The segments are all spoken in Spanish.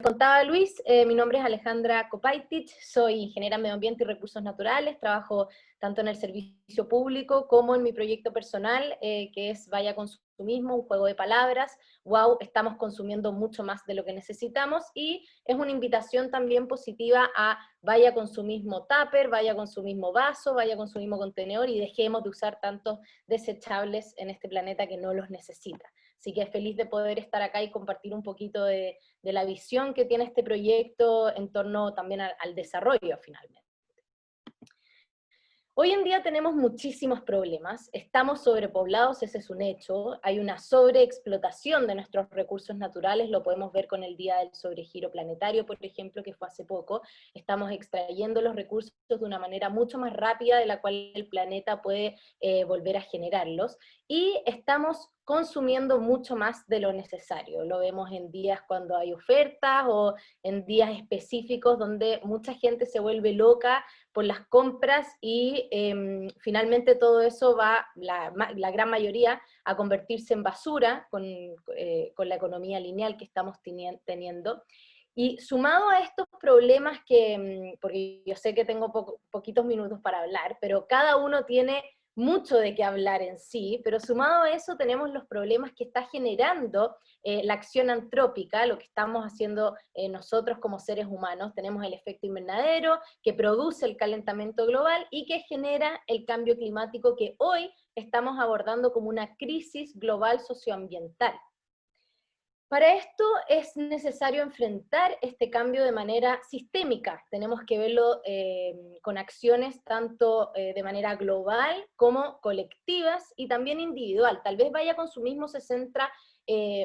contaba Luis, mi nombre es Alejandra Kopaitic, soy ingeniera en medio ambiente y recursos naturales, trabajo tanto en el servicio público como en mi proyecto personal, que es Vaya Consumismo, un juego de palabras. Wow, estamos consumiendo mucho más de lo que necesitamos, y es una invitación también positiva a vaya consumismo tupper, vaya consumismo vaso, vaya consumismo contenedor, y dejemos de usar tantos desechables en este planeta que no los necesita. Así que feliz de poder estar acá y compartir un poquito de la visión que tiene este proyecto en torno también al desarrollo finalmente. Hoy en día tenemos muchísimos problemas, estamos sobrepoblados, ese es un hecho, hay una sobreexplotación de nuestros recursos naturales, lo podemos ver con el Día del Sobregiro Planetario, por ejemplo, que fue hace poco. Estamos extrayendo los recursos de una manera mucho más rápida de la cual el planeta puede volver a generarlos, y estamos consumiendo mucho más de lo necesario. Lo vemos en días cuando hay ofertas, o en días específicos donde mucha gente se vuelve loca por las compras, y finalmente todo eso va, la gran mayoría, a convertirse en basura con la economía lineal que estamos teniendo. Y sumado a estos problemas porque yo sé que tengo poquitos minutos para hablar, pero cada uno tiene mucho de qué hablar en sí, pero sumado a eso tenemos los problemas que está generando la acción antrópica, lo que estamos haciendo nosotros como seres humanos. Tenemos el efecto invernadero que produce el calentamiento global y que genera el cambio climático que hoy estamos abordando como una crisis global socioambiental. Para esto es necesario enfrentar este cambio de manera sistémica. Tenemos que verlo con acciones tanto de manera global como colectivas y también individual. Tal vez Vaya Consumismo se centra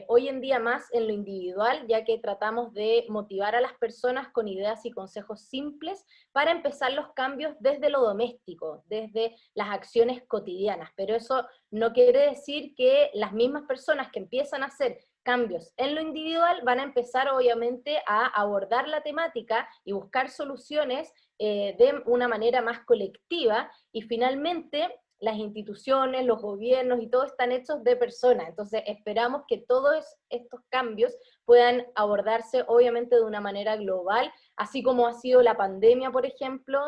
hoy en día más en lo individual, ya que tratamos de motivar a las personas con ideas y consejos simples para empezar los cambios desde lo doméstico, desde las acciones cotidianas. Pero eso no quiere decir que las mismas personas que empiezan a hacer cambios en lo individual van a empezar obviamente a abordar la temática y buscar soluciones de una manera más colectiva, y finalmente las instituciones, los gobiernos y todo están hechos de personas. Entonces esperamos que todos estos cambios puedan abordarse obviamente de una manera global, así como ha sido la pandemia, por ejemplo.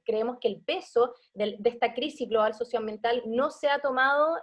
Creemos que el peso de esta crisis global socioambiental no se ha tomado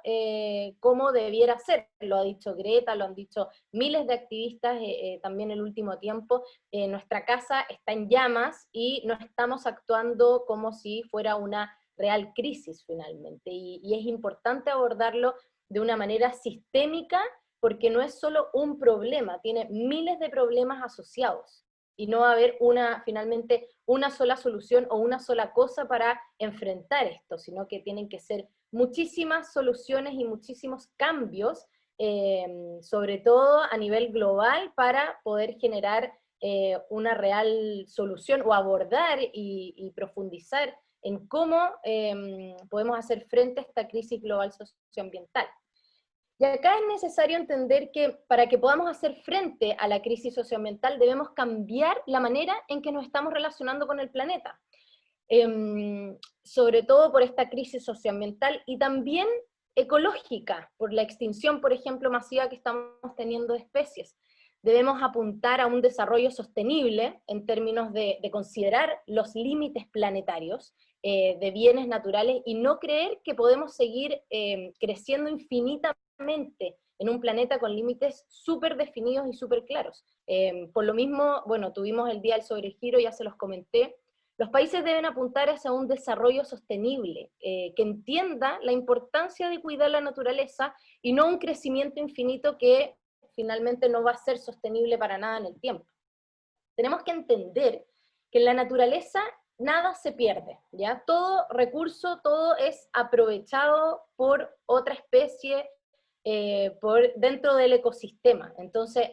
como debiera ser. Lo ha dicho Greta, lo han dicho miles de activistas también el último tiempo. Nuestra casa está en llamas y no estamos actuando como si fuera una real crisis finalmente, y es importante abordarlo de una manera sistémica, porque no es solo un problema, tiene miles de problemas asociados, y no va a haber finalmente una sola solución o una sola cosa para enfrentar esto, sino que tienen que ser muchísimas soluciones y muchísimos cambios, sobre todo a nivel global, para poder generar una real solución, o abordar y profundizar en cómo podemos hacer frente a esta crisis global socioambiental. Y acá es necesario entender que para que podamos hacer frente a la crisis socioambiental debemos cambiar la manera en que nos estamos relacionando con el planeta, sobre todo por esta crisis socioambiental y también ecológica, por la extinción, por ejemplo, masiva que estamos teniendo de especies. Debemos apuntar a un desarrollo sostenible en términos de considerar los límites planetarios de bienes naturales, y no creer que podemos seguir creciendo infinitamente en un planeta con límites súper definidos y súper claros. Por lo mismo, bueno, tuvimos el Día del Sobregiro, ya se los comenté. Los países deben apuntar hacia un desarrollo sostenible, que entienda la importancia de cuidar la naturaleza, y no un crecimiento infinito que finalmente no va a ser sostenible para nada en el tiempo. Tenemos que entender que en la naturaleza nada se pierde, ¿ya? Todo recurso, todo es aprovechado por otra especie, dentro del ecosistema. Entonces,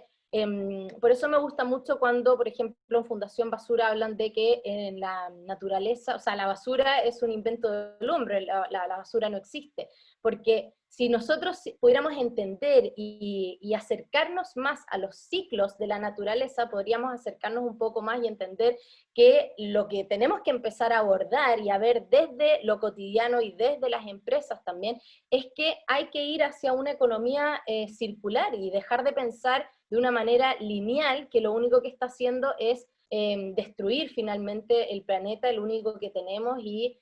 por eso me gusta mucho cuando, por ejemplo, en Fundación Basura hablan de que en la naturaleza, o sea, la basura es un invento del hombre, la basura no existe, porque si nosotros pudiéramos entender y acercarnos más a los ciclos de la naturaleza, podríamos acercarnos un poco más y entender que lo que tenemos que empezar a abordar y a ver desde lo cotidiano y desde las empresas también, es que hay que ir hacia una economía circular y dejar de pensar de una manera lineal, que lo único que está haciendo es destruir finalmente el planeta, el único que tenemos, y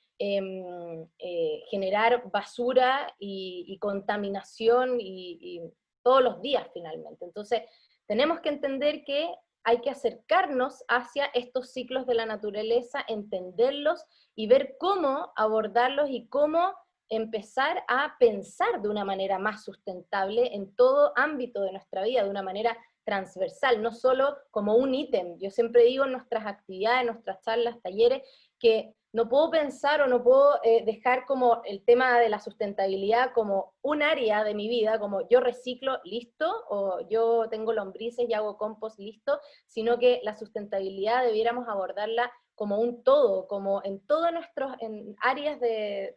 generar basura y contaminación y todos los días finalmente. Entonces, tenemos que entender que hay que acercarnos hacia estos ciclos de la naturaleza, entenderlos y ver cómo abordarlos y cómo empezar a pensar de una manera más sustentable en todo ámbito de nuestra vida, de una manera transversal, no solo como un ítem. Yo siempre digo en nuestras actividades, en nuestras charlas, talleres, que no puedo pensar o no puedo dejar como el tema de la sustentabilidad como un área de mi vida, como yo reciclo, listo, o yo tengo lombrices y hago compost, listo, sino que la sustentabilidad debiéramos abordarla como un todo, como en todas nuestras áreas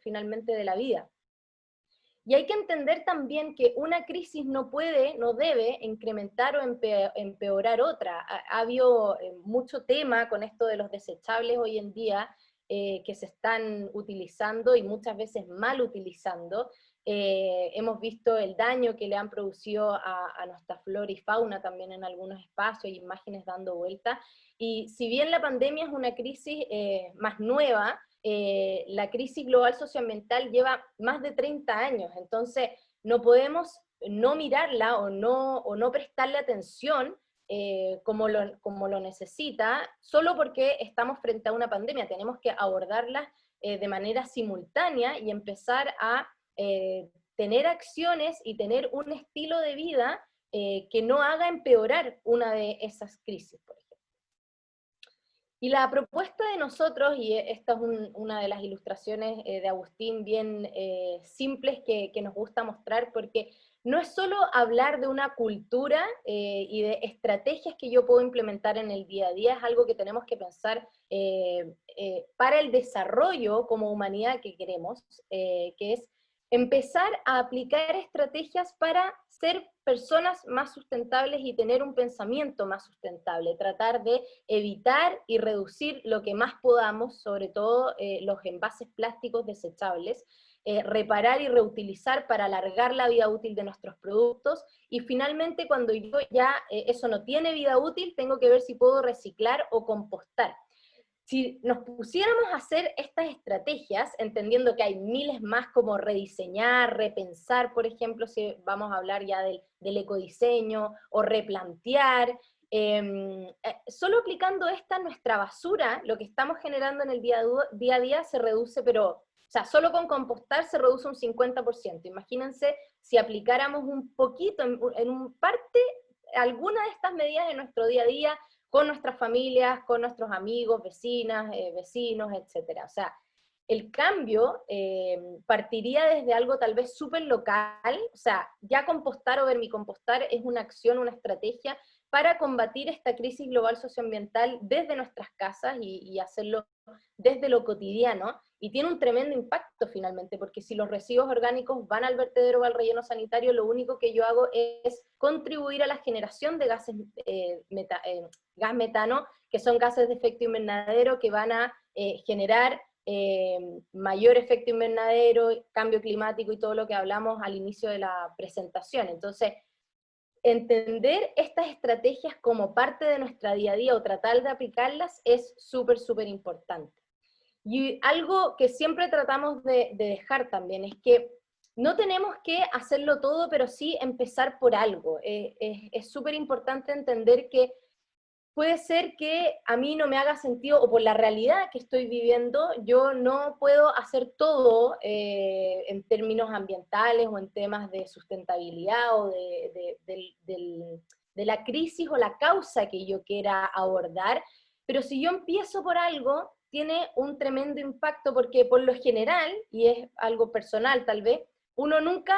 finalmente de la vida. Y hay que entender también que una crisis no puede, no debe incrementar o empeorar otra. Ha habido mucho tema con esto de los desechables hoy en día, que se están utilizando y muchas veces mal utilizando. Hemos visto el daño que le han producido a nuestra flora y fauna también en algunos espacios, y imágenes dando vuelta. Y si bien la pandemia es una crisis más nueva, la crisis global socioambiental lleva más de 30 años, entonces no podemos no mirarla o no prestarle atención como lo necesita, solo porque estamos frente a una pandemia. Tenemos que abordarla de manera simultánea y empezar a tener acciones y tener un estilo de vida que no haga empeorar una de esas crisis, por ejemplo. Y la propuesta de nosotros, y esta es una de las ilustraciones de Agustín bien simples que nos gusta mostrar, porque no es solo hablar de una cultura y de estrategias que yo puedo implementar en el día a día, es algo que tenemos que pensar para el desarrollo como humanidad que queremos, que es empezar a aplicar estrategias para ser personas más sustentables y tener un pensamiento más sustentable, tratar de evitar y reducir lo que más podamos, sobre todo los envases plásticos desechables, reparar y reutilizar para alargar la vida útil de nuestros productos, y finalmente cuando yo ya eso no tiene vida útil, tengo que ver si puedo reciclar o compostar. Si nos pusiéramos a hacer estas estrategias, entendiendo que hay miles más como rediseñar, repensar, por ejemplo, si vamos a hablar ya del ecodiseño, o replantear, solo aplicando esta nuestra basura, lo que estamos generando en el día a día se reduce, pero, o sea, solo con compostar se reduce un 50%. Imagínense si aplicáramos un poquito, en un parte, alguna de estas medidas en nuestro día a día, con nuestras familias, con nuestros amigos, vecinas, vecinos, etc. O sea, el cambio partiría desde algo tal vez súper local, o sea, ya compostar o vermicompostar es una acción, una estrategia para combatir esta crisis global socioambiental desde nuestras casas y hacerlo desde lo cotidiano, y tiene un tremendo impacto finalmente, porque si los residuos orgánicos van al vertedero o al relleno sanitario, lo único que yo hago es contribuir a la generación de gases, gas metano, que son gases de efecto invernadero que van a generar mayor efecto invernadero, cambio climático y todo lo que hablamos al inicio de la presentación. Entonces, entender estas estrategias como parte de nuestra día a día o tratar de aplicarlas es súper, súper importante. Y algo que siempre tratamos de dejar también es que no tenemos que hacerlo todo, pero sí empezar por algo. Es súper importante entender que puede ser que a mí no me haga sentido, o por la realidad que estoy viviendo, yo no puedo hacer todo en términos ambientales o en temas de sustentabilidad o de la crisis o la causa que yo quiera abordar, pero si yo empiezo por algo, tiene un tremendo impacto, porque por lo general, y es algo personal tal vez, uno nunca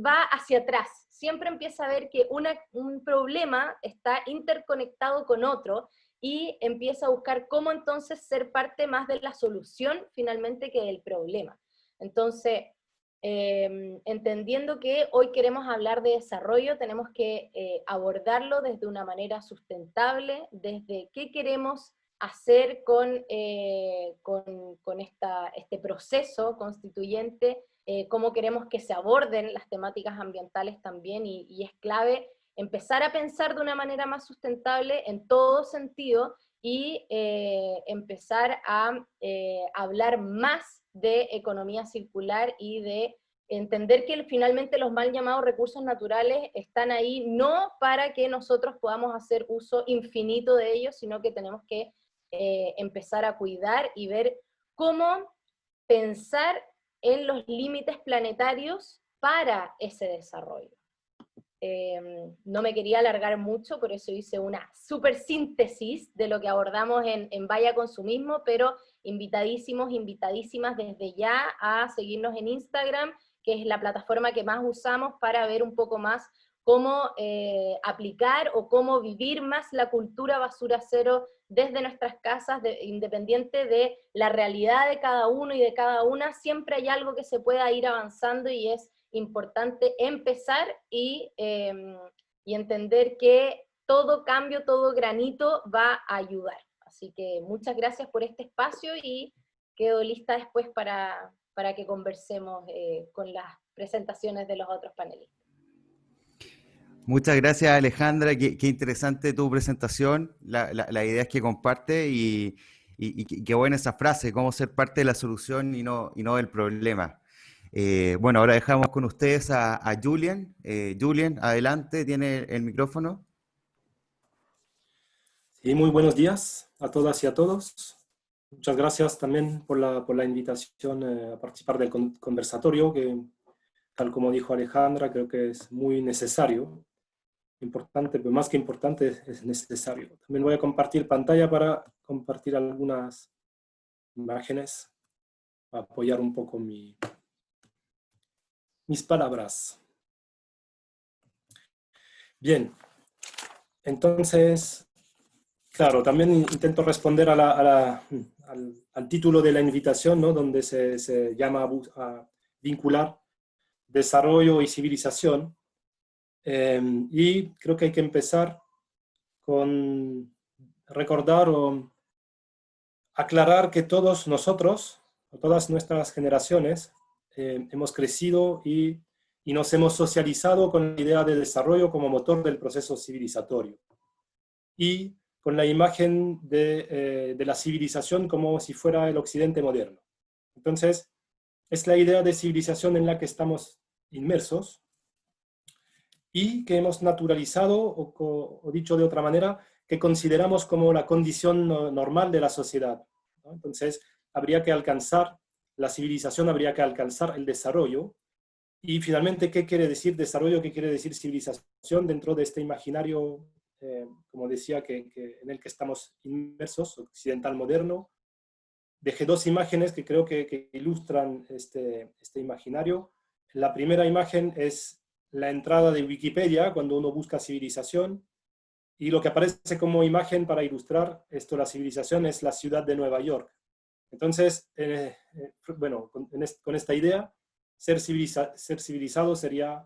va hacia atrás, siempre empieza a ver que un problema está interconectado con otro, y empieza a buscar cómo entonces ser parte más de la solución finalmente que del problema. Entonces, entendiendo que hoy queremos hablar de desarrollo, tenemos que abordarlo desde una manera sustentable, desde qué queremos hacer con este proceso constituyente, cómo queremos que se aborden las temáticas ambientales también, y es clave empezar a pensar de una manera más sustentable en todo sentido y empezar a hablar más de economía circular y de entender que finalmente los mal llamados recursos naturales están ahí no para que nosotros podamos hacer uso infinito de ellos, sino que tenemos que empezar a cuidar y ver cómo pensar en los límites planetarios para ese desarrollo. No me quería alargar mucho, por eso hice una súper síntesis de lo que abordamos en Vaya Consumismo, pero invitadísimos, invitadísimas desde ya a seguirnos en Instagram, que es la plataforma que más usamos para ver un poco más cómo aplicar o cómo vivir más la cultura basura cero desde nuestras casas, independiente de la realidad de cada uno y de cada una, siempre hay algo que se pueda ir avanzando y es importante empezar y entender que todo cambio, todo granito va a ayudar. Así que muchas gracias por este espacio y quedo lista después para que conversemos con las presentaciones de los otros panelistas. Muchas gracias, Alejandra, qué interesante tu presentación, la idea es que comparte y qué buena esa frase, cómo ser parte de la solución y no del problema. Bueno, ahora dejamos con ustedes a Julian. Julian, adelante, tiene el micrófono. Sí, muy buenos días a todas y a todos. Muchas gracias también por la invitación a participar del conversatorio, que tal como dijo Alejandra, creo que es muy necesario. Importante, pero más que importante, es necesario. También voy a compartir pantalla para compartir algunas imágenes, para apoyar un poco mis palabras. Bien, entonces, claro, también intento responder al título de la invitación, ¿no? Donde se llama a vincular desarrollo y civilización. Y creo que hay que empezar con recordar o aclarar que todos nosotros, todas nuestras generaciones, hemos crecido y nos hemos socializado con la idea de desarrollo como motor del proceso civilizatorio. Y con la imagen de la civilización como si fuera el occidente moderno. Entonces, es la idea de civilización en la que estamos inmersos y que hemos naturalizado, o dicho de otra manera, que consideramos como la condición normal de la sociedad, ¿no? Entonces, habría que alcanzar, la civilización habría que alcanzar el desarrollo. Y finalmente, ¿qué quiere decir desarrollo? ¿Qué quiere decir civilización dentro de este imaginario, como decía, en el que estamos inmersos, occidental moderno? Dejé dos imágenes que creo que ilustran este imaginario. La primera imagen es la entrada de Wikipedia cuando uno busca civilización, y lo que aparece como imagen para ilustrar esto, la civilización, es la ciudad de Nueva York. Entonces, bueno, con esta idea, ser civilizado sería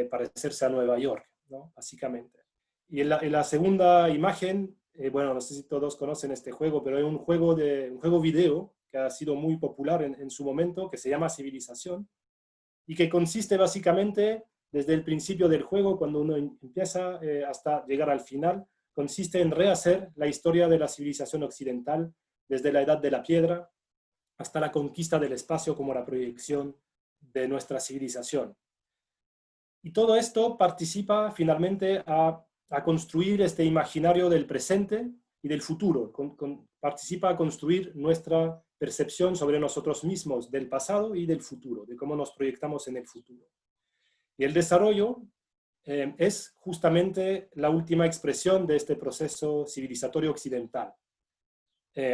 parecerse a Nueva York, ¿no? Básicamente. Y en la segunda imagen, bueno, no sé si todos conocen este juego, pero es un juego video que ha sido muy popular en su momento, que se llama Civilización, y que consiste básicamente, desde el principio del juego, cuando uno empieza hasta llegar al final, consiste en rehacer la historia de la civilización occidental, desde la edad de la piedra hasta la conquista del espacio como la proyección de nuestra civilización. Y todo esto participa finalmente a construir este imaginario del presente y del futuro, participa a construir nuestra percepción sobre nosotros mismos, del pasado y del futuro, de cómo nos proyectamos en el futuro. Y el desarrollo es justamente la última expresión de este proceso civilizatorio occidental.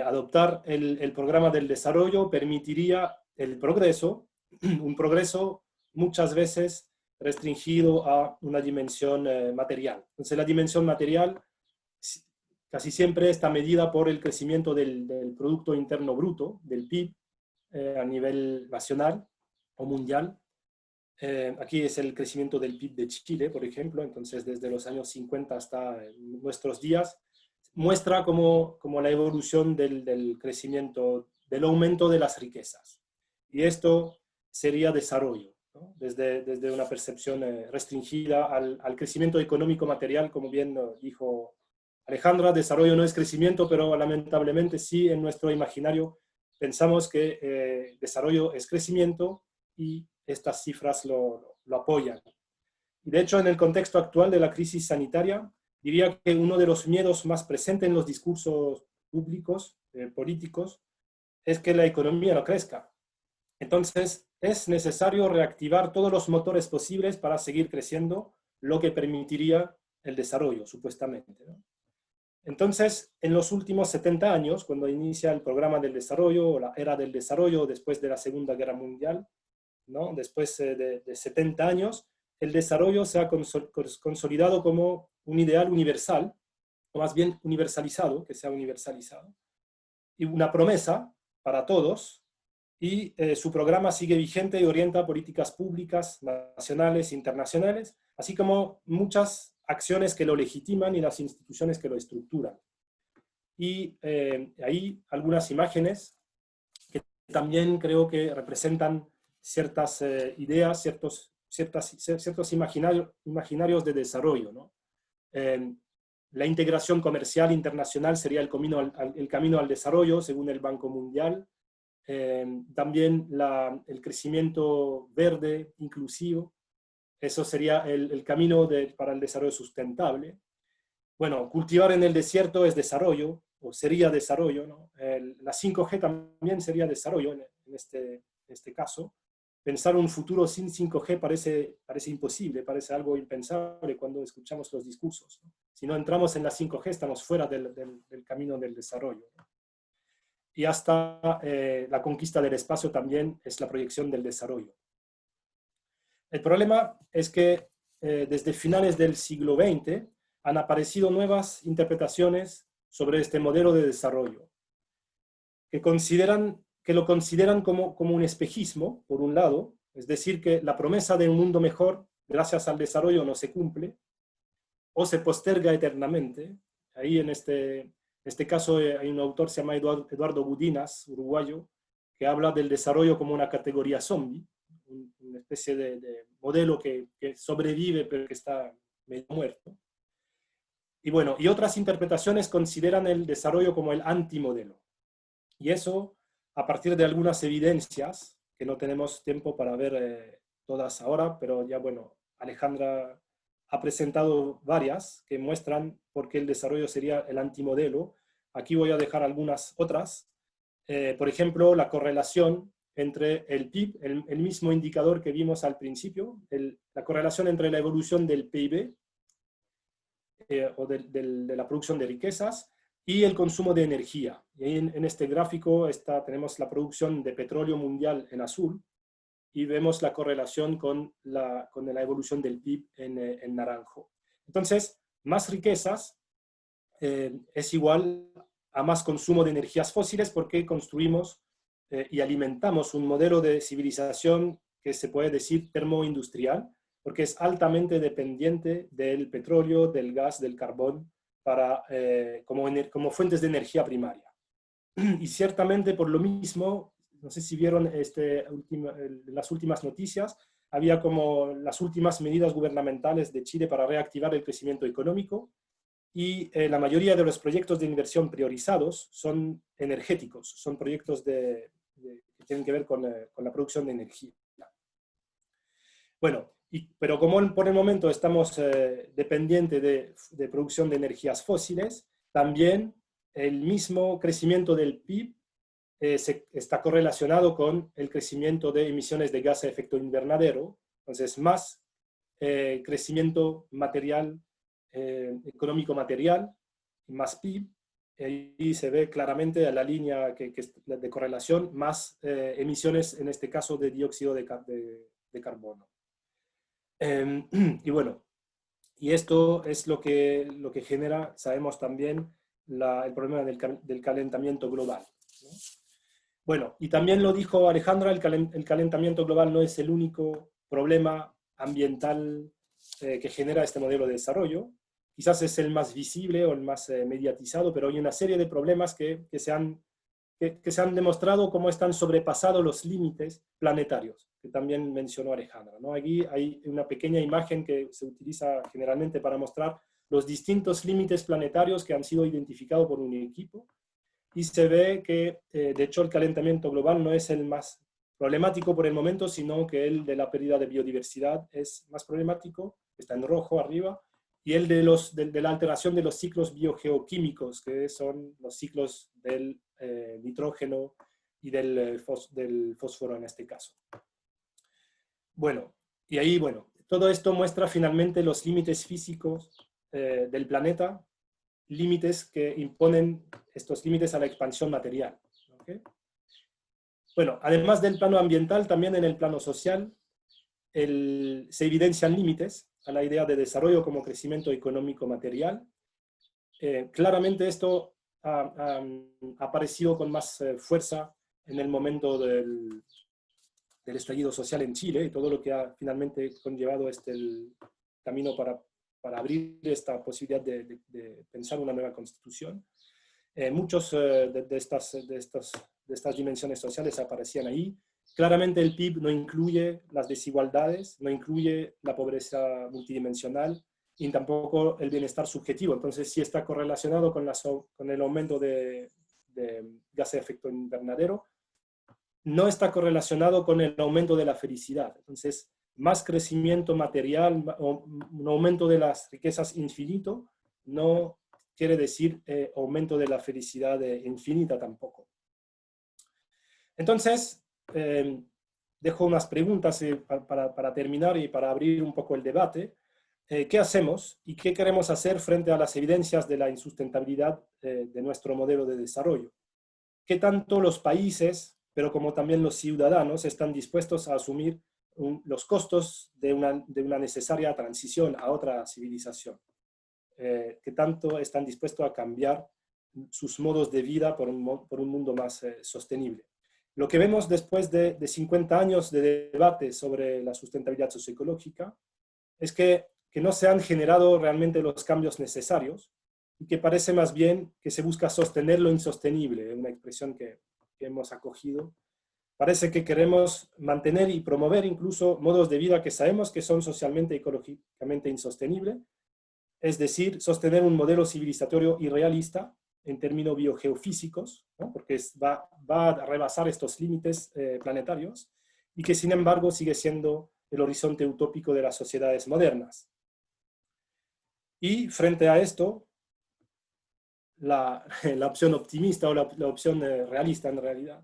Adoptar el programa del desarrollo permitiría el progreso, un progreso muchas veces restringido a una dimensión material. Entonces la dimensión material casi siempre está medida por el crecimiento del Producto Interno Bruto, del PIB, a nivel nacional o mundial. Aquí es el crecimiento del PIB de Chile, por ejemplo, entonces desde los años 50 hasta nuestros días, muestra como la evolución del crecimiento, del aumento de las riquezas. Y esto sería desarrollo. ¿no? Desde una percepción restringida al crecimiento económico material, como bien dijo Alejandra. Desarrollo no es crecimiento, pero lamentablemente sí, en nuestro imaginario pensamos que desarrollo es crecimiento, y estas cifras lo apoyan. Y de hecho, en el contexto actual de la crisis sanitaria, diría que uno de los miedos más presentes en los discursos públicos, políticos, es que la economía no crezca. Entonces, es necesario reactivar todos los motores posibles para seguir creciendo, lo que permitiría el desarrollo, supuestamente, ¿no? Entonces, en los últimos 70 años, cuando inicia el programa del desarrollo, o la era del desarrollo, después de la Segunda Guerra Mundial, ¿no? Después de 70 años, el desarrollo se ha consolidado como un ideal universal, o más bien universalizado, que se ha universalizado, y una promesa para todos, y su programa sigue vigente y orienta políticas públicas, nacionales, internacionales, así como muchas acciones que lo legitiman y las instituciones que lo estructuran. Y ahí algunas imágenes que también creo que representan ciertas ideas, ciertos imaginarios de desarrollo, ¿no? La integración comercial internacional sería el camino al desarrollo, según el Banco Mundial. También el crecimiento verde, inclusivo, eso sería el camino para el desarrollo sustentable. Bueno, cultivar en el desierto es desarrollo, o sería desarrollo, ¿no? La 5G también sería desarrollo en este caso. Pensar un futuro sin 5G parece imposible, parece algo impensable cuando escuchamos los discursos, ¿no? Si no entramos en la 5G, estamos fuera del camino del desarrollo, ¿no? Y hasta la conquista del espacio también es la proyección del desarrollo. El problema es que desde finales del siglo XX han aparecido nuevas interpretaciones sobre este modelo de desarrollo, que lo consideran como un espejismo, por un lado, es decir, que la promesa de un mundo mejor gracias al desarrollo no se cumple, o se posterga eternamente. Ahí en este caso hay un autor, se llama Eduardo Gudinas, uruguayo, que habla del desarrollo como una categoría zombie, una especie de modelo que sobrevive pero que está medio muerto. Y bueno, y otras interpretaciones consideran el desarrollo como el antimodelo. Y eso, a partir de algunas evidencias, que no tenemos tiempo para ver todas ahora, pero ya bueno, Alejandra ha presentado varias que muestran por qué el desarrollo sería el antimodelo. Aquí voy a dejar algunas otras. Por ejemplo, la correlación entre el PIB, el mismo indicador que vimos al principio, la correlación entre la evolución del PIB o de la producción de riquezas y el consumo de energía. Y ahí en este gráfico tenemos la producción de petróleo mundial en azul, y vemos la correlación con la evolución del PIB en naranjo. Entonces, más riquezas es igual a más consumo de energías fósiles, porque construimos y alimentamos un modelo de civilización que se puede decir termoindustrial, porque es altamente dependiente del petróleo, del gas, del carbón, como fuentes de energía primaria. Y ciertamente por lo mismo, no sé si vieron las últimas noticias, había como las últimas medidas gubernamentales de Chile para reactivar el crecimiento económico, y la mayoría de los proyectos de inversión priorizados son energéticos, son proyectos que tienen que ver con la producción de energía. Bueno, pero como por el momento estamos dependientes de producción de energías fósiles, también el mismo crecimiento del PIB está correlacionado con el crecimiento de emisiones de gas a efecto invernadero. Entonces, más crecimiento material, económico material, más PIB, y se ve claramente a la línea que es de correlación, más emisiones, en este caso, de dióxido de carbono. Y bueno, y esto es lo que genera, sabemos también, el problema del calentamiento global, ¿no? Bueno, y también lo dijo Alejandra, el calentamiento global no es el único problema ambiental que genera este modelo de desarrollo. Quizás es el más visible o el más mediatizado, pero hay una serie de problemas que se han que se han demostrado cómo están sobrepasados los límites planetarios, que también mencionó Alejandra, ¿no? Aquí hay una pequeña imagen que se utiliza generalmente para mostrar los distintos límites planetarios que han sido identificados por un equipo, y se ve que, de hecho, el calentamiento global no es el más problemático por el momento, sino que el de la pérdida de biodiversidad es más problemático, está en rojo arriba, y el de la alteración de los ciclos biogeoquímicos, que son los ciclos del nitrógeno y del fósforo en este caso. Bueno, y ahí, bueno, todo esto muestra finalmente los límites físicos del planeta, límites que imponen estos límites a la expansión material. ¿Okay? Bueno, además del plano ambiental, también en el plano social, se evidencian límites a la idea de desarrollo como crecimiento económico material. Claramente esto ha aparecido con más fuerza en el momento del estallido social en Chile y todo lo que ha finalmente conllevado el camino para abrir esta posibilidad de pensar una nueva constitución. Muchos de estas dimensiones sociales aparecían ahí. Claramente el PIB no incluye las desigualdades, no incluye la pobreza multidimensional y tampoco el bienestar subjetivo. Entonces sí está correlacionado con el aumento de gases de efecto invernadero. No está correlacionado con el aumento de la felicidad. Entonces, más crecimiento material, o un aumento de las riquezas infinito, no quiere decir aumento de la felicidad infinita tampoco. Entonces, dejo unas preguntas para terminar y para abrir un poco el debate. ¿Qué hacemos y qué queremos hacer frente a las evidencias de la insustentabilidad de nuestro modelo de desarrollo? ¿Qué tanto los países, pero como también los ciudadanos, están dispuestos a asumir los costos de una necesaria transición a otra civilización? ¿Qué tanto están dispuestos a cambiar sus modos de vida por un mundo más sostenible? Lo que vemos después de 50 años de debate sobre la sustentabilidad socioecológica es que no se han generado realmente los cambios necesarios y que parece más bien que se busca sostener lo insostenible, una expresión que hemos acogido. Parece que queremos mantener y promover incluso modos de vida que sabemos que son socialmente y ecológicamente insostenibles, es decir, sostener un modelo civilizatorio irrealista en términos biogeofísicos, ¿no? Porque va a rebasar estos límites planetarios, y que sin embargo sigue siendo el horizonte utópico de las sociedades modernas. Y frente a esto, la opción optimista o la opción realista en realidad,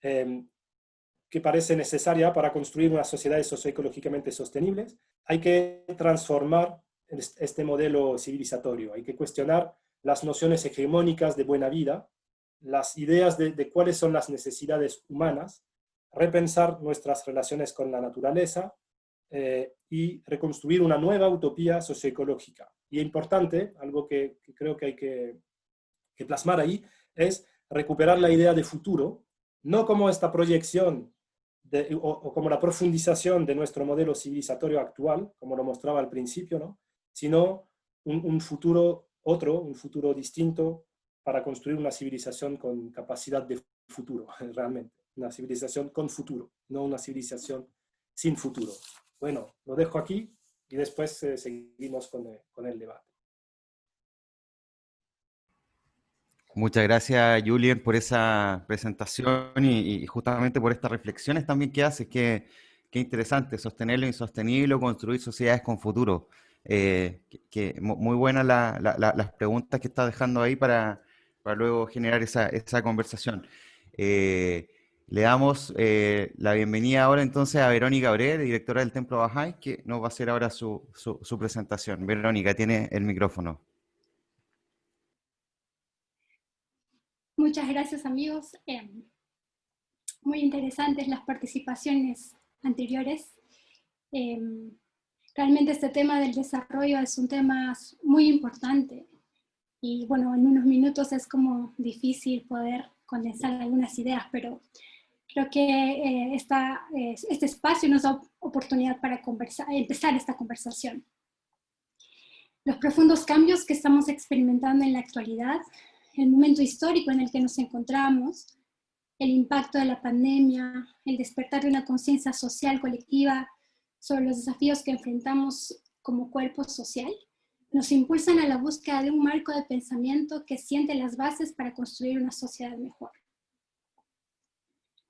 que parece necesaria para construir unas sociedades socioecológicamente sostenibles, hay que transformar este modelo civilizatorio, hay que cuestionar las nociones hegemónicas de buena vida, las ideas de cuáles son las necesidades humanas, repensar nuestras relaciones con la naturaleza y reconstruir una nueva utopía socioecológica. Y importante, algo que creo que hay que plasmar ahí, es recuperar la idea de futuro, no como esta proyección o como la profundización de nuestro modelo civilizatorio actual, como lo mostraba al principio, ¿no? Sino un futuro un futuro distinto para construir una civilización con capacidad de futuro, realmente. Una civilización con futuro, no una civilización sin futuro. Bueno, lo dejo aquí y después seguimos con el debate. Muchas gracias, Julien, por esa presentación y justamente por estas reflexiones también que haces, que interesante, sostener lo insostenible, construir sociedades con futuro. Muy buenas las preguntas que estás dejando ahí para luego generar esa conversación. Le damos la bienvenida ahora entonces a Verónica Abreu, directora del Templo Bahá'í, que nos va a hacer ahora su presentación. Verónica, tiene el micrófono. Muchas gracias, amigos. Muy interesantes las participaciones anteriores. Realmente este tema del desarrollo es un tema muy importante y bueno, en unos minutos es como difícil poder condensar algunas ideas, pero creo que este espacio nos da oportunidad para empezar esta conversación. Los profundos cambios que estamos experimentando en la actualidad, el momento histórico en el que nos encontramos, el impacto de la pandemia, el despertar de una conciencia social colectiva sobre los desafíos que enfrentamos como cuerpo social, nos impulsan a la búsqueda de un marco de pensamiento que siente las bases para construir una sociedad mejor.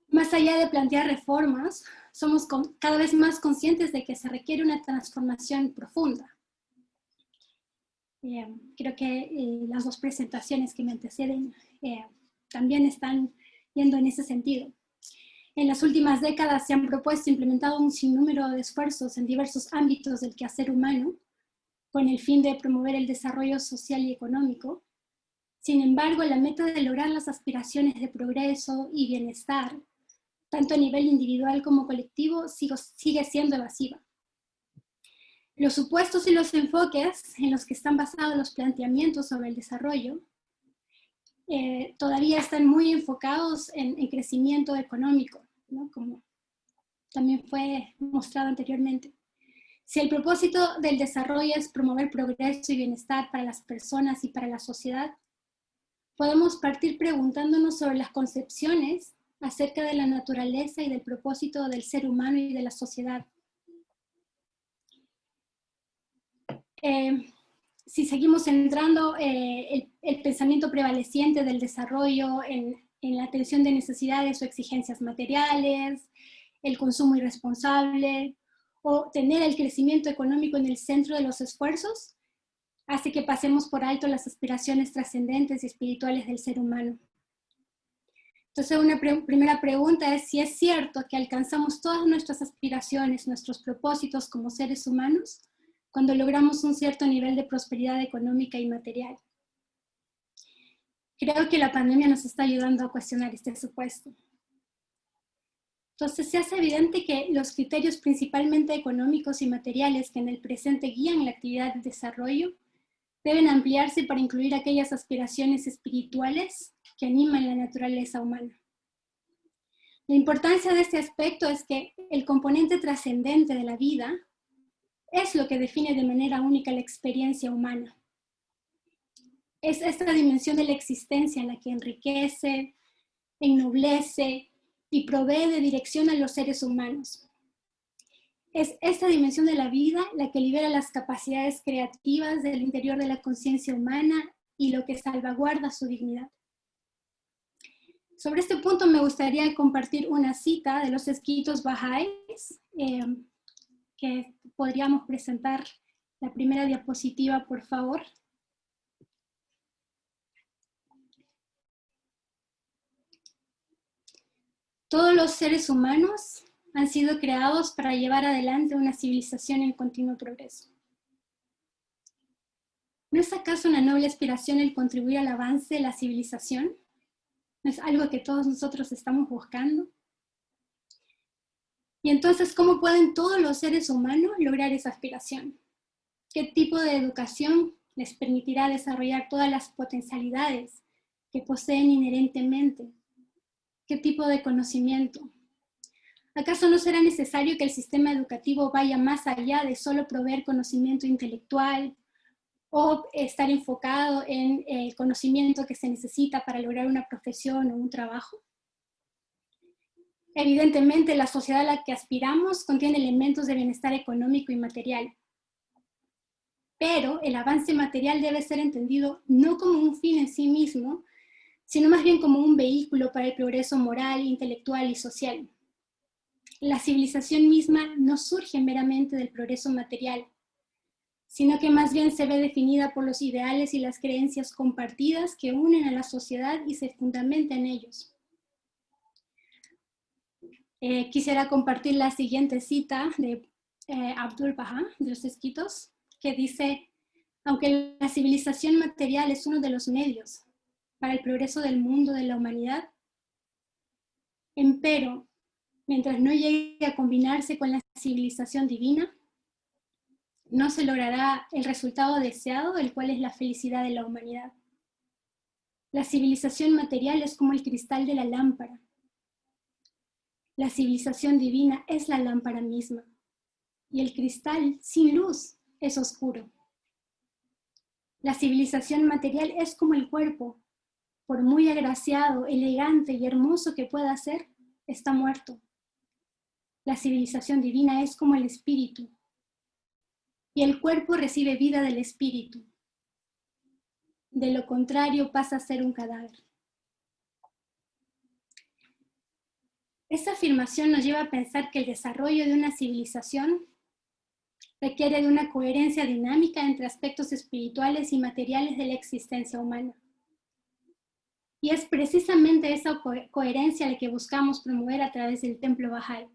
Más allá de plantear reformas, somos cada vez más conscientes de que se requiere una transformación profunda. Creo que las dos presentaciones que me anteceden también están yendo en ese sentido. En las últimas décadas se han propuesto e implementado un sinnúmero de esfuerzos en diversos ámbitos del quehacer humano con el fin de promover el desarrollo social y económico. Sin embargo, la meta de lograr las aspiraciones de progreso y bienestar, tanto a nivel individual como colectivo, sigue siendo evasiva. Los supuestos y los enfoques en los que están basados los planteamientos sobre el desarrollo todavía están muy enfocados en crecimiento económico, ¿no? Como también fue mostrado anteriormente. Si el propósito del desarrollo es promover progreso y bienestar para las personas y para la sociedad, podemos partir preguntándonos sobre las concepciones acerca de la naturaleza y del propósito del ser humano y de la sociedad. Si seguimos centrando el pensamiento prevaleciente del desarrollo en la atención de necesidades o exigencias materiales, el consumo irresponsable, o tener el crecimiento económico en el centro de los esfuerzos, hace que pasemos por alto las aspiraciones trascendentes y espirituales del ser humano. Entonces, una primera pregunta es si es cierto que alcanzamos todas nuestras aspiraciones, nuestros propósitos como seres humanos, cuando logramos un cierto nivel de prosperidad económica y material. Creo que la pandemia nos está ayudando a cuestionar este supuesto. Entonces se hace evidente que los criterios principalmente económicos y materiales que en el presente guían la actividad de desarrollo deben ampliarse para incluir aquellas aspiraciones espirituales que animan la naturaleza humana. La importancia de este aspecto es que el componente trascendente de la vida es lo que define de manera única la experiencia humana. Es esta dimensión de la existencia la que enriquece, ennoblece y provee de dirección a los seres humanos. Es esta dimensión de la vida la que libera las capacidades creativas del interior de la conciencia humana y lo que salvaguarda su dignidad. Sobre este punto me gustaría compartir una cita de los escritos Bahá'ís, que podríamos presentar la primera diapositiva, por favor. Todos los seres humanos han sido creados para llevar adelante una civilización en continuo progreso. ¿No es acaso una noble aspiración el contribuir al avance de la civilización? ¿No es algo que todos nosotros estamos buscando? Y entonces, ¿cómo pueden todos los seres humanos lograr esa aspiración? ¿Qué tipo de educación les permitirá desarrollar todas las potencialidades que poseen inherentemente? ¿Qué tipo de conocimiento? ¿Acaso no será necesario que el sistema educativo vaya más allá de solo proveer conocimiento intelectual o estar enfocado en el conocimiento que se necesita para lograr una profesión o un trabajo? Evidentemente, la sociedad a la que aspiramos contiene elementos de bienestar económico y material. Pero el avance material debe ser entendido no como un fin en sí mismo, sino más bien como un vehículo para el progreso moral, intelectual y social. La civilización misma no surge meramente del progreso material, sino que más bien se ve definida por los ideales y las creencias compartidas que unen a la sociedad y se fundamentan en ellos. Quisiera compartir la siguiente cita de Abdul Baha, de los escritos, que dice: aunque la civilización material es uno de los medios para el progreso del mundo, de la humanidad, empero, mientras no llegue a combinarse con la civilización divina, no se logrará el resultado deseado, el cual es la felicidad de la humanidad. La civilización material es como el cristal de la lámpara. La civilización divina es la lámpara misma, y el cristal sin luz es oscuro. La civilización material es como el cuerpo, por muy agraciado, elegante y hermoso que pueda ser, está muerto. La civilización divina es como el espíritu, y el cuerpo recibe vida del espíritu. De lo contrario, pasa a ser un cadáver. Esta afirmación nos lleva a pensar que el desarrollo de una civilización requiere de una coherencia dinámica entre aspectos espirituales y materiales de la existencia humana. Y es precisamente esa coherencia la que buscamos promover a través del Templo Bahá'í.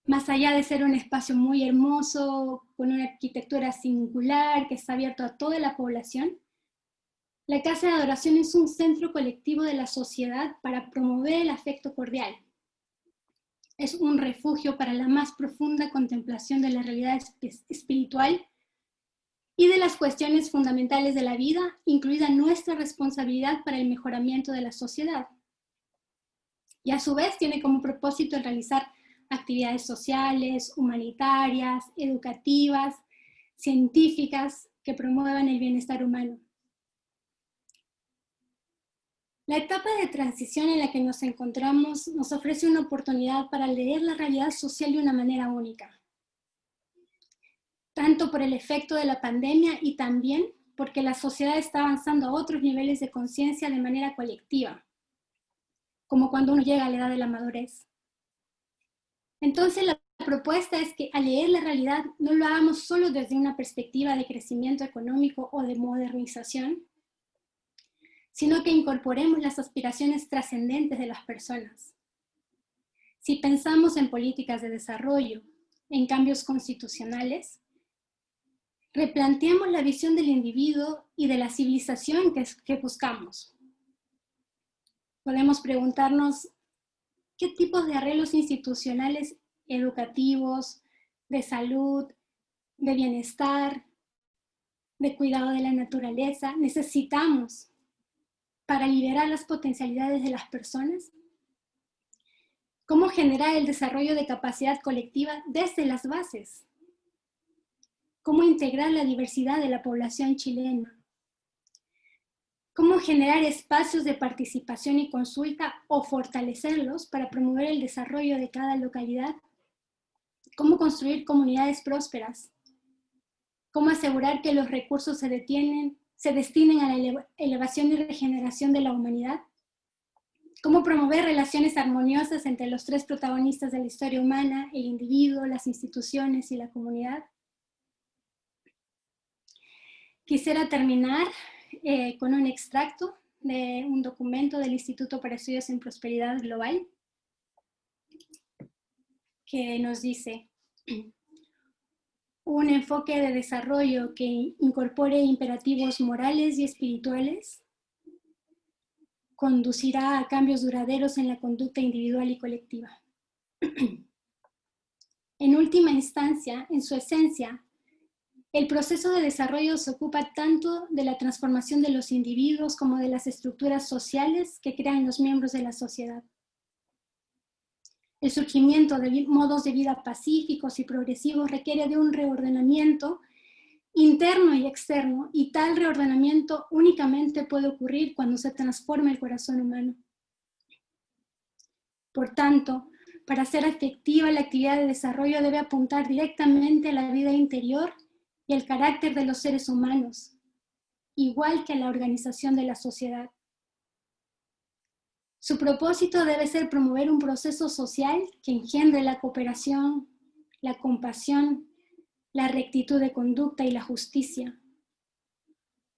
Más allá de ser un espacio muy hermoso, con una arquitectura singular que está abierto a toda la población, la Casa de Adoración es un centro colectivo de la sociedad para promover el afecto cordial. Es un refugio para la más profunda contemplación de la realidad espiritual y de las cuestiones fundamentales de la vida, incluida nuestra responsabilidad para el mejoramiento de la sociedad. Y a su vez tiene como propósito el realizar actividades sociales, humanitarias, educativas, científicas que promuevan el bienestar humano. La etapa de transición en la que nos encontramos nos ofrece una oportunidad para leer la realidad social de una manera única, tanto por el efecto de la pandemia y también porque la sociedad está avanzando a otros niveles de conciencia de manera colectiva, como cuando uno llega a la edad de la madurez. Entonces la propuesta es que al leer la realidad no lo hagamos solo desde una perspectiva de crecimiento económico o de modernización, sino que incorporemos las aspiraciones trascendentes de las personas. Si pensamos en políticas de desarrollo, en cambios constitucionales, replanteemos la visión del individuo y de la civilización que buscamos. Podemos preguntarnos qué tipos de arreglos institucionales, educativos, de salud, de bienestar, de cuidado de la naturaleza necesitamos para liberar las potencialidades de las personas. ¿Cómo generar el desarrollo de capacidad colectiva desde las bases? ¿Cómo integrar la diversidad de la población chilena? ¿Cómo generar espacios de participación y consulta o fortalecerlos para promover el desarrollo de cada localidad? ¿Cómo construir comunidades prósperas? ¿Cómo asegurar que los recursos se destinen a la elevación y regeneración de la humanidad? ¿Cómo promover relaciones armoniosas entre los tres protagonistas de la historia humana, el individuo, las instituciones y la comunidad? Quisiera terminar con un extracto de un documento del Instituto para Estudios en Prosperidad Global que nos dice: un enfoque de desarrollo que incorpore imperativos morales y espirituales conducirá a cambios duraderos en la conducta individual y colectiva. En última instancia, en su esencia, el proceso de desarrollo se ocupa tanto de la transformación de los individuos como de las estructuras sociales que crean los miembros de la sociedad. El surgimiento de modos de vida pacíficos y progresivos requiere de un reordenamiento interno y externo, y tal reordenamiento únicamente puede ocurrir cuando se transforma el corazón humano. Por tanto, para ser efectiva la actividad de desarrollo debe apuntar directamente a la vida interior y el carácter de los seres humanos, igual que a la organización de la sociedad. Su propósito debe ser promover un proceso social que engendre la cooperación, la compasión, la rectitud de conducta y la justicia.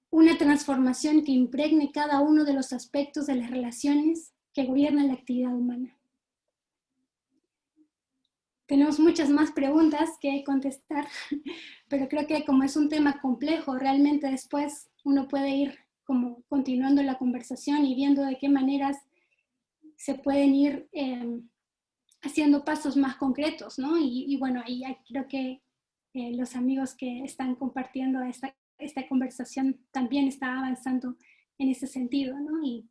Una transformación que impregne cada uno de los aspectos de las relaciones que gobiernan la actividad humana. Tenemos muchas más preguntas que contestar, pero creo que como es un tema complejo, realmente después uno puede ir como continuando la conversación y viendo de qué maneras se pueden ir haciendo pasos más concretos, ¿no? Y bueno, ahí creo que los amigos que están compartiendo esta conversación también están avanzando en ese sentido, ¿no? Y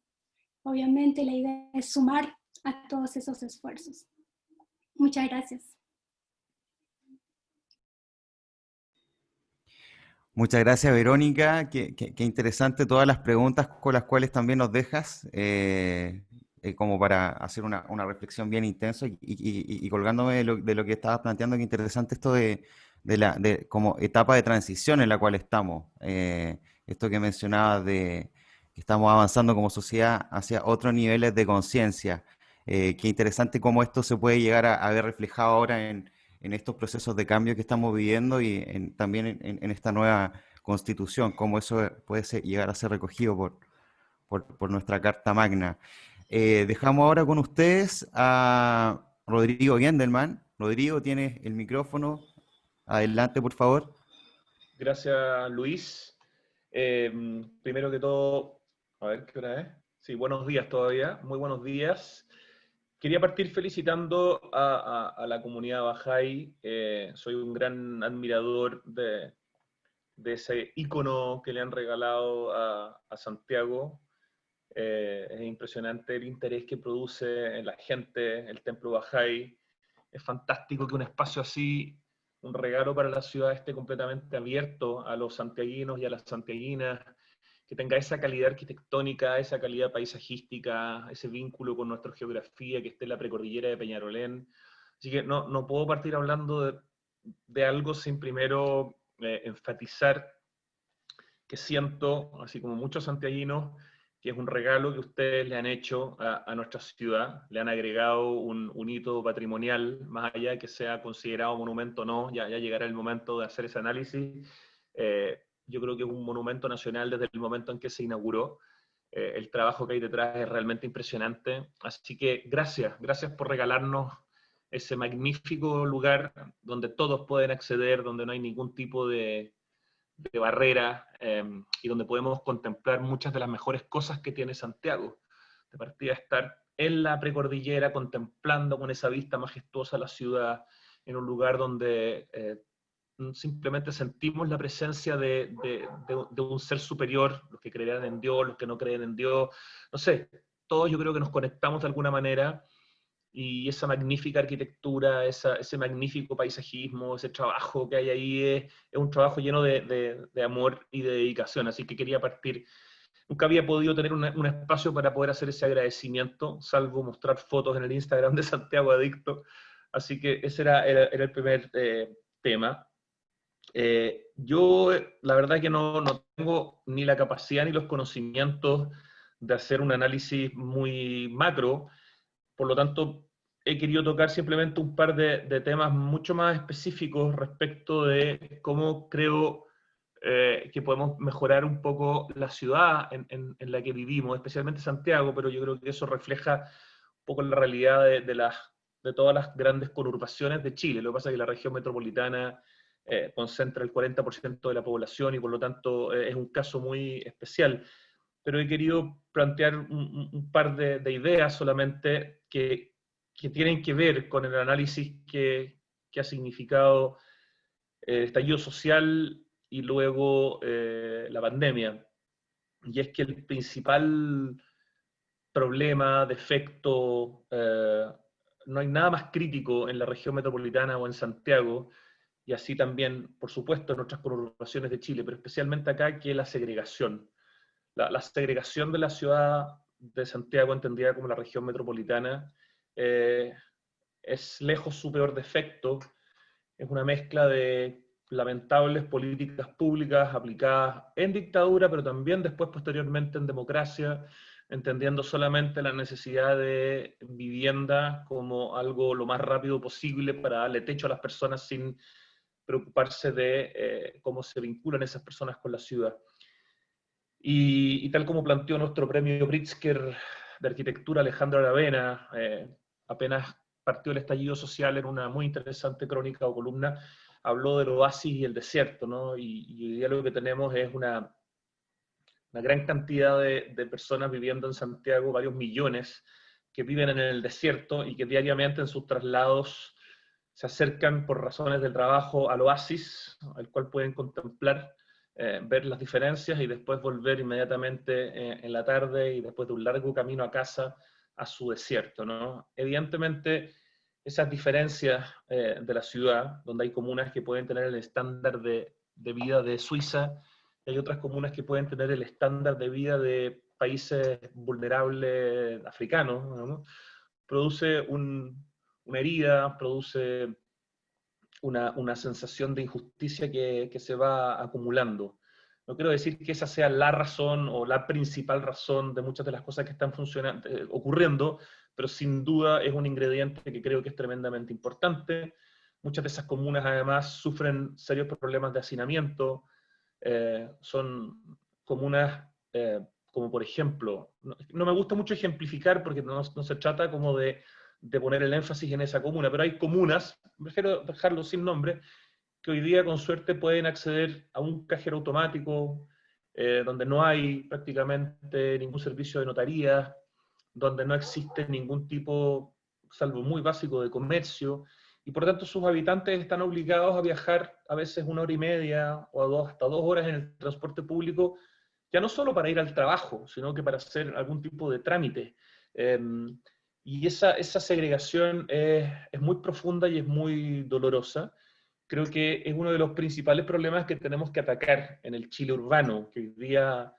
obviamente la idea es sumar a todos esos esfuerzos. Muchas gracias. Muchas gracias, Verónica. Qué interesante todas las preguntas con las cuales también nos dejas, como para hacer una reflexión bien intensa y colgándome de lo que estabas planteando, qué interesante esto de como etapa de transición en la cual estamos. Esto que mencionabas de que estamos avanzando como sociedad hacia otros niveles de conciencia. Qué interesante cómo esto se puede llegar a ver reflejado ahora en estos procesos de cambio que estamos viviendo y también en esta nueva constitución, cómo eso puede llegar a ser recogido por nuestra Carta Magna. Dejamos ahora con ustedes a Rodrigo Gendelman. Rodrigo, tienes el micrófono. Adelante, por favor. Gracias, Luis. Primero que todo, a ver qué hora es. Sí, buenos días todavía, muy buenos días. Quería partir felicitando a la comunidad Bahá'í. Soy un gran admirador de ese ícono que le han regalado a Santiago. Es impresionante el interés que produce en la gente el templo Bahá'í. Es fantástico que un espacio así, un regalo para la ciudad, esté completamente abierto a los santiaguinos y a las santiaguinas, que tenga esa calidad arquitectónica, esa calidad paisajística, ese vínculo con nuestra geografía, que esté en la precordillera de Peñarolén. Así que no puedo partir hablando de algo sin primero enfatizar que siento, así como muchos santiaguinos, que es un regalo que ustedes le han hecho a nuestra ciudad, le han agregado un hito patrimonial, más allá de que sea considerado monumento o no, ya llegará el momento de hacer ese análisis. Yo creo que es un monumento nacional desde el momento en que se inauguró. El trabajo que hay detrás es realmente impresionante. Así que gracias por regalarnos ese magnífico lugar donde todos pueden acceder, donde no hay ningún tipo de barrera, y donde podemos contemplar muchas de las mejores cosas que tiene Santiago. De partida, estar en la precordillera contemplando con esa vista majestuosa la ciudad, en un lugar donde simplemente sentimos la presencia de un ser superior, los que creerán en Dios, los que no creen en Dios, no sé, todos yo creo que nos conectamos de alguna manera, y esa magnífica arquitectura, ese magnífico paisajismo, ese trabajo que hay ahí es un trabajo lleno de amor y de dedicación. Así que quería partir. Nunca había podido tener un espacio para poder hacer ese agradecimiento, salvo mostrar fotos en el Instagram de Santiago Adicto. Así que ese era el primer tema. Yo, la verdad que no tengo ni la capacidad ni los conocimientos de hacer un análisis muy macro. Por lo tanto, he querido tocar simplemente un par de temas mucho más específicos respecto de cómo creo que podemos mejorar un poco la ciudad en la que vivimos, especialmente Santiago, pero yo creo que eso refleja un poco la realidad de todas las grandes conurbaciones de Chile. Lo que pasa es que la región metropolitana concentra el 40% de la población y por lo tanto es un caso muy especial. Pero he querido plantear un par de ideas solamente que tienen que ver con el análisis que ha significado el estallido social y luego la pandemia. Y es que el principal problema, defecto, no hay nada más crítico en la región metropolitana o en Santiago, y así también, por supuesto, en otras conurbaciones de Chile, pero especialmente acá, que es la segregación. La segregación de la ciudad de Santiago, entendida como la región metropolitana, es lejos su peor defecto. Es una mezcla de lamentables políticas públicas aplicadas en dictadura, pero también después, posteriormente, en democracia, entendiendo solamente la necesidad de vivienda como algo lo más rápido posible para darle techo a las personas sin preocuparse de cómo se vinculan esas personas con la ciudad. Y tal como planteó nuestro premio Pritzker de arquitectura Alejandro Aravena, apenas partió el estallido social en una muy interesante crónica o columna, habló del oasis y el desierto, ¿no? Y hoy día lo que tenemos es una gran cantidad de personas viviendo en Santiago, varios millones, que viven en el desierto y que diariamente en sus traslados se acercan por razones del trabajo al oasis, al cual pueden contemplar, ver las diferencias y después volver inmediatamente en la tarde y después de un largo camino a casa a su desierto, ¿no? Evidentemente, esas diferencias de la ciudad, donde hay comunas que pueden tener el estándar de de vida de Suiza, y hay otras comunas que pueden tener el estándar de vida de países vulnerables africanos, ¿no? Produce una herida, produce una sensación de injusticia que se va acumulando. No quiero decir que esa sea la razón o la principal razón de muchas de las cosas que están ocurriendo, pero sin duda es un ingrediente que creo que es tremendamente importante. Muchas de esas comunas además sufren serios problemas de hacinamiento. Son comunas como por ejemplo, no me gusta mucho ejemplificar porque no se trata como de poner el énfasis en esa comuna, pero hay comunas, prefiero dejarlo sin nombre, que hoy día con suerte pueden acceder a un cajero automático, donde no hay prácticamente ningún servicio de notaría, donde no existe ningún tipo, salvo muy básico, de comercio, y por tanto sus habitantes están obligados a viajar a veces 1 hora y media o hasta 2 horas en el transporte público, ya no solo para ir al trabajo, sino que para hacer algún tipo de trámite. Y esa segregación es muy profunda y es muy dolorosa. Creo que es uno de los principales problemas que tenemos que atacar en el Chile urbano, que hoy día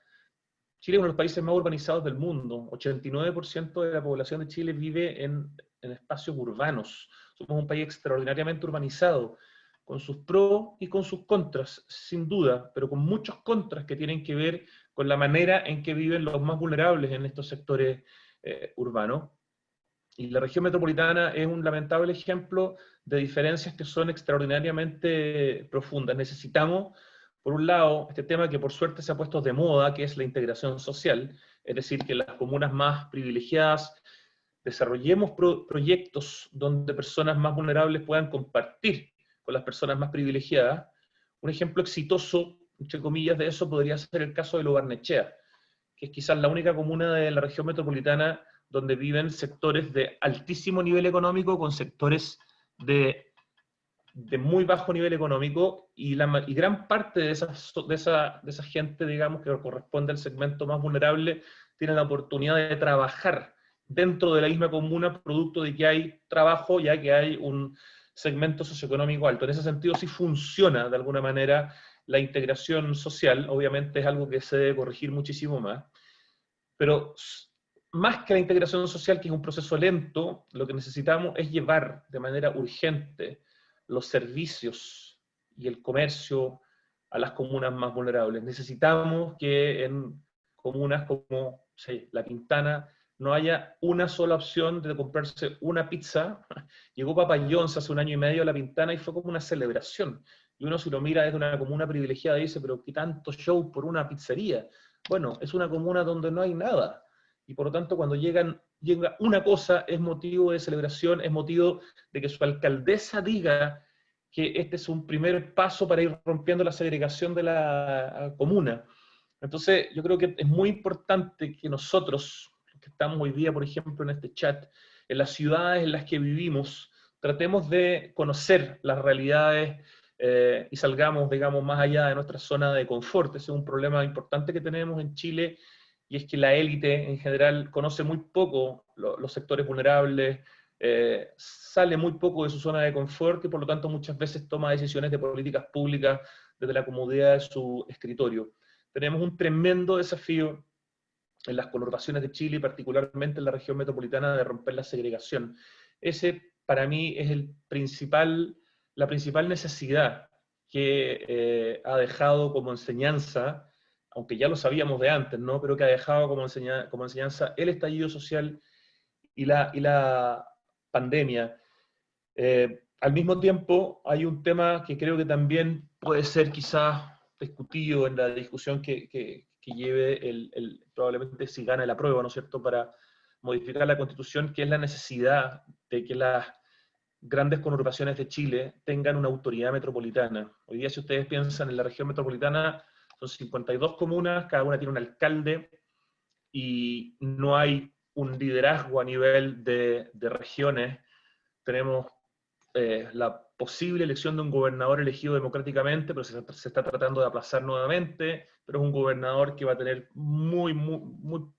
Chile es uno de los países más urbanizados del mundo. 89% de la población de Chile vive en espacios urbanos. Somos un país extraordinariamente urbanizado, con sus pros y con sus contras, sin duda, pero con muchos contras que tienen que ver con la manera en que viven los más vulnerables en estos sectores urbanos. Y la región metropolitana es un lamentable ejemplo de diferencias que son extraordinariamente profundas. Necesitamos, por un lado, este tema que por suerte se ha puesto de moda, que es la integración social, es decir, que las comunas más privilegiadas desarrollemos proyectos donde personas más vulnerables puedan compartir con las personas más privilegiadas. Un ejemplo exitoso, entre comillas, de eso podría ser el caso de Lo Barnechea, que es quizás la única comuna de la región metropolitana donde viven sectores de altísimo nivel económico con sectores de muy bajo nivel económico, y gran parte de esa gente, digamos, que corresponde al segmento más vulnerable, tiene la oportunidad de trabajar dentro de la misma comuna, producto de que hay trabajo, ya que hay un segmento socioeconómico alto. En ese sentido sí funciona de alguna manera la integración social. Obviamente es algo que se debe corregir muchísimo más, pero más que la integración social, que es un proceso lento, lo que necesitamos es llevar de manera urgente los servicios y el comercio a las comunas más vulnerables. Necesitamos que en comunas como La Pintana no haya una sola opción de comprarse una pizza. Llegó Papa John's hace 1 año y medio a La Pintana y fue como una celebración. Y uno, si lo mira desde una comuna privilegiada, dice, pero ¿qué tanto show por una pizzería? Bueno, es una comuna donde no hay nada. Y por lo tanto, cuando llega una cosa, es motivo de celebración, es motivo de que su alcaldesa diga que este es un primer paso para ir rompiendo la segregación de la comuna. Entonces, yo creo que es muy importante que nosotros, los que estamos hoy día, por ejemplo, en este chat, en las ciudades en las que vivimos, tratemos de conocer las realidades y salgamos, digamos, más allá de nuestra zona de confort. Ese es un problema importante que tenemos en Chile, y es que la élite en general conoce muy poco los sectores vulnerables, sale muy poco de su zona de confort y por lo tanto muchas veces toma decisiones de políticas públicas desde la comodidad de su escritorio. Tenemos un tremendo desafío en las conurbaciones de Chile, y particularmente en la región metropolitana, de romper la segregación. Ese, para mí, es la principal necesidad que ha dejado como enseñanza, aunque ya lo sabíamos de antes, ¿no? Pero que ha dejado como enseñanza el estallido social y la pandemia. Al mismo tiempo, hay un tema que creo que también puede ser quizás discutido en la discusión que lleve probablemente si gana el apruebo, ¿no es cierto?, para modificar la Constitución, que es la necesidad de que las grandes conurbaciones de Chile tengan una autoridad metropolitana. Hoy día, si ustedes piensan en la región metropolitana, son 52 comunas, cada una tiene un alcalde, y no hay un liderazgo a nivel de regiones. Tenemos la posible elección de un gobernador elegido democráticamente, pero se está tratando de aplazar nuevamente, pero es un gobernador que va a tener muy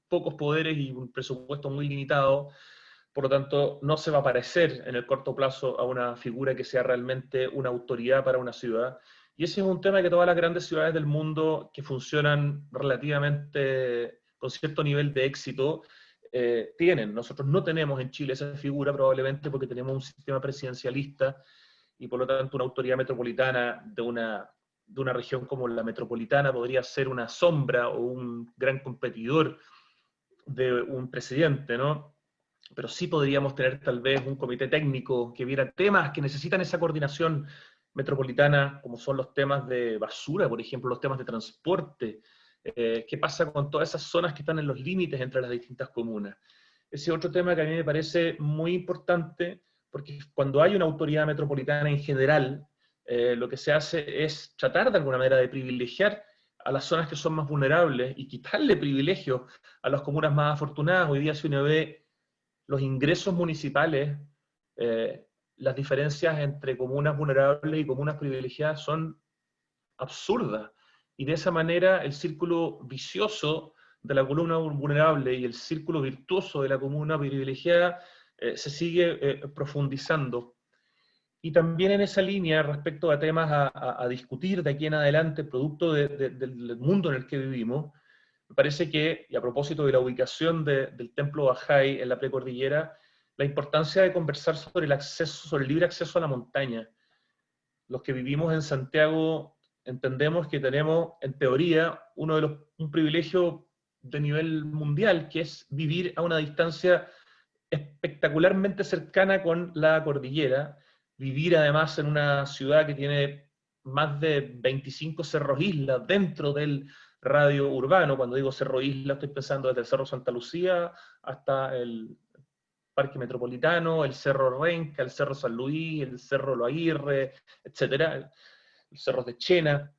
pocos poderes y un presupuesto muy limitado. Por lo tanto, no se va a parecer en el corto plazo a una figura que sea realmente una autoridad para una ciudad. Y ese es un tema que todas las grandes ciudades del mundo que funcionan relativamente con cierto nivel de éxito tienen. Nosotros no tenemos en Chile esa figura, probablemente porque tenemos un sistema presidencialista y por lo tanto una autoridad metropolitana de una región como la metropolitana podría ser una sombra o un gran competidor de un presidente, ¿no? Pero sí podríamos tener tal vez un comité técnico que viera temas que necesitan esa coordinación metropolitana, como son los temas de basura, por ejemplo, los temas de transporte. ¿Qué pasa con todas esas zonas que están en los límites entre las distintas comunas? Ese otro tema que a mí me parece muy importante, porque cuando hay una autoridad metropolitana en general, lo que se hace es tratar de alguna manera de privilegiar a las zonas que son más vulnerables y quitarle privilegios a las comunas más afortunadas. Hoy día si uno ve los ingresos municipales, las diferencias entre comunas vulnerables y comunas privilegiadas son absurdas. Y de esa manera el círculo vicioso de la comuna vulnerable y el círculo virtuoso de la comuna privilegiada se sigue profundizando. Y también en esa línea, respecto a temas a discutir de aquí en adelante, producto del mundo en el que vivimos, me parece que, y a propósito de la ubicación del templo Bajay en la precordillera, la importancia de conversar sobre sobre el libre acceso a la montaña. Los que vivimos en Santiago entendemos que tenemos, en teoría, un privilegio de nivel mundial, que es vivir a una distancia espectacularmente cercana con la cordillera, vivir además en una ciudad que tiene más de 25 cerros islas dentro del radio urbano. Cuando digo cerro isla estoy pensando desde el Cerro Santa Lucía hasta el Parque Metropolitano, el Cerro Renca, el Cerro San Luis, el Cerro Lo Aguirre, etcétera, los cerros de Chena.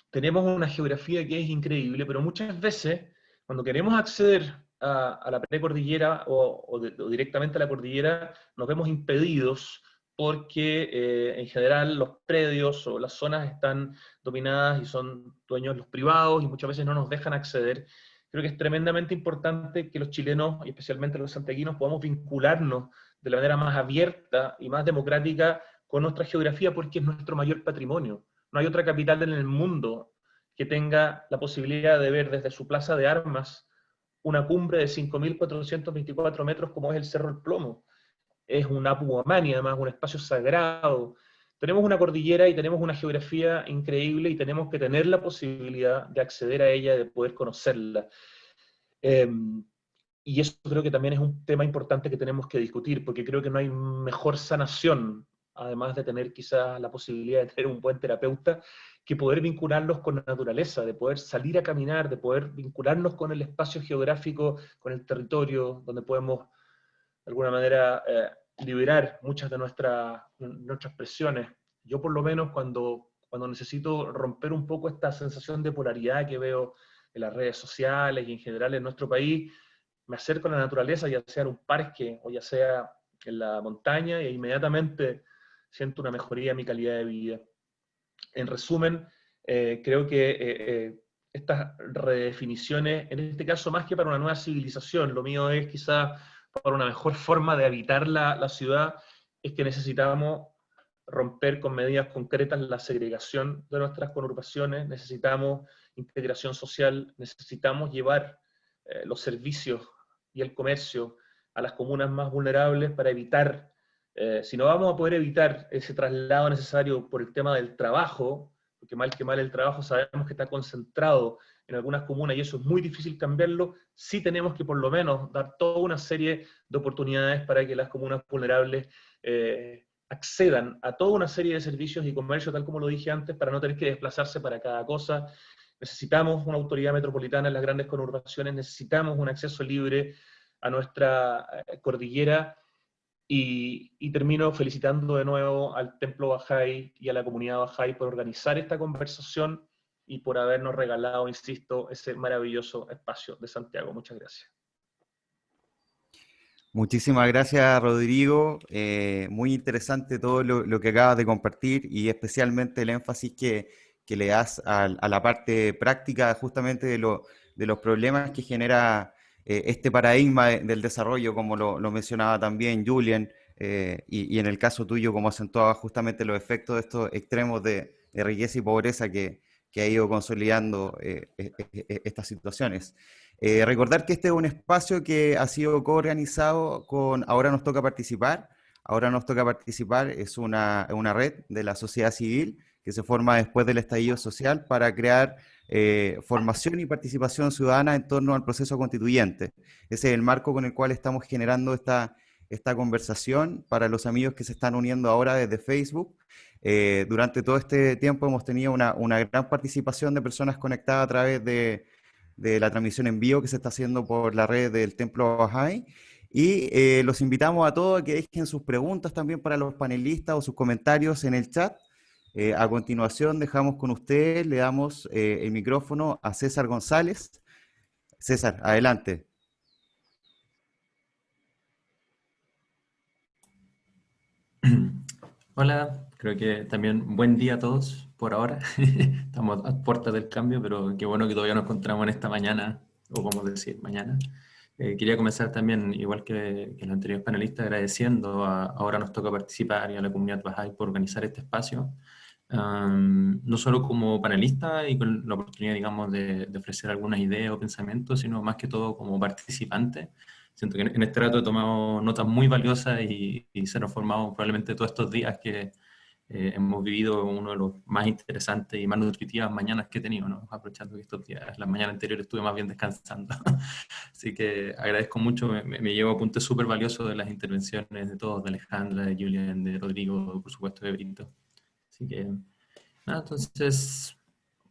Tenemos una geografía que es increíble, pero muchas veces cuando queremos acceder a la precordillera o directamente a la cordillera, nos vemos impedidos porque en general los predios o las zonas están dominadas y son dueños los privados y muchas veces no nos dejan acceder. Creo que es tremendamente importante que los chilenos, y especialmente los santiaguinos, podamos vincularnos de la manera más abierta y más democrática con nuestra geografía porque es nuestro mayor patrimonio. No hay otra capital en el mundo que tenga la posibilidad de ver desde su plaza de armas una cumbre de 5.424 metros como es el Cerro El Plomo. Es un Apu Guamani, además, un espacio sagrado. Tenemos una cordillera y tenemos una geografía increíble y tenemos que tener la posibilidad de acceder a ella, de poder conocerla. Y eso creo que también es un tema importante que tenemos que discutir, porque creo que no hay mejor sanación, además de tener quizás la posibilidad de tener un buen terapeuta, que poder vincularlos con la naturaleza, de poder salir a caminar, de poder vincularnos con el espacio geográfico, con el territorio, donde podemos de alguna manera liberar muchas de nuestras presiones. Yo por lo menos cuando necesito romper un poco esta sensación de polaridad que veo en las redes sociales y en general en nuestro país, me acerco a la naturaleza, ya sea en un parque o ya sea en la montaña, e inmediatamente siento una mejoría en mi calidad de vida. En resumen, creo que estas redefiniciones, en este caso más que para una nueva civilización, lo mío es quizás para una mejor forma de habitar la ciudad, es que necesitamos romper con medidas concretas la segregación de nuestras conurbaciones, necesitamos integración social, necesitamos llevar los servicios y el comercio a las comunas más vulnerables para evitar, si no vamos a poder evitar ese traslado necesario por el tema del trabajo, porque mal que mal el trabajo sabemos que está concentrado en algunas comunas y eso es muy difícil cambiarlo, sí tenemos que por lo menos dar toda una serie de oportunidades para que las comunas vulnerables accedan a toda una serie de servicios y comercio, tal como lo dije antes, para no tener que desplazarse para cada cosa. Necesitamos una autoridad metropolitana en las grandes conurbaciones, necesitamos un acceso libre a nuestra cordillera, y termino felicitando de nuevo al Templo Bajay y a la comunidad Bajay por organizar esta conversación y por habernos regalado, insisto, ese maravilloso espacio de Santiago. Muchas gracias. Muchísimas gracias, Rodrigo. Muy interesante todo lo que acabas de compartir y especialmente el énfasis que le das a la parte práctica justamente de los problemas que genera este paradigma del desarrollo, como lo mencionaba también Julian, y en el caso tuyo, como acentuaba justamente los efectos de estos extremos de riqueza y pobreza que ha ido consolidando estas situaciones. Recordar que este es un espacio que ha sido coorganizado con Ahora Nos Toca Participar. Ahora Nos Toca Participar es una red de la sociedad civil que se forma después del estallido social para crear formación y participación ciudadana en torno al proceso constituyente. Ese es el marco con el cual estamos generando esta conversación para los amigos que se están uniendo ahora desde Facebook. Durante todo este tiempo hemos tenido una gran participación de personas conectadas a través de la transmisión en vivo que se está haciendo por la red del Templo Bahá'í. Y los invitamos a todos a que dejen sus preguntas también para los panelistas o sus comentarios en el chat. A continuación dejamos con ustedes, le damos el micrófono a César González. César, adelante. Hola, creo que también buen día a todos por ahora. Estamos a puertas del cambio, pero qué bueno que todavía nos encontramos en esta mañana, o vamos a decir mañana. Quería comenzar también, igual que los anteriores panelistas, agradeciendo a Ahora Nos Toca Participar y a la comunidad Bahá'í por organizar este espacio. No solo como panelista y con la oportunidad, digamos, de ofrecer algunas ideas o pensamientos, sino más que todo como participante. Siento que en este rato he tomado notas muy valiosas y se han formado probablemente todos estos días que hemos vivido uno de los más interesantes y más nutritivas mañanas que he tenido, ¿no? Aprovechando que estos días, las mañanas anteriores estuve más bien descansando. Así que agradezco mucho, me llevo apuntes súper valiosos de las intervenciones de todos, de Alejandra, de Julián, de Rodrigo, por supuesto de Brito. Así que, nada, entonces,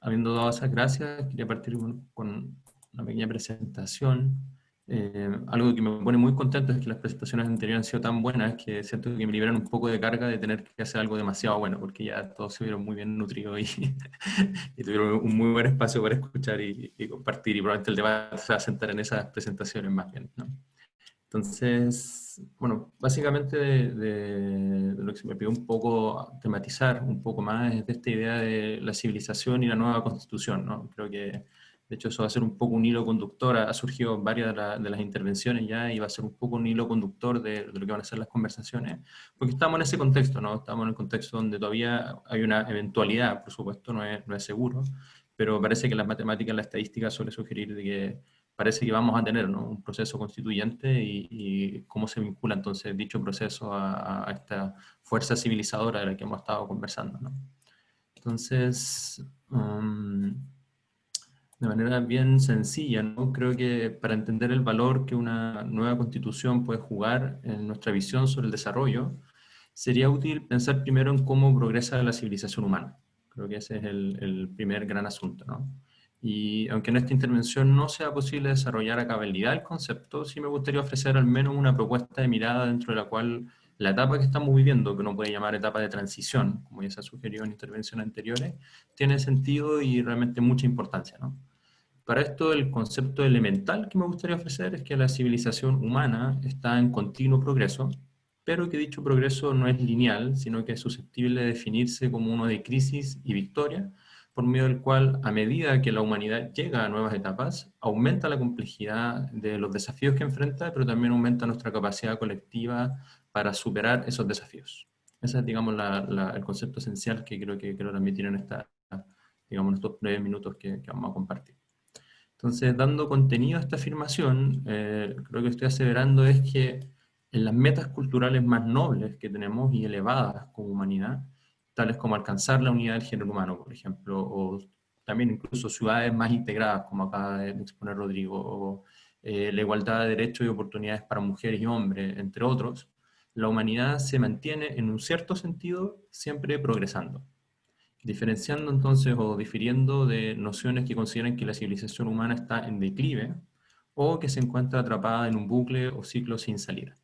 habiendo dado esas gracias, quería partir con una pequeña presentación. Algo que me pone muy contento es que las presentaciones anteriores han sido tan buenas que siento que me liberan un poco de carga de tener que hacer algo demasiado bueno, porque ya todos se vieron muy bien nutridos y tuvieron un muy buen espacio para escuchar y compartir, y probablemente el debate se va a centrar en esas presentaciones más bien, ¿no? Entonces, bueno, básicamente de lo que se me pidió un poco tematizar un poco más es de esta idea de la civilización y la nueva constitución, ¿no? Creo que de hecho eso va a ser un poco un hilo conductor, ha surgido en varias de las intervenciones ya y va a ser un poco un hilo conductor de lo que van a ser las conversaciones, porque estamos en ese contexto, ¿no? Estamos en el contexto donde todavía hay una eventualidad, por supuesto, no es seguro, pero parece que las matemáticas, la estadística suele sugerir de que parece que vamos a tener, ¿no?, un proceso constituyente y cómo se vincula entonces dicho proceso a esta fuerza civilizadora de la que hemos estado conversando, ¿no? Entonces, de manera bien sencilla, ¿no? Creo que para entender el valor que una nueva constitución puede jugar en nuestra visión sobre el desarrollo, sería útil pensar primero en cómo progresa la civilización humana. Creo que ese es el primer gran asunto, ¿no? Y aunque en esta intervención no sea posible desarrollar a cabalidad el concepto, sí me gustaría ofrecer al menos una propuesta de mirada dentro de la cual la etapa que estamos viviendo, que uno puede llamar etapa de transición, como ya se ha sugerido en intervenciones anteriores, tiene sentido y realmente mucha importancia, ¿no? Para esto, el concepto elemental que me gustaría ofrecer es que la civilización humana está en continuo progreso, pero que dicho progreso no es lineal, sino que es susceptible de definirse como uno de crisis y victoria, por medio del cual, a medida que la humanidad llega a nuevas etapas, aumenta la complejidad de los desafíos que enfrenta, pero también aumenta nuestra capacidad colectiva para superar esos desafíos. Ese es, digamos, el concepto esencial que creo que quiero transmitir en estos breves minutos que vamos a compartir. Entonces, dando contenido a esta afirmación, creo que estoy aseverando es que en las metas culturales más nobles que tenemos y elevadas como humanidad, tales como alcanzar la unidad del género humano, por ejemplo, o también incluso ciudades más integradas, como acaba de exponer Rodrigo, o la igualdad de derechos y oportunidades para mujeres y hombres, entre otros, la humanidad se mantiene en un cierto sentido siempre progresando, diferenciando entonces o difiriendo de nociones que consideran que la civilización humana está en declive o que se encuentra atrapada en un bucle o ciclo sin salida.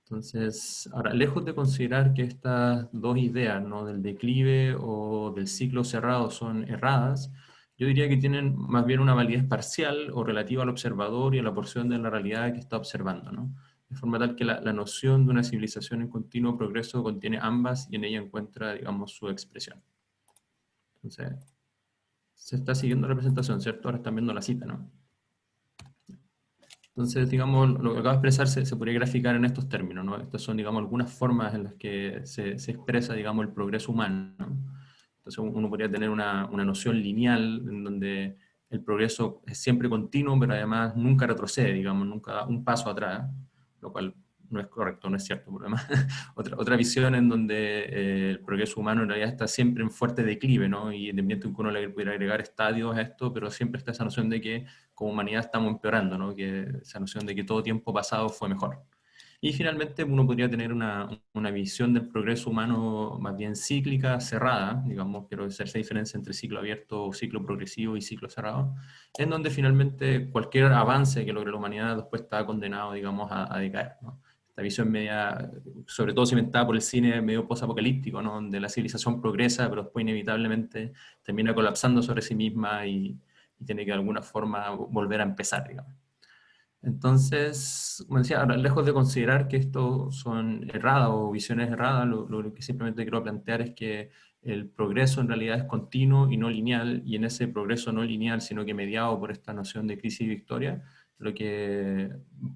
Entonces, ahora, lejos de considerar que estas dos ideas, ¿no?, del declive o del ciclo cerrado son erradas, yo diría que tienen más bien una validez parcial o relativa al observador y a la porción de la realidad que está observando, ¿no? De forma tal que la noción de una civilización en continuo progreso contiene ambas y en ella encuentra, digamos, su expresión. Entonces, se está siguiendo la presentación, ¿cierto? Ahora están viendo la cita, ¿no? Entonces, digamos, lo que acabo de expresar se podría graficar en estos términos, ¿no? Estas son, digamos, algunas formas en las que se expresa, digamos, el progreso humano, ¿no? Entonces uno podría tener una noción lineal en donde el progreso es siempre continuo, pero además nunca retrocede, digamos, nunca da un paso atrás, lo cual no es correcto, no es cierto, por lo demás. Otra visión en donde el progreso humano en realidad está siempre en fuerte declive, ¿no? Y independientemente de que uno le pudiera agregar estadios a esto, pero siempre está esa noción de que como humanidad estamos empeorando, ¿no? Que esa noción de que todo tiempo pasado fue mejor. Y finalmente uno podría tener una visión del progreso humano más bien cíclica, cerrada, digamos, quiero hacer esa diferencia entre ciclo abierto, ciclo progresivo y ciclo cerrado, en donde finalmente cualquier avance que logre la humanidad después está condenado, digamos, a decaer, ¿no? Esta visión media, sobre todo cimentada por el cine medio post-apocalíptico, ¿no? Donde la civilización progresa, pero después inevitablemente termina colapsando sobre sí misma y tiene que de alguna forma volver a empezar, digamos. Entonces, como decía, ahora, lejos de considerar que esto son erradas o visiones erradas, lo que simplemente quiero plantear es que el progreso en realidad es continuo y no lineal, y en ese progreso no lineal, sino que mediado por esta noción de crisis y victoria, lo que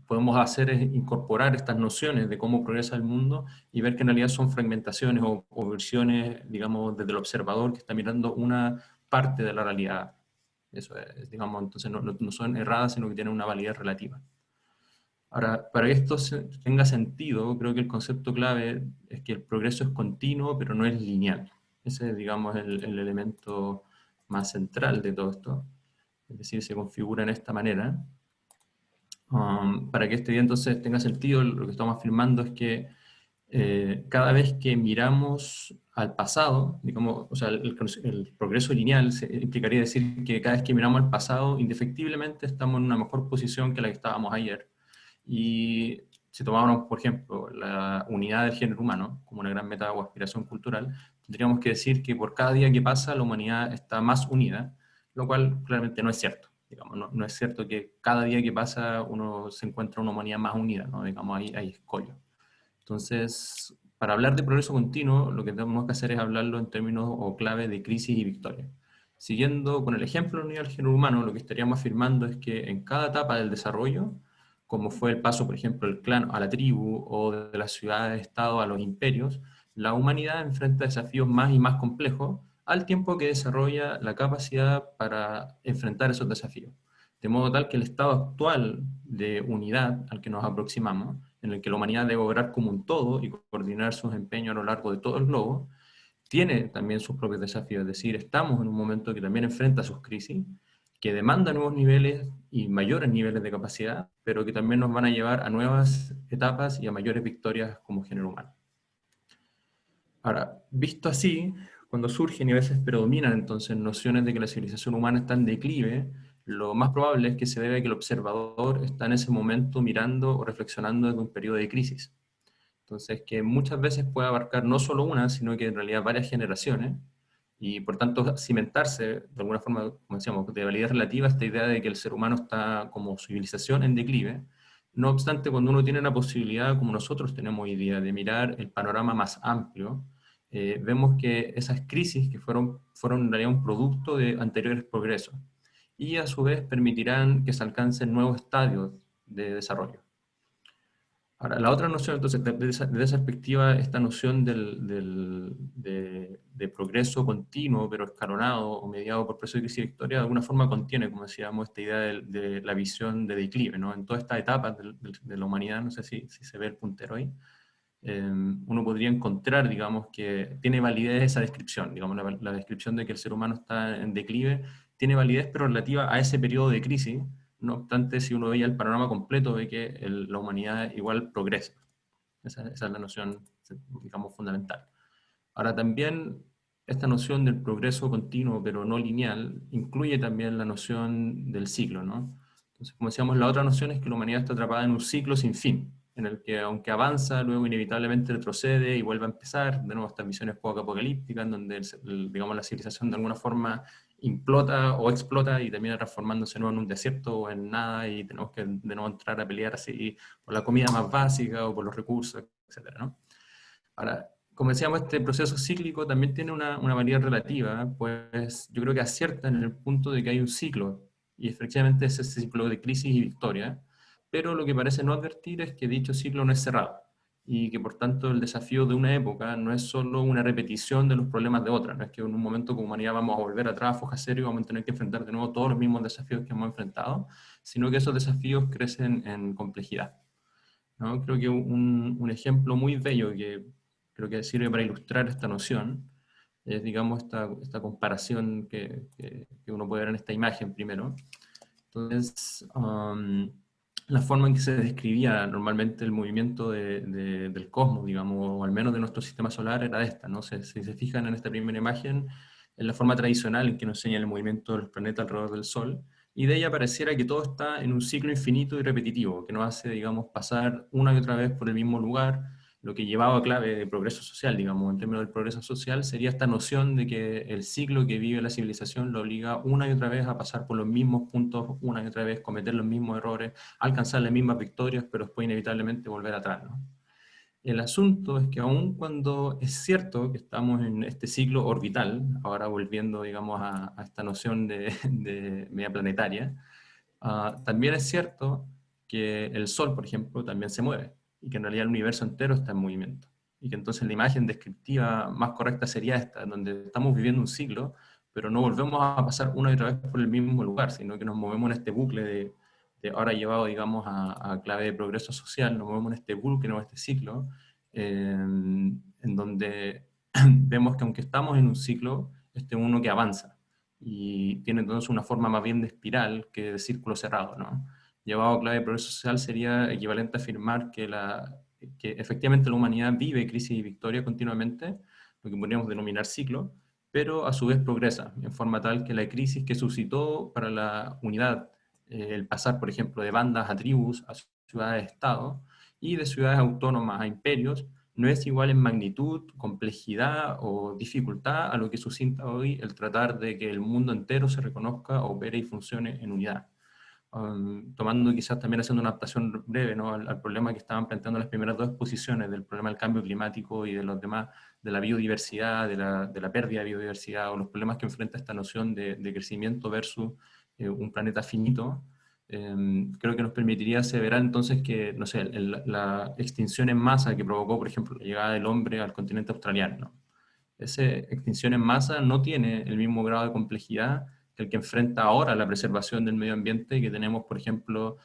podemos hacer es incorporar estas nociones de cómo progresa el mundo y ver que en realidad son fragmentaciones o versiones, digamos, desde el observador que está mirando una parte de la realidad. Eso es, digamos, entonces no son erradas, sino que tienen una validez relativa. Ahora, para que esto tenga sentido, creo que el concepto clave es que el progreso es continuo, pero no es lineal. Ese es, digamos, el elemento más central de todo esto. Es decir, se configura en esta manera. Para que este día entonces tenga sentido, lo que estamos afirmando es que cada vez que miramos al pasado, digamos, o sea, el progreso lineal implicaría decir que cada vez que miramos al pasado, indefectiblemente estamos en una mejor posición que la que estábamos ayer. Y si tomáramos, por ejemplo, la unidad del género humano como una gran meta o aspiración cultural, tendríamos que decir que por cada día que pasa la humanidad está más unida, lo cual claramente no es cierto. Digamos, no es cierto que cada día que pasa uno se encuentra una humanidad más unida, ¿no? Digamos, hay escollo. Entonces, para hablar de progreso continuo, lo que tenemos que hacer es hablarlo en términos o clave de crisis y victoria. Siguiendo con el ejemplo de la unidad del género humano, lo que estaríamos afirmando es que en cada etapa del desarrollo, como fue el paso, por ejemplo, del clan a la tribu o de las ciudades-estado a los imperios, la humanidad enfrenta desafíos más y más complejos al tiempo que desarrolla la capacidad para enfrentar esos desafíos. De modo tal que el estado actual de unidad al que nos aproximamos, en el que la humanidad debe obrar como un todo y coordinar sus empeños a lo largo de todo el globo, tiene también sus propios desafíos. Es decir, estamos en un momento que también enfrenta sus crisis, que demanda nuevos niveles y mayores niveles de capacidad, pero que también nos van a llevar a nuevas etapas y a mayores victorias como género humano. Ahora, visto así, cuando surgen y a veces predominan entonces nociones de que la civilización humana está en declive, lo más probable es que se debe a que el observador está en ese momento mirando o reflexionando desde un periodo de crisis. Entonces, que muchas veces puede abarcar no solo una, sino que en realidad varias generaciones, y por tanto cimentarse de alguna forma, como decíamos, de validez relativa esta idea de que el ser humano está como civilización en declive. No obstante, cuando uno tiene la posibilidad, como nosotros tenemos hoy día, de mirar el panorama más amplio, vemos que esas crisis que fueron en realidad un producto de anteriores progresos, y a su vez permitirán que se alcancen nuevos estadios de desarrollo. Ahora, la otra noción, entonces, desde esa perspectiva, esta noción de progreso continuo, pero escalonado o mediado por procesos de crisis y victoria, de alguna forma contiene, como decíamos, esta idea de la visión de declive, ¿no? En todas estas etapas de la humanidad, no sé si se ve el puntero ahí, uno podría encontrar, digamos, que tiene validez esa descripción, digamos, la descripción de que el ser humano está en declive, tiene validez pero relativa a ese periodo de crisis. No obstante, si uno veía el panorama completo, ve que la humanidad igual progresa. Esa es la noción, digamos, fundamental. Ahora también, esta noción del progreso continuo, pero no lineal, incluye también la noción del ciclo, ¿no? Entonces, como decíamos, la otra noción es que la humanidad está atrapada en un ciclo sin fin, en el que aunque avanza, luego inevitablemente retrocede y vuelve a empezar, de nuevo estas visiones poco apocalípticas, en donde digamos, la civilización de alguna forma implota o explota y termina transformándose en un desierto o en nada, y tenemos que de nuevo entrar a pelear así por la comida más básica o por los recursos, etc., ¿no? Ahora, como decíamos, este proceso cíclico también tiene una validez relativa, pues yo creo que acierta en el punto de que hay un ciclo, y efectivamente es ese ciclo de crisis y victoria, pero lo que parece no advertir es que dicho ciclo no es cerrado, y que por tanto el desafío de una época no es solo una repetición de los problemas de otra, no es que en un momento como humanidad vamos a volver atrás a foja cero y vamos a tener que enfrentar de nuevo todos los mismos desafíos que hemos enfrentado, sino que esos desafíos crecen en complejidad, ¿no? Creo que un ejemplo muy bello que creo que sirve para ilustrar esta noción es, digamos, esta comparación que uno puede ver en esta imagen primero. Entonces, la forma en que se describía normalmente el movimiento del cosmos, digamos, o al menos de nuestro sistema solar, era esta, ¿no? Si se fijan en esta primera imagen, es la forma tradicional en que nos enseña el movimiento de los planetas alrededor del Sol, y de ella pareciera que todo está en un ciclo infinito y repetitivo, que nos hace, digamos, pasar una y otra vez por el mismo lugar. Lo que llevaba a clave de progreso social, digamos, en términos del progreso social, sería esta noción de que el ciclo que vive la civilización lo obliga una y otra vez a pasar por los mismos puntos, una y otra vez, cometer los mismos errores, alcanzar las mismas victorias, pero después inevitablemente volver atrás, ¿no? El asunto es que aun cuando es cierto que estamos en este ciclo orbital, ahora volviendo, digamos, a esta noción de media planetaria, también es cierto que el Sol, por ejemplo, también se mueve, y que en realidad el universo entero está en movimiento. Y que entonces la imagen descriptiva más correcta sería esta, en donde estamos viviendo un ciclo, pero no volvemos a pasar una y otra vez por el mismo lugar, sino que nos movemos en este bucle ahora llevado, digamos, a clave de progreso social, nos movemos en este bucle, en este ciclo, en donde vemos que aunque estamos en un ciclo, este es uno que avanza, y tiene entonces una forma más bien de espiral que de círculo cerrado, ¿no? Llevado a clave de progreso social sería equivalente a afirmar que efectivamente la humanidad vive crisis y victoria continuamente, lo que podríamos denominar ciclo, pero a su vez progresa, en forma tal que la crisis que suscitó para la unidad, el pasar, por ejemplo, de bandas a tribus, a ciudades-estado, y de ciudades autónomas a imperios, no es igual en magnitud, complejidad o dificultad a lo que suscita hoy el tratar de que el mundo entero se reconozca, opere y funcione en unidad. Tomando quizás también haciendo una adaptación breve, ¿no?, al problema que estaban planteando las primeras dos exposiciones, del problema del cambio climático y de los demás, de la biodiversidad, de la pérdida de biodiversidad, o los problemas que enfrenta esta noción de crecimiento versus un planeta finito. Creo que nos permitiría aseverar entonces que, no sé, la extinción en masa que provocó, por ejemplo, la llegada del hombre al continente australiano, ¿no? Esa extinción en masa no tiene el mismo grado de complejidad que el que enfrenta ahora la preservación del medio ambiente, que tenemos, por ejemplo,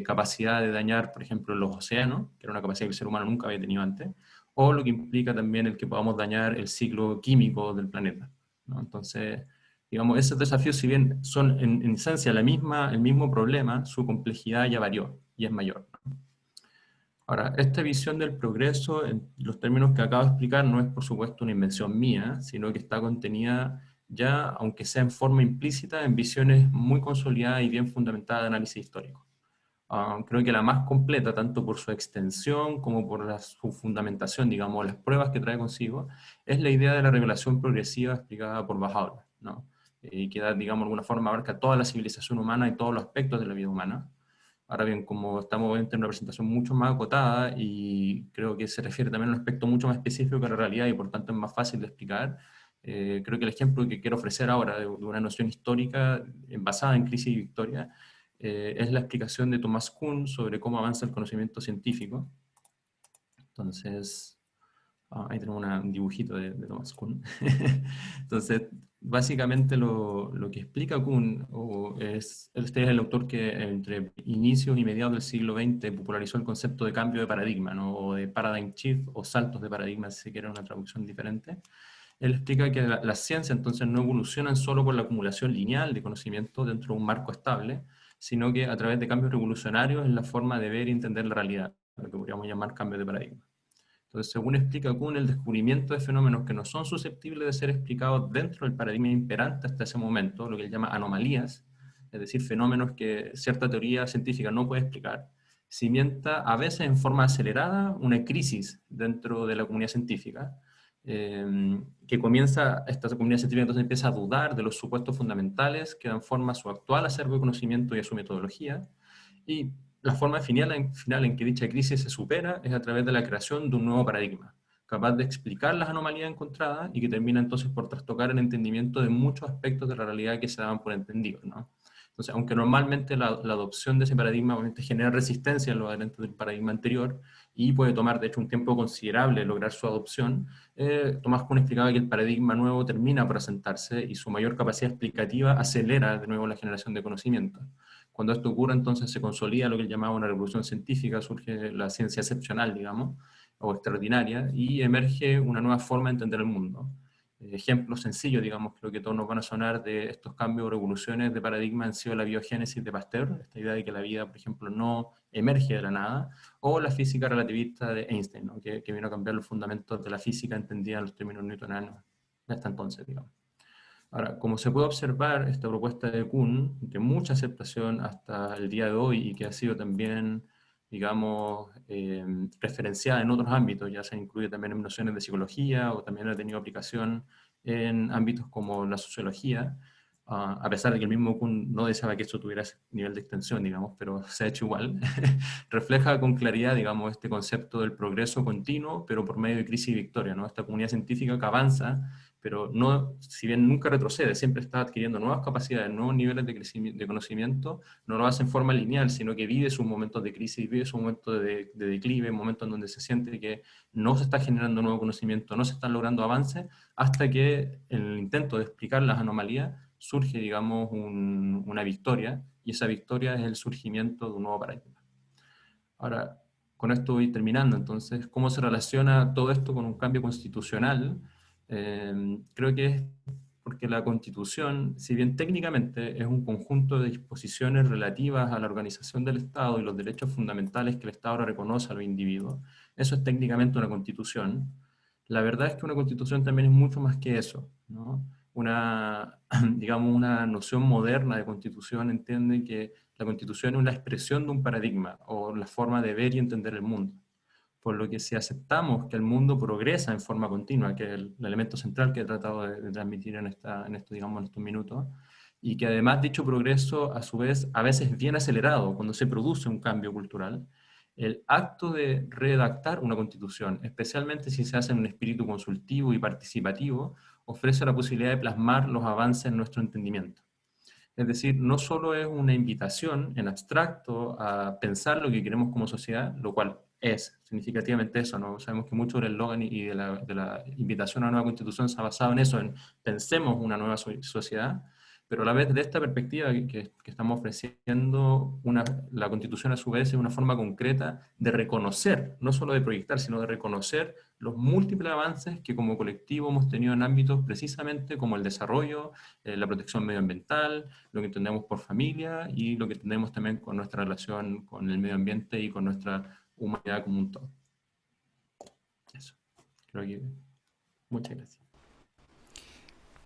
capacidad de dañar, por ejemplo, los océanos, que era una capacidad que el ser humano nunca había tenido antes, o lo que implica también el que podamos dañar el ciclo químico del planeta, ¿no? Entonces, digamos, esos desafíos, si bien son en esencia el mismo problema, su complejidad ya varió y es mayor, ¿no? Ahora, esta visión del progreso, en los términos que acabo de explicar, no es por supuesto una invención mía, sino que está contenida ya, aunque sea en forma implícita, en visiones muy consolidadas y bien fundamentadas de análisis histórico. Creo que la más completa, tanto por su extensión como por su fundamentación, digamos, las pruebas que trae consigo, es la idea de la revelación progresiva explicada por Bajauer, ¿no? Que da, digamos, de alguna forma abarca toda la civilización humana y todos los aspectos de la vida humana. Ahora bien, como estamos en una presentación mucho más acotada, y creo que se refiere también a un aspecto mucho más específico de la realidad y por tanto es más fácil de explicar, creo que el ejemplo que quiero ofrecer ahora de una noción histórica basada en crisis y victoria es la explicación de Thomas Kuhn sobre cómo avanza el conocimiento científico. Entonces, ahí tenemos un dibujito de Thomas Kuhn. Entonces, básicamente lo que explica Kuhn este es el autor que entre inicios y mediados del siglo XX popularizó el concepto de cambio de paradigma, ¿no?, o de paradigm shift, o saltos de paradigma, si se quiere una traducción diferente. Él explica que la ciencia entonces no evoluciona solo por la acumulación lineal de conocimiento dentro de un marco estable, sino que a través de cambios revolucionarios en la forma de ver y entender la realidad, lo que podríamos llamar cambio de paradigma. Entonces, según explica Kuhn, el descubrimiento de fenómenos que no son susceptibles de ser explicados dentro del paradigma imperante hasta ese momento, lo que él llama anomalías, es decir, fenómenos que cierta teoría científica no puede explicar, cimienta a veces en forma acelerada una crisis dentro de la comunidad científica, que esta comunidad científica entonces empieza a dudar de los supuestos fundamentales que dan forma a su actual acervo de conocimiento y a su metodología, y la forma final en que dicha crisis se supera es a través de la creación de un nuevo paradigma, capaz de explicar las anomalías encontradas y que termina entonces por trastocar el entendimiento de muchos aspectos de la realidad que se daban por entendidos, ¿no? Entonces, aunque normalmente la adopción de ese paradigma obviamente genera resistencia en los adherentes del paradigma anterior y puede tomar, de hecho, un tiempo considerable lograr su adopción, Tomás Kuhn explicaba que el paradigma nuevo termina por asentarse y su mayor capacidad explicativa acelera de nuevo la generación de conocimiento. Cuando esto ocurre, entonces se consolida lo que él llamaba una revolución científica, surge la ciencia excepcional, digamos, o extraordinaria, y emerge una nueva forma de entender el mundo. Ejemplos sencillos, digamos, creo que todos nos van a sonar de estos cambios o revoluciones de paradigma han sido la biogénesis de Pasteur, esta idea de que la vida, por ejemplo, no emerge de la nada, o la física relativista de Einstein, ¿no? que vino a cambiar los fundamentos de la física entendida en los términos newtonianos hasta entonces, digamos. Ahora, como se puede observar, esta propuesta de Kuhn, de mucha aceptación hasta el día de hoy y que ha sido también, digamos, referenciada en otros ámbitos, ya se incluye también en nociones de psicología o también ha tenido aplicación en ámbitos como la sociología, a pesar de que el mismo Kuhn no deseaba que esto tuviera ese nivel de extensión, digamos, pero se ha hecho igual, refleja con claridad, digamos, este concepto del progreso continuo, pero por medio de crisis y victoria, ¿no? Esta comunidad científica que avanza, pero no, si bien nunca retrocede, siempre está adquiriendo nuevas capacidades, nuevos niveles de conocimiento, no lo hace en forma lineal, sino que vive sus momentos de crisis, vive sus momentos de declive, momentos en donde se siente que no se está generando nuevo conocimiento, no se están logrando avances, hasta que en el intento de explicar las anomalías surge, digamos, una victoria, y esa victoria es el surgimiento de un nuevo paradigma. Ahora, con esto voy terminando, entonces, ¿cómo se relaciona todo esto con un cambio constitucional? Creo que es porque la Constitución, si bien técnicamente es un conjunto de disposiciones relativas a la organización del Estado y los derechos fundamentales que el Estado ahora reconoce a los individuos, eso es técnicamente una Constitución. La verdad es que una Constitución también es mucho más que eso, ¿no? Digamos, una noción moderna de Constitución entiende que la Constitución es una expresión de un paradigma o la forma de ver y entender el mundo. Por lo que si aceptamos que el mundo progresa en forma continua, que es el elemento central que he tratado de transmitir en esto, digamos, en estos minutos, y que además dicho progreso, a su vez, a veces es bien acelerado cuando se produce un cambio cultural, el acto de redactar una constitución, especialmente si se hace en un espíritu consultivo y participativo, ofrece la posibilidad de plasmar los avances en nuestro entendimiento. Es decir, no solo es una invitación en abstracto a pensar lo que queremos como sociedad, lo cual es significativamente eso, ¿no? Sabemos que mucho del eslogan y de la invitación a una nueva constitución se ha basado en eso, en pensemos una nueva sociedad, pero a la vez de esta perspectiva que estamos ofreciendo, la constitución a su vez es una forma concreta de reconocer, no solo de proyectar, sino de reconocer los múltiples avances que como colectivo hemos tenido en ámbitos precisamente como el desarrollo, la protección medioambiental, lo que entendemos por familia y lo que entendemos también con nuestra relación con el medio ambiente y con nuestra humanidad como un todo. Eso. Creo que muchas gracias.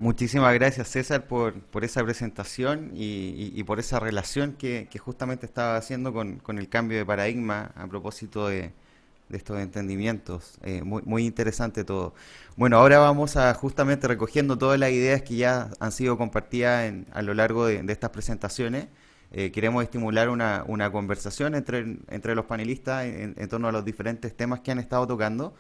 Muchísimas gracias, César, por esa presentación y por esa relación que justamente estaba haciendo con el cambio de paradigma a propósito de estos entendimientos. Muy interesante todo. Bueno, ahora vamos a justamente recogiendo todas las ideas que ya han sido compartidas a lo largo de estas presentaciones. Queremos estimular una conversación entre los panelistas en torno a los diferentes temas que han estado tocando.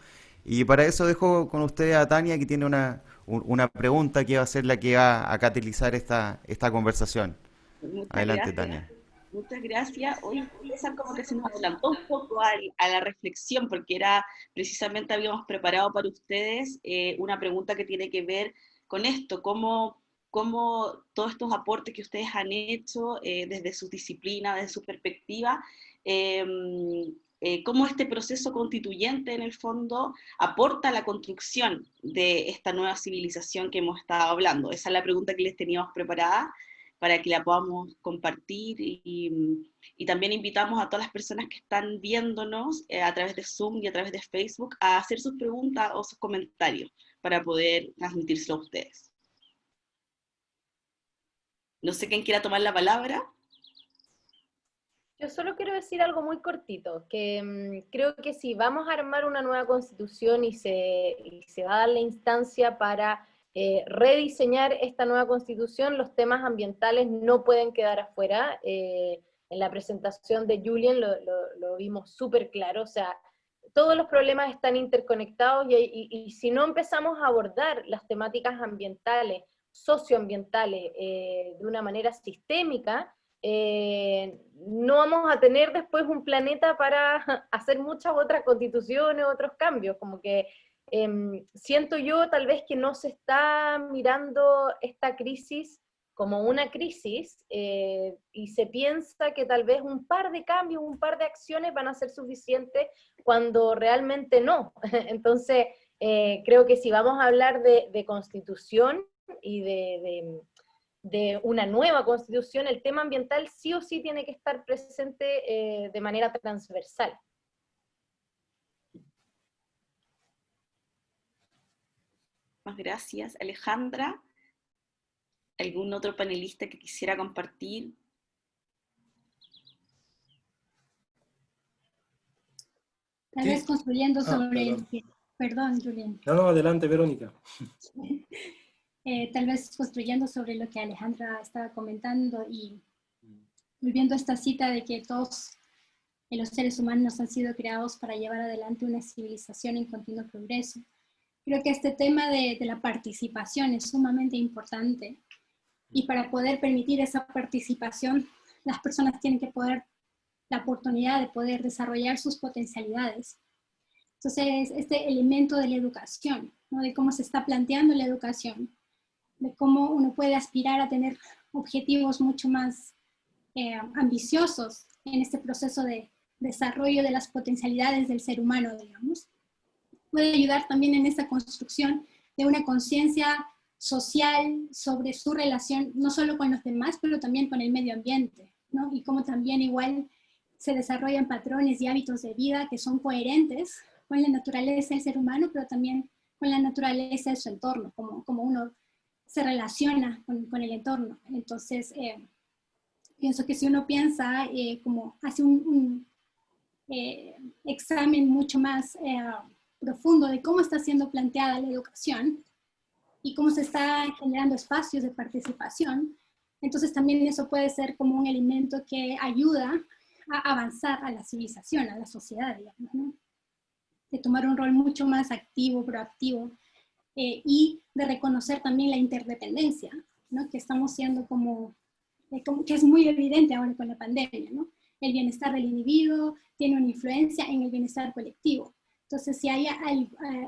Y para eso dejo con ustedes a Tania, que tiene una pregunta que va a ser la que va a catalizar esta conversación. Muchas Adelante, gracias. Tania. Muchas gracias. Hoy César como que se nos adelantó un poco a la reflexión, porque era precisamente habíamos preparado para ustedes una pregunta que tiene que ver con esto, cómo todos estos aportes que ustedes han hecho desde su disciplina, desde su perspectiva, cómo este proceso constituyente en el fondo aporta a la construcción de esta nueva civilización que hemos estado hablando. Esa es la pregunta que les teníamos preparada para que la podamos compartir y también invitamos a todas las personas que están viéndonos a través de Zoom y a través de Facebook a hacer sus preguntas o sus comentarios para poder transmitírselo a ustedes. No sé quién quiera tomar la palabra. Yo solo quiero decir algo muy cortito, que creo que si vamos a armar una nueva constitución y se va a dar la instancia para rediseñar esta nueva constitución, los temas ambientales no pueden quedar afuera. En la presentación de Julian lo vimos súper claro, o sea, todos los problemas están interconectados y si no empezamos a abordar las temáticas ambientales, socioambientales, de una manera sistémica, no vamos a tener después un planeta para hacer muchas otras constituciones, otros cambios, como que siento yo tal vez que no se está mirando esta crisis como una crisis, y se piensa que tal vez un par de cambios, un par de acciones van a ser suficientes, cuando realmente no. Entonces, creo que si vamos a hablar de constitución y de una nueva constitución, el tema ambiental sí o sí tiene que estar presente de manera transversal. Muchas gracias. Alejandra, ¿algún otro panelista que quisiera compartir? Tal Sí. vez construyendo sobre... Perdón. Perdón, Julián. No, adelante, Verónica. Tal vez construyendo sobre lo que Alejandra estaba comentando y volviendo a esta cita de que todos los seres humanos han sido creados para llevar adelante una civilización en continuo progreso. Creo que este tema de la participación es sumamente importante, y para poder permitir esa participación, las personas tienen que poder, la oportunidad de poder desarrollar sus potencialidades. Entonces, este elemento de la educación, ¿no? De cómo se está planteando la educación, de cómo uno puede aspirar a tener objetivos mucho más ambiciosos en este proceso de desarrollo de las potencialidades del ser humano, digamos, puede ayudar también en esta construcción de una conciencia social sobre su relación, no solo con los demás, pero también con el medio ambiente, ¿no? Y cómo también igual se desarrollan patrones y hábitos de vida que son coherentes con la naturaleza del ser humano, pero también con la naturaleza de su entorno, como uno se relaciona con el entorno. Entonces, pienso que si uno piensa, como hace un examen mucho más profundo de cómo está siendo planteada la educación y cómo se está generando espacios de participación, entonces también eso puede ser como un elemento que ayuda a avanzar a la civilización, a la sociedad, digamos, ¿no? De tomar un rol mucho más activo, proactivo, y de reconocer también la interdependencia, ¿no? Que estamos siendo como que es muy evidente ahora con la pandemia, ¿no? El bienestar del individuo tiene una influencia en el bienestar colectivo. Entonces, si hay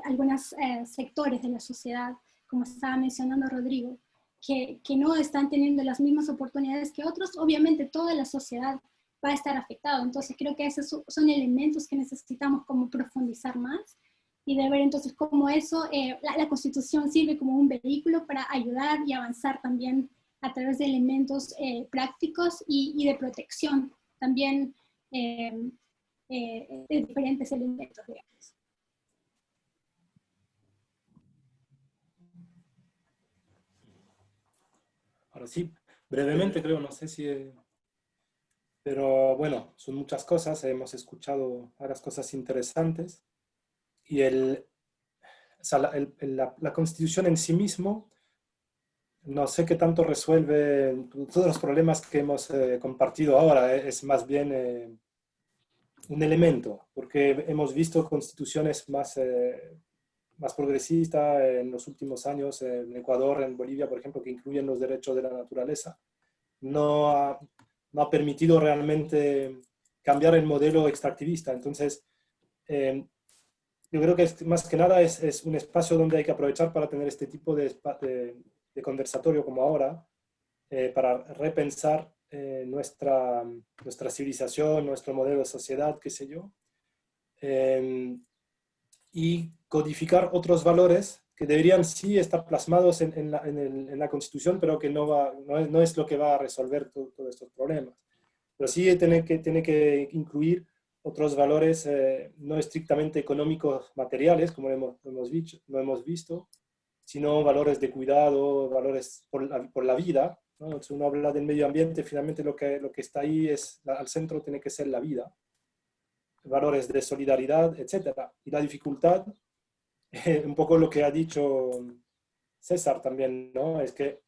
algunos sectores de la sociedad, como estaba mencionando Rodrigo, que no están teniendo las mismas oportunidades que otros, obviamente toda la sociedad va a estar afectada. Entonces, creo que esos son elementos que necesitamos como profundizar más, y de ver entonces cómo eso, la Constitución sirve como un vehículo para ayudar y avanzar también a través de elementos prácticos y de protección también de diferentes elementos, digamos. Ahora sí, brevemente creo, no sé si... pero bueno, son muchas cosas, hemos escuchado varias cosas interesantes, y o sea, la Constitución en sí mismo, no sé qué tanto resuelve todos los problemas que hemos compartido ahora, es más bien un elemento, porque hemos visto constituciones más progresistas en los últimos años, en Ecuador, en Bolivia, por ejemplo, que incluyen los derechos de la naturaleza. No ha permitido realmente cambiar el modelo extractivista. Entonces, yo creo que más que nada es un espacio donde hay que aprovechar para tener este tipo de conversatorio como ahora, para repensar nuestra civilización, nuestro modelo de sociedad, qué sé yo, y codificar otros valores que deberían sí estar plasmados en la Constitución, pero que no es lo que va a resolver todos estos problemas. Pero sí tiene que incluir otros valores no estrictamente económicos materiales, como lo hemos visto, sino valores de cuidado, valores por la vida, ¿no? Si uno habla del medio ambiente, finalmente lo que está ahí al centro tiene que ser la vida, valores de solidaridad, etc. Y la dificultad, un poco lo que ha dicho César también, ¿no? Es que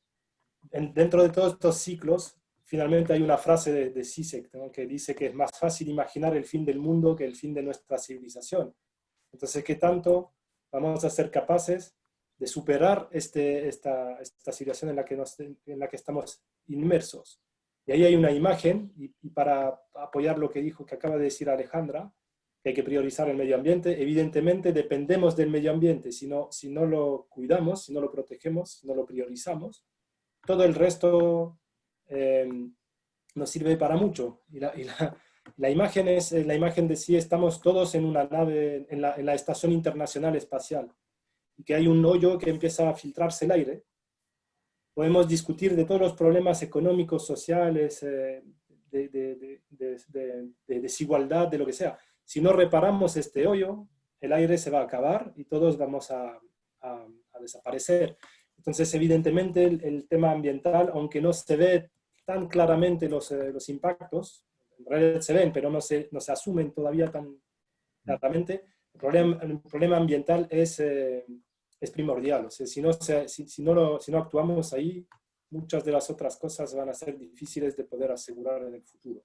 dentro de todos estos ciclos, finalmente hay una frase de Zizek, ¿no? Que dice que es más fácil imaginar el fin del mundo que el fin de nuestra civilización. Entonces, ¿qué tanto vamos a ser capaces de superar esta situación en la que estamos inmersos? Y ahí hay una imagen, y para apoyar lo que acaba de decir Alejandra, que hay que priorizar el medio ambiente. Evidentemente dependemos del medio ambiente. Si no lo cuidamos, si no lo protegemos, si no lo priorizamos, todo el resto no sirve para mucho. Y la imagen es la imagen de si estamos todos en una nave, en la Estación Internacional Espacial, y que hay un hoyo que empieza a filtrarse el aire. Podemos discutir de todos los problemas económicos, sociales, de desigualdad, de lo que sea. Si no reparamos este hoyo, el aire se va a acabar y todos vamos a desaparecer. Entonces, evidentemente, el tema ambiental, aunque no se ve tan claramente los impactos, en realidad se ven, pero no se asumen todavía tan claramente, el problema ambiental es primordial. O sea, si no actuamos ahí, muchas de las otras cosas van a ser difíciles de poder asegurar en el futuro.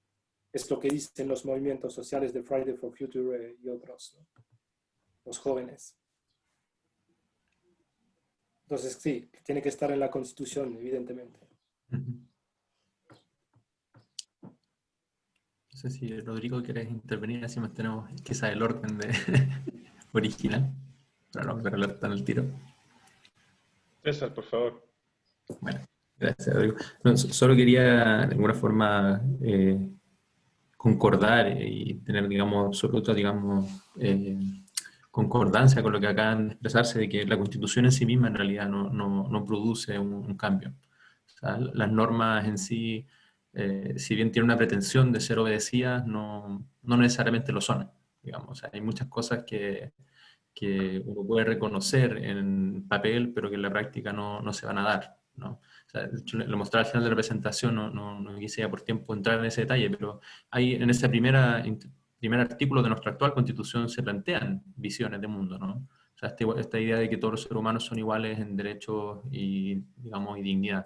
Es lo que dicen los movimientos sociales de Friday for Future y otros, ¿no? Los jóvenes. Entonces, sí, tiene que estar en la Constitución, evidentemente. No sé si Rodrigo quieres intervenir, así mantenemos quizá el orden original, para no perderlo tan al tiro. César, por favor. Bueno, gracias, Rodrigo. No, solo quería de alguna forma concordar y tener, digamos, absoluta, digamos, concordancia con lo que acaban de expresarse, de que la Constitución en sí misma en realidad no produce un cambio. O sea, las normas en sí, si bien tienen una pretensión de ser obedecidas, no necesariamente lo son, digamos. O sea, hay muchas cosas que uno puede reconocer en papel, pero que en la práctica no se van a dar, ¿no? O sea, de hecho, lo mostré al final de la presentación, no quise ya por tiempo entrar en ese detalle, pero hay en ese primer artículo de nuestra actual Constitución se plantean visiones de mundo, ¿no? O sea, esta idea de que todos los seres humanos son iguales en derechos y, digamos, y dignidad.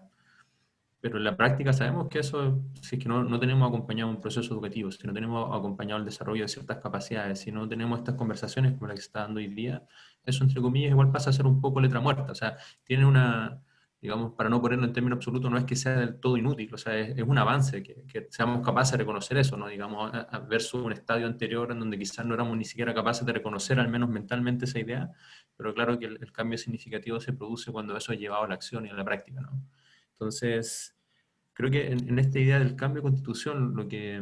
Pero en la práctica sabemos que eso, si es que no tenemos acompañado un proceso educativo, si no tenemos acompañado el desarrollo de ciertas capacidades, si no tenemos estas conversaciones como la que se está dando hoy día, eso, entre comillas, igual pasa a ser un poco letra muerta. O sea, tiene una, digamos, para no ponerlo en términos absolutos, no es que sea del todo inútil, o sea, es un avance que seamos capaces de reconocer eso, ¿no? Digamos, versus un estadio anterior en donde quizás no éramos ni siquiera capaces de reconocer al menos mentalmente esa idea, pero claro que el cambio significativo se produce cuando eso es llevado a la acción y a la práctica, ¿no? Entonces, creo que en esta idea del cambio de constitución, lo que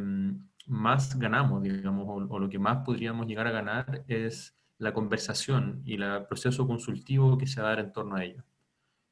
más ganamos, digamos, o lo que más podríamos llegar a ganar es la conversación y el proceso consultivo que se va a dar en torno a ello.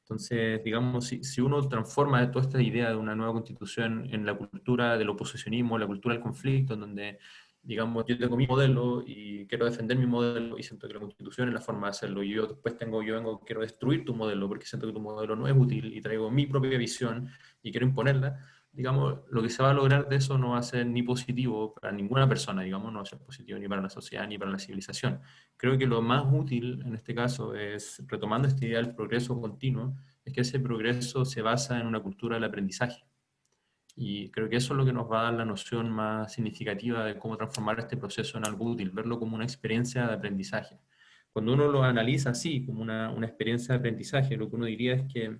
Entonces, digamos, si uno transforma toda esta idea de una nueva constitución en la cultura del oposicionismo, la cultura del conflicto, en donde, digamos, yo tengo mi modelo y quiero defender mi modelo y siento que la constitución es la forma de hacerlo, y yo después quiero destruir tu modelo porque siento que tu modelo no es útil y traigo mi propia visión y quiero imponerla, digamos, lo que se va a lograr de eso no va a ser ni positivo para ninguna persona, digamos, no va a ser positivo ni para la sociedad ni para la civilización. Creo que lo más útil en este caso es, retomando esta idea del progreso continuo, es que ese progreso se basa en una cultura del aprendizaje. Y creo que eso es lo que nos va a dar la noción más significativa de cómo transformar este proceso en algo útil, verlo como una experiencia de aprendizaje. Cuando uno lo analiza así, como una experiencia de aprendizaje, lo que uno diría es que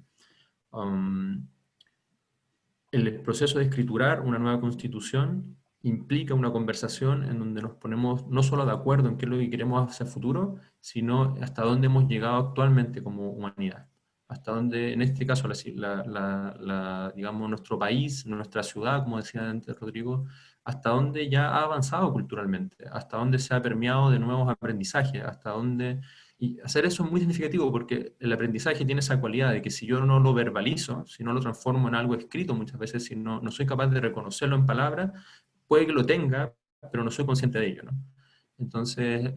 el proceso de escriturar una nueva constitución implica una conversación en donde nos ponemos no solo de acuerdo en qué es lo que queremos hacia el futuro, sino hasta dónde hemos llegado actualmente como humanidad. Hasta dónde, en este caso, digamos, nuestro país, nuestra ciudad, como decía antes Rodrigo, hasta dónde ya ha avanzado culturalmente, hasta dónde se ha permeado de nuevos aprendizajes, hasta dónde... Y hacer eso es muy significativo porque el aprendizaje tiene esa cualidad de que si yo no lo verbalizo, si no lo transformo en algo escrito muchas veces, si no soy capaz de reconocerlo en palabras, puede que lo tenga, pero no soy consciente de ello, ¿no? Entonces,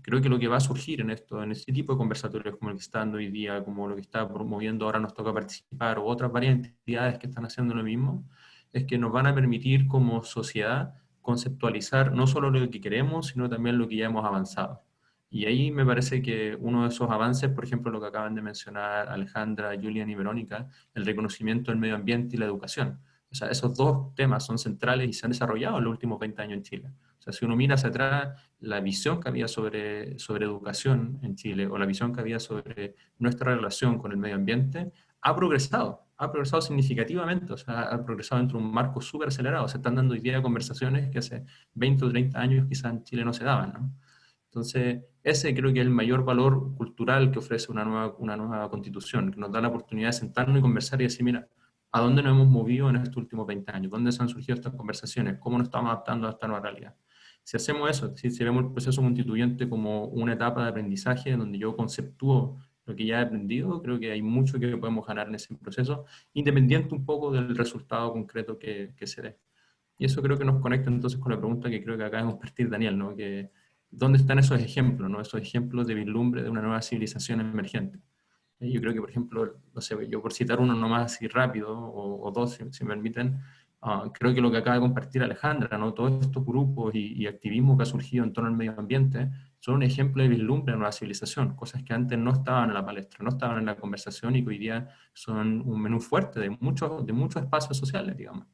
creo que lo que va a surgir en este tipo de conversatorios como el que está dando hoy día, como lo que está promoviendo ahora Nos Toca Participar, o otras varias entidades que están haciendo lo mismo, es que nos van a permitir como sociedad conceptualizar no solo lo que queremos, sino también lo que ya hemos avanzado. Y ahí me parece que uno de esos avances, por ejemplo, lo que acaban de mencionar Alejandra, Julian y Verónica, el reconocimiento del medio ambiente y la educación. O sea, esos dos temas son centrales y se han desarrollado en los últimos 20 años en Chile. O sea, si uno mira hacia atrás, la visión que había sobre educación en Chile, o la visión que había sobre nuestra relación con el medio ambiente, ha ha progresado significativamente, o sea, ha progresado dentro de un marco súper acelerado. Se están dando hoy día conversaciones que hace 20 o 30 años quizás en Chile no se daban, ¿no? Entonces, ese creo que es el mayor valor cultural que ofrece una nueva constitución, que nos da la oportunidad de sentarnos y conversar y decir, mira, ¿a dónde nos hemos movido en estos últimos 20 años? ¿Dónde se han surgido estas conversaciones? ¿Cómo nos estamos adaptando a esta nueva realidad? Si hacemos eso, si vemos el proceso constituyente como una etapa de aprendizaje en donde yo conceptúo lo que ya he aprendido, creo que hay mucho que podemos ganar en ese proceso, independiente un poco del resultado concreto que se dé. Y eso creo que nos conecta entonces con la pregunta que creo que acaba de compartir Daniel, ¿no? Que, ¿dónde están esos ejemplos, ¿no? Esos ejemplos de vislumbre de una nueva civilización emergente? Yo creo que, por ejemplo, no sé, yo por citar uno nomás así rápido, o dos, si me permiten, creo que lo que acaba de compartir Alejandra, ¿no? Todos estos grupos y activismo que ha surgido en torno al medio ambiente son un ejemplo de vislumbre de una nueva civilización, cosas que antes no estaban en la palestra, no estaban en la conversación y que hoy día son un menú fuerte de muchos espacios sociales, digamos.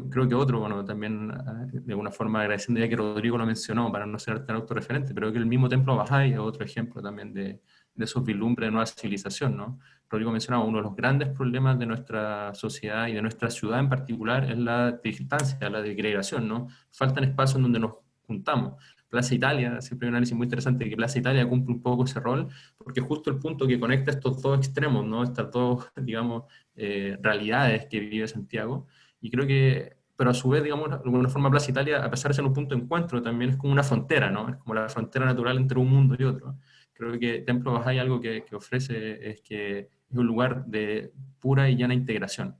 Creo que otro, bueno, también de alguna forma agradeciendo ya que Rodrigo lo mencionó para no ser tan autorreferente, pero que el mismo Templo Bahá'í es otro ejemplo también de esos vislumbres de nueva civilización, ¿no? Rodrigo mencionaba, uno de los grandes problemas de nuestra sociedad y de nuestra ciudad en particular es la distancia, la segregación, ¿no? Faltan espacios en donde nos juntamos. Plaza Italia, siempre hay un análisis muy interesante que Plaza Italia cumple un poco ese rol, porque justo el punto que conecta estos dos extremos, ¿no? Estas dos, digamos, realidades que vive Santiago. Y creo que, pero a su vez, digamos, de alguna forma Plaza Italia, a pesar de ser un punto de encuentro, también es como una frontera, ¿no? Es como la frontera natural entre un mundo y otro. Creo que Templo Bahá'í algo que ofrece es que es un lugar de pura y llana integración,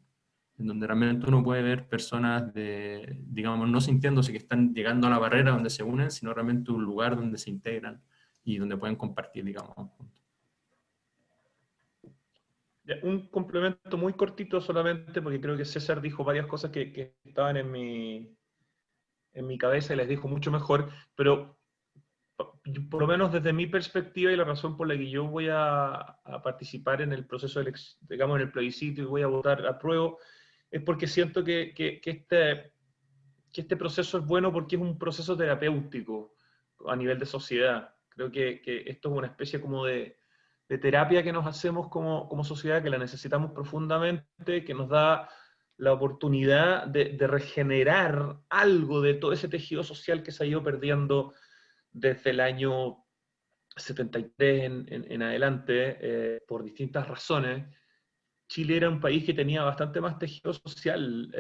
en donde realmente uno puede ver personas digamos, no sintiéndose que están llegando a la barrera donde se unen, sino realmente un lugar donde se integran y donde pueden compartir, digamos, juntos. Un complemento muy cortito solamente, porque creo que César dijo varias cosas que estaban en mi cabeza y les dijo mucho mejor, pero por lo menos desde mi perspectiva y la razón por la que yo voy a participar en el proceso, digamos, en el plebiscito y voy a votar apruebo, es porque siento que este proceso es bueno porque es un proceso terapéutico a nivel de sociedad. Creo que esto es una especie como de terapia que nos hacemos como sociedad, que la necesitamos profundamente, que nos da la oportunidad de regenerar algo de todo ese tejido social que se ha ido perdiendo desde el año 73 en adelante, por distintas razones. Chile era un país que tenía bastante más tejido social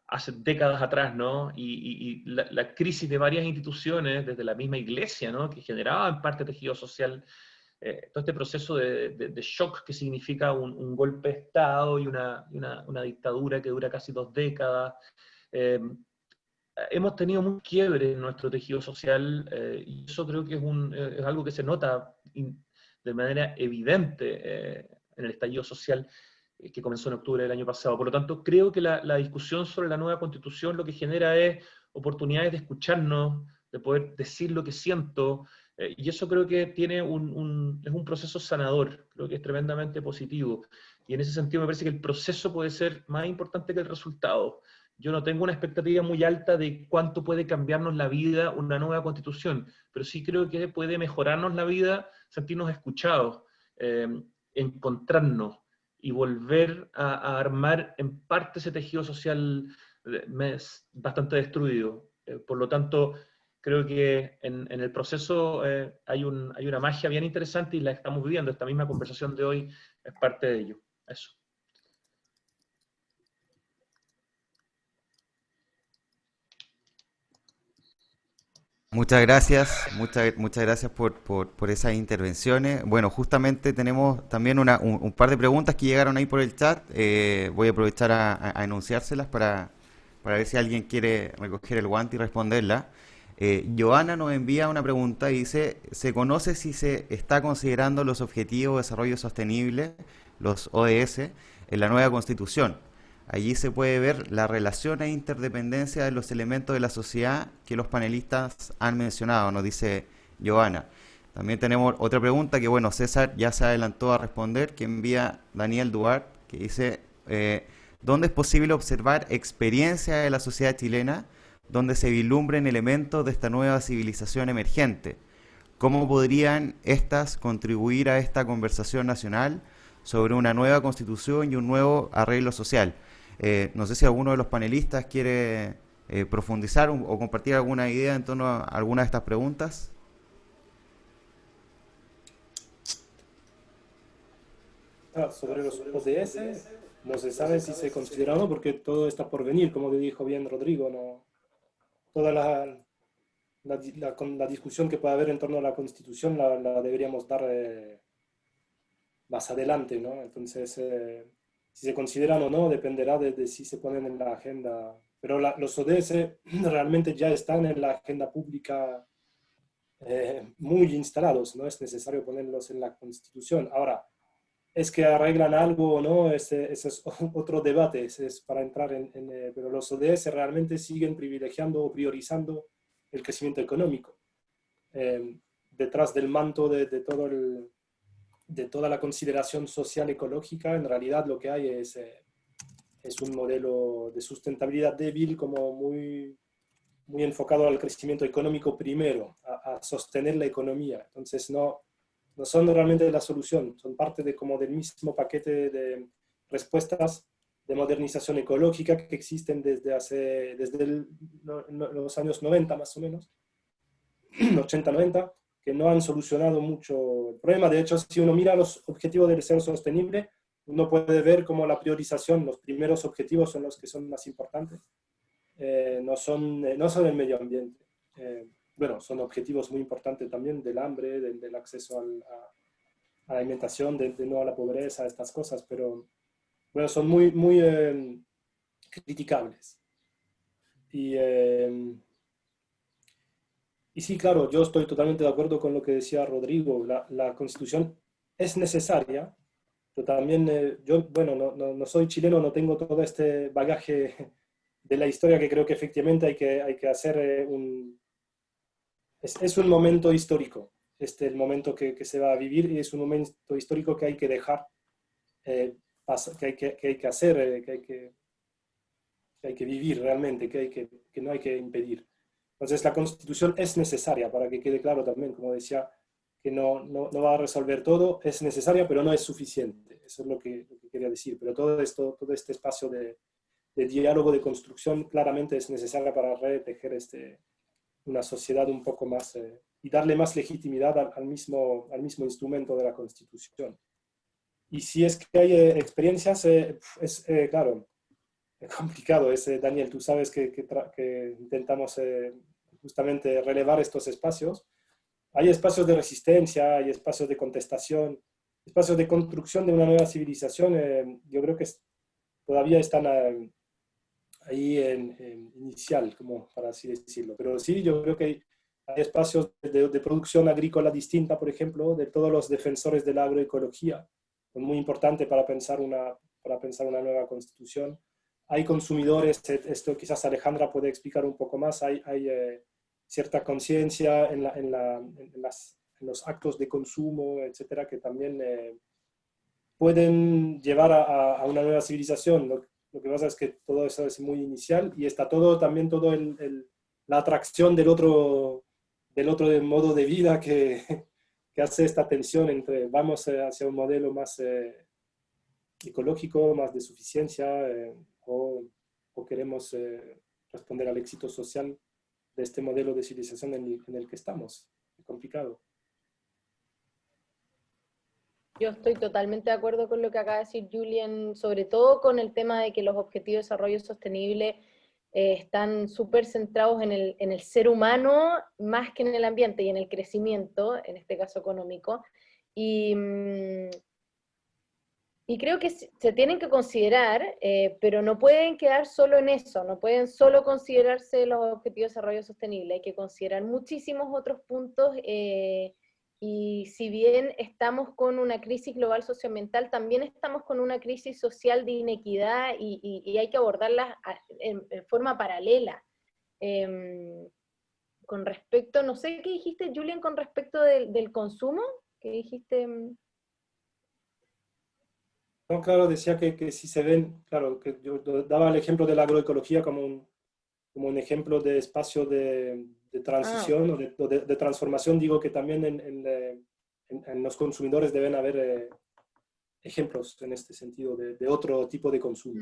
hace décadas atrás, ¿no? Y la crisis de varias instituciones, desde la misma iglesia, ¿no? Que generaba en parte tejido social, todo este proceso de shock que significa un golpe de Estado y una dictadura que dura casi 2 décadas. Hemos tenido un quiebre en nuestro tejido social y eso creo que es algo que se nota de manera evidente en el estallido social que comenzó en octubre del año pasado. Por lo tanto, creo que la discusión sobre la nueva Constitución lo que genera es oportunidades de escucharnos, de poder decir lo que siento, y eso creo que es un proceso sanador, creo que es tremendamente positivo. Y en ese sentido me parece que el proceso puede ser más importante que el resultado. Yo no tengo una expectativa muy alta de cuánto puede cambiarnos la vida una nueva Constitución, pero sí creo que puede mejorarnos la vida, sentirnos escuchados, encontrarnos, y volver a armar en parte ese tejido social bastante destruido. Por lo tanto, creo que en el proceso hay una magia bien interesante y la estamos viviendo. Esta misma conversación de hoy es parte de ello. Eso. Muchas gracias, muchas gracias por esas intervenciones. Bueno, justamente tenemos también un par de preguntas que llegaron ahí por el chat. Voy a aprovechar a enunciárselas para ver si alguien quiere recoger el guante y responderla. Joana nos envía una pregunta y dice, ¿se conoce si se está considerando los Objetivos de Desarrollo Sostenible, los ODS, en la nueva Constitución? Allí se puede ver la relación e interdependencia de los elementos de la sociedad que los panelistas han mencionado, nos dice Joana. También tenemos otra pregunta que, bueno, César ya se adelantó a responder, que envía Daniel Duarte, que dice, ¿dónde es posible observar experiencias de la sociedad chilena donde se vislumbren elementos de esta nueva civilización emergente? ¿Cómo podrían estas contribuir a esta conversación nacional sobre una nueva constitución y un nuevo arreglo social. No sé si alguno de los panelistas quiere profundizar o compartir alguna idea en torno a alguna de estas preguntas. Sobre los ODS, no se sabe si se considera o no, porque todo está por venir, como dijo bien Rodrigo, ¿no? Toda la discusión que pueda haber en torno a la Constitución la deberíamos dar más adelante, ¿no? Entonces, si se consideran o no, dependerá de si se ponen en la agenda. Pero los ODS realmente ya están en la agenda pública muy instalados, no es necesario ponerlos en la Constitución. Ahora, es que arreglan algo o no, ese es otro debate, ese es para entrar pero los ODS realmente siguen privilegiando o priorizando el crecimiento económico. Detrás del manto de toda la consideración social ecológica, en realidad lo que hay es un modelo de sustentabilidad débil, como muy enfocado al crecimiento económico primero, a sostener la economía. Entonces no son realmente la solución, son parte del mismo paquete de respuestas de modernización ecológica que existen desde los años 90 más o menos, 80-90, que no han solucionado mucho el problema. De hecho, si uno mira los objetivos del desarrollo sostenible, uno puede ver cómo la priorización, los primeros objetivos son los que son más importantes, no son el medio ambiente. Bueno, son objetivos muy importantes también del hambre, del acceso a la alimentación, de no a la pobreza, estas cosas, pero bueno, son muy criticables. Y sí, claro, yo estoy totalmente de acuerdo con lo que decía Rodrigo. La Constitución es necesaria, pero también yo, bueno, no soy chileno, no tengo todo este bagaje de la historia, que creo que efectivamente hay que hacer es un momento histórico, el momento que se va a vivir, y es un momento histórico que hay que dejar, que hay que hacer, que hay que vivir realmente, que no hay que impedir. Entonces la Constitución es necesaria, para que quede claro también, como decía, que no va a resolver todo, es necesaria, pero no es suficiente. Eso es lo que quería decir. Pero todo este espacio de diálogo, de construcción, claramente es necesaria para retejer una sociedad un poco más, y darle más legitimidad al mismo instrumento de la Constitución. Y si es que hay experiencias, claro, es complicado. Daniel, tú sabes que intentamos justamente relevar estos espacios. Hay espacios de resistencia, hay espacios de contestación, espacios de construcción de una nueva civilización. Yo creo que todavía están ahí en inicial, como para así decirlo. Pero sí, yo creo que hay espacios de producción agrícola distinta, por ejemplo, de todos los defensores de la agroecología, muy importante para pensar una nueva constitución. Hay consumidores, esto quizás Alejandra puede explicar un poco más, hay cierta conciencia en los actos de consumo, etcétera, que también pueden llevar a una nueva civilización. Lo que pasa es que todo eso es muy inicial, y está toda la atracción del otro modo de vida que hace esta tensión entre vamos hacia un modelo más ecológico, más de suficiencia, o queremos responder al éxito social de este modelo de civilización en el que estamos. Es complicado. Yo estoy totalmente de acuerdo con lo que acaba de decir Julian, sobre todo con el tema de que los objetivos de desarrollo sostenible están súper centrados en el ser humano más que en el ambiente y en el crecimiento, en este caso económico. Y creo que se tienen que considerar, pero no pueden quedar solo en eso, no pueden solo considerarse los objetivos de desarrollo sostenible, hay que considerar muchísimos otros puntos, y si bien estamos con una crisis global socioambiental, también estamos con una crisis social de inequidad, y hay que abordarlas en forma paralela. Con respecto, no sé qué dijiste, Julian, con respecto del consumo, ¿qué dijiste? No, claro, decía que si se ven, claro, que yo daba el ejemplo de la agroecología como un ejemplo de espacio de transición o de transformación. Digo que también en los consumidores deben haber ejemplos en este sentido de otro tipo de consumo.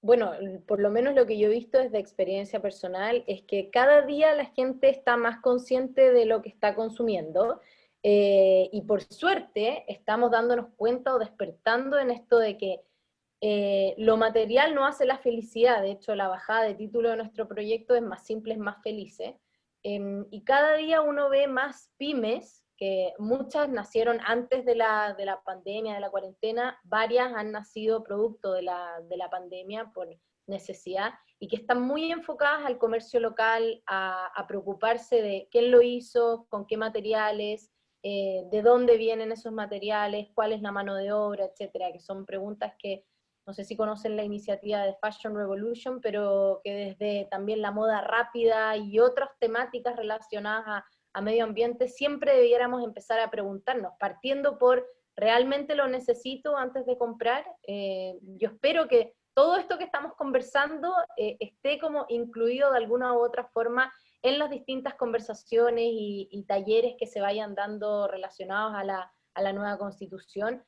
Bueno, por lo menos lo que yo he visto desde experiencia personal es que cada día la gente está más consciente de lo que está consumiendo, y por suerte estamos dándonos cuenta o despertando en esto de que lo material no hace la felicidad. De hecho, la bajada de título de nuestro proyecto es Más Simples, Más Felices, y cada día uno ve más pymes, que muchas nacieron antes de la pandemia, de la cuarentena, varias han nacido producto de la pandemia por necesidad, y que están muy enfocadas al comercio local, a preocuparse de quién lo hizo, con qué materiales, de dónde vienen esos materiales, cuál es la mano de obra, etcétera, que son preguntas que no sé si conocen la iniciativa de Fashion Revolution, pero que desde también la moda rápida y otras temáticas relacionadas a medio ambiente, siempre debiéramos empezar a preguntarnos, partiendo por ¿realmente lo necesito antes de comprar? Yo espero que todo esto que estamos conversando esté como incluido de alguna u otra forma en las distintas conversaciones y talleres que se vayan dando relacionados a la nueva Constitución,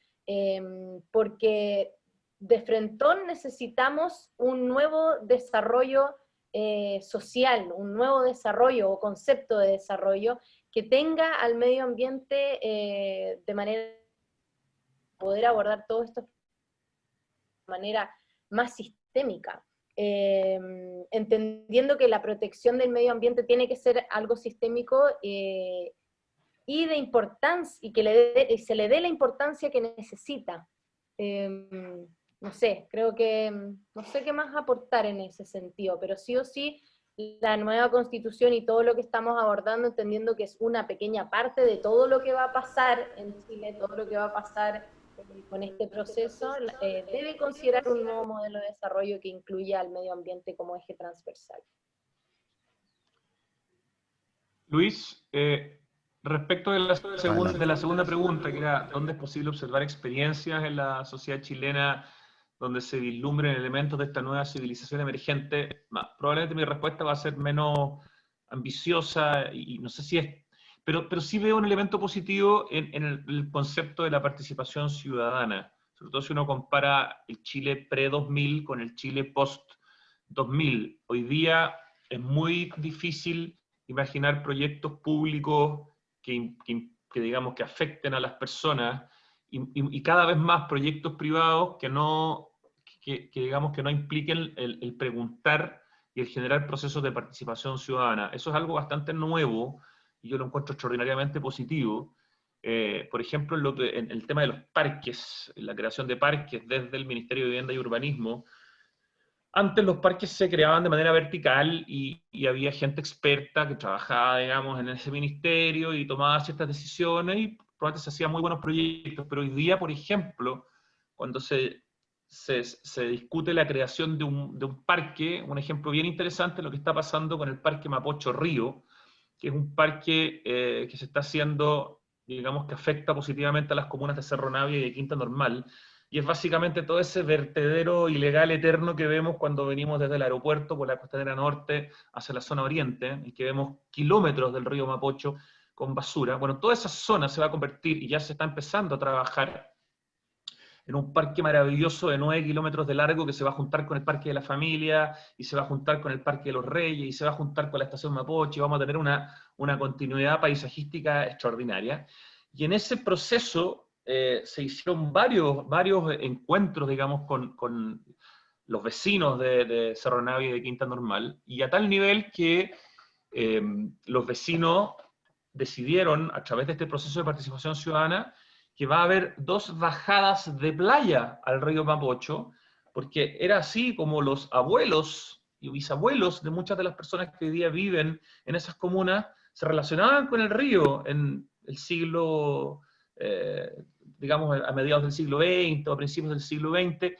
porque de frentón necesitamos un nuevo desarrollo social, un nuevo desarrollo o concepto de desarrollo que tenga al medio ambiente de manera poder abordar todo esto de manera más sistémica, entendiendo que la protección del medio ambiente tiene que ser algo sistémico y de importancia, y que se le dé la importancia que necesita. No sé, creo que no sé qué más aportar en ese sentido, pero sí o sí la nueva Constitución y todo lo que estamos abordando, entendiendo que es una pequeña parte de todo lo que va a pasar en Chile, todo lo que va a pasar con este proceso, debe considerar un nuevo modelo de desarrollo que incluya al medio ambiente como eje transversal. Luis, respecto de la segunda pregunta, que era ¿dónde es posible observar experiencias en la sociedad chilena donde se vislumbren elementos de esta nueva civilización emergente? Probablemente mi respuesta va a ser menos ambiciosa y no sé si es, pero sí veo un elemento positivo en el concepto de la participación ciudadana, sobre todo si uno compara el Chile pre-2000 con el Chile post-2000. Hoy día es muy difícil imaginar proyectos públicos que digamos que afecten a las personas, y cada vez más proyectos privados que digamos que no impliquen el preguntar y el generar procesos de participación ciudadana. Eso es algo bastante nuevo y yo lo encuentro extraordinariamente positivo. Por ejemplo, en el tema de los parques, la creación de parques desde el Ministerio de Vivienda y Urbanismo. Antes los parques se creaban de manera vertical y había gente experta que trabajaba, digamos, en ese ministerio y tomaba ciertas decisiones y probablemente se hacían muy buenos proyectos, pero hoy día, por ejemplo, cuando se discute la creación de un parque, un ejemplo bien interesante es lo que está pasando con el Parque Mapocho Río, que es un parque que se está haciendo, digamos, que afecta positivamente a las comunas de Cerro Navia y de Quinta Normal, y es básicamente todo ese vertedero ilegal eterno que vemos cuando venimos desde el aeropuerto por la costanera norte hacia la zona oriente, y que vemos kilómetros del río Mapocho con basura. Bueno, toda esa zona se va a convertir, y ya se está empezando a trabajar, en un parque maravilloso de 9 kilómetros de largo que se va a juntar con el Parque de la Familia, y se va a juntar con el Parque de los Reyes, y se va a juntar con la Estación Mapocho, y vamos a tener una continuidad paisajística extraordinaria. Y en ese proceso se hicieron varios encuentros, digamos, con los vecinos de Cerro Navia y de Quinta Normal, y a tal nivel que los vecinos decidieron, a través de este proceso de participación ciudadana, que va a haber 2 bajadas de playa al río Mapocho, porque era así como los abuelos y bisabuelos de muchas de las personas que hoy día viven en esas comunas se relacionaban con el río en el siglo, digamos, a mediados del siglo XX o a principios del siglo XX.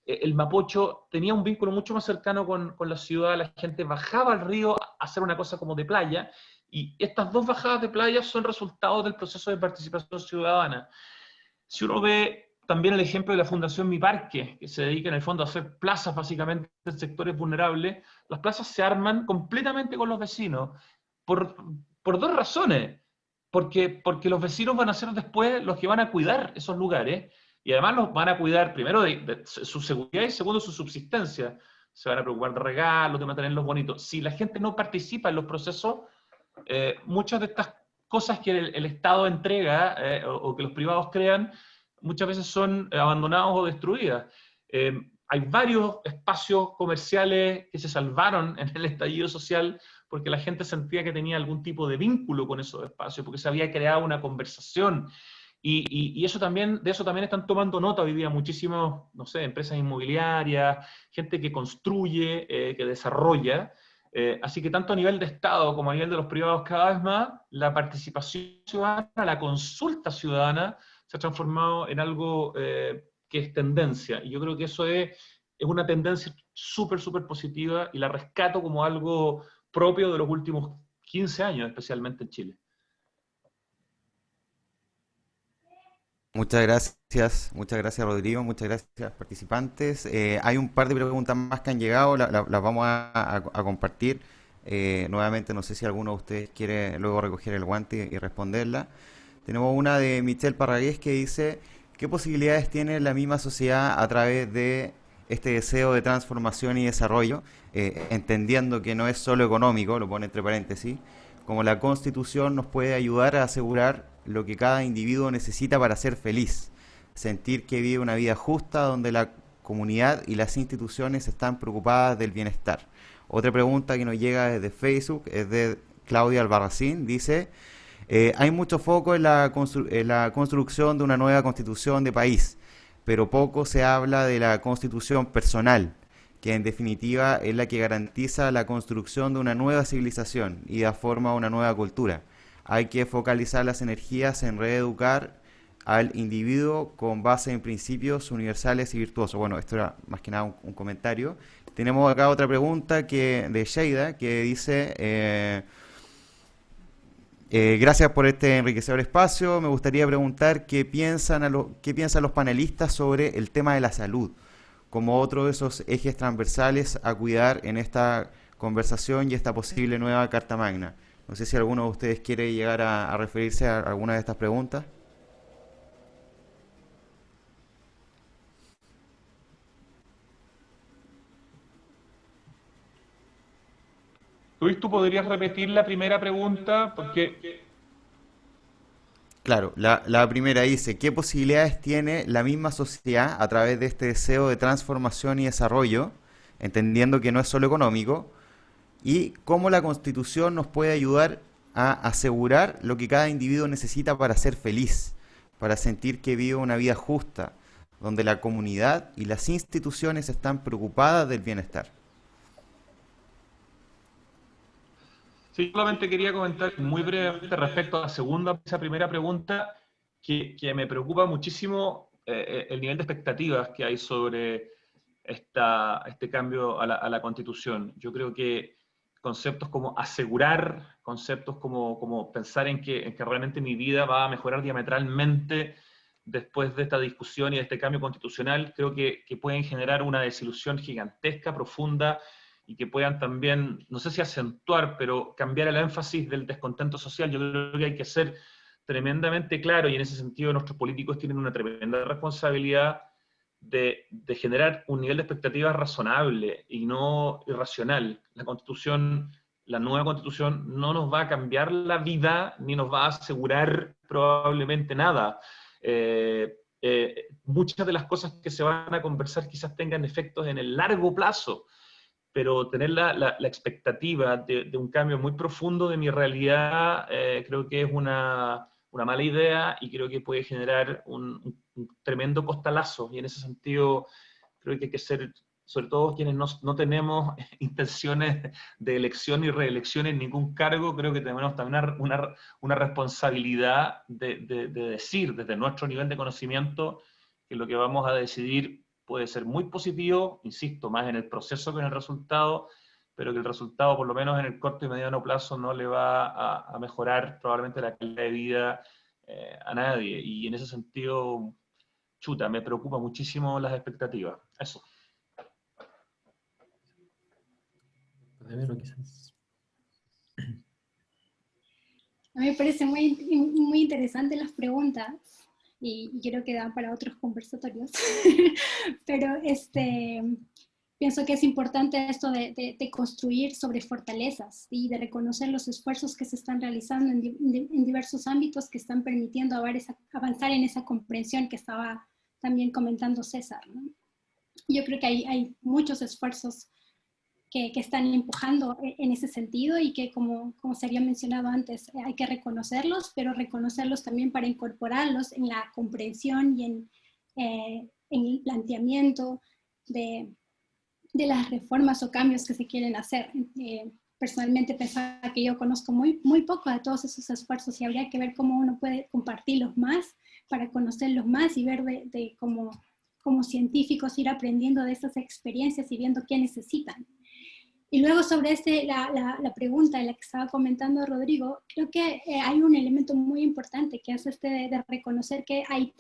El Mapocho tenía un vínculo mucho más cercano con la ciudad, la gente bajaba al río a hacer una cosa como de playa, y estas 2 bajadas de playa son resultados del proceso de participación ciudadana. Si uno ve también el ejemplo de la Fundación Mi Parque, que se dedica en el fondo a hacer plazas básicamente en sectores vulnerables, las plazas se arman completamente con los vecinos, por 2 razones. Porque los vecinos van a ser después los que van a cuidar esos lugares, Y además los van a cuidar, primero, de su seguridad y segundo, su subsistencia. Se van a preocupar de regalos, de mantenerlos bonitos. Si la gente no participa en los procesos, muchas de estas cosas que el Estado entrega o que los privados crean, muchas veces son abandonadas o destruidas. Hay varios espacios comerciales que se salvaron en el estallido social porque la gente sentía que tenía algún tipo de vínculo con esos espacios, porque se había creado una conversación. Y eso también, de eso también están tomando nota hoy día muchísimas, no sé, empresas inmobiliarias, gente que construye, que desarrolla. Así que tanto a nivel de Estado como a nivel de los privados cada vez más, la participación ciudadana, la consulta ciudadana, se ha transformado en algo que es tendencia. Y yo creo que eso es una tendencia súper, súper positiva y la rescato como algo propio de los últimos 15 años, especialmente en Chile. Muchas gracias Rodrigo, muchas gracias participantes. Hay un par de preguntas más que han llegado, las vamos a compartir. Nuevamente, no sé si alguno de ustedes quiere luego recoger el guante y responderla. Tenemos una de Michelle Parragués que dice, ¿qué posibilidades tiene la misma sociedad a través de este deseo de transformación y desarrollo? Entendiendo que no es solo económico, lo pone entre paréntesis, como la Constitución nos puede ayudar a asegurar lo que cada individuo necesita para ser feliz, sentir que vive una vida justa donde la comunidad y las instituciones están preocupadas del bienestar. Otra pregunta que nos llega desde Facebook es de Claudia Albarracín, dice, hay mucho foco en la construcción de una nueva constitución de país, pero poco se habla de la constitución personal, que en definitiva es la que garantiza la construcción de una nueva civilización y da forma a una nueva cultura. Hay que focalizar las energías en reeducar al individuo con base en principios universales y virtuosos. Bueno, esto era más que nada un comentario. Tenemos acá otra pregunta de Sheida, que dice, gracias por este enriquecedor espacio. Me gustaría preguntar qué piensan los panelistas sobre el tema de la salud, como otro de esos ejes transversales a cuidar en esta conversación y esta posible nueva Carta Magna. No sé si alguno de ustedes quiere llegar a referirse a alguna de estas preguntas. Luis, ¿tú podrías repetir la primera pregunta? Porque Claro, la primera dice, ¿qué posibilidades tiene la misma sociedad a través de este deseo de transformación y desarrollo, entendiendo que no es solo económico, y cómo la Constitución nos puede ayudar a asegurar lo que cada individuo necesita para ser feliz, para sentir que vive una vida justa, donde la comunidad y las instituciones están preocupadas del bienestar? sí, solamente quería comentar muy brevemente respecto a esa primera pregunta, que me preocupa muchísimo el nivel de expectativas que hay sobre este cambio a la Constitución. Yo creo que conceptos como asegurar, conceptos como pensar en que realmente mi vida va a mejorar diametralmente después de esta discusión y de este cambio constitucional, creo que pueden generar una desilusión gigantesca, profunda, y que puedan también, no sé si acentuar, pero cambiar el énfasis del descontento social. Yo creo que hay que ser tremendamente claro, y en ese sentido nuestros políticos tienen una tremenda responsabilidad de generar un nivel de expectativas razonable y no irracional. La Constitución, la nueva Constitución, no nos va a cambiar la vida, ni nos va a asegurar probablemente nada. Muchas de las cosas que se van a conversar quizás tengan efectos en el largo plazo, pero tener la expectativa de un cambio muy profundo de mi realidad creo que es una mala idea y creo que puede generar un tremendo costalazo. Y en ese sentido creo que hay que ser, sobre todo quienes no tenemos intenciones de elección y reelección en ningún cargo, creo que tenemos también una responsabilidad de decir desde nuestro nivel de conocimiento que lo que vamos a decidir puede ser muy positivo, insisto, más en el proceso que en el resultado, pero que el resultado, por lo menos en el corto y mediano plazo, no le va a mejorar probablemente la calidad de vida a nadie. Y en ese sentido, chuta, me preocupa muchísimo las expectativas. Eso. A mí me parece muy, muy interesante las preguntas. y creo que da para otros conversatorios. Pero pienso que es importante esto de construir sobre fortalezas y de reconocer los esfuerzos que se están realizando en diversos ámbitos que están permitiendo avanzar en esa comprensión que estaba también comentando César, ¿no? Yo creo que hay muchos esfuerzos que están empujando en ese sentido y que, como se había mencionado antes, hay que reconocerlos, pero reconocerlos también para incorporarlos en la comprensión y en el planteamiento de las reformas o cambios que se quieren hacer. Personalmente pensaba que yo conozco muy poco de todos esos esfuerzos y habría que ver cómo uno puede compartirlos más para conocerlos más y ver de como científicos ir aprendiendo de estas experiencias y viendo qué necesitan. Y luego sobre la pregunta de la que estaba comentando Rodrigo, creo que hay un elemento muy importante que es de reconocer que hay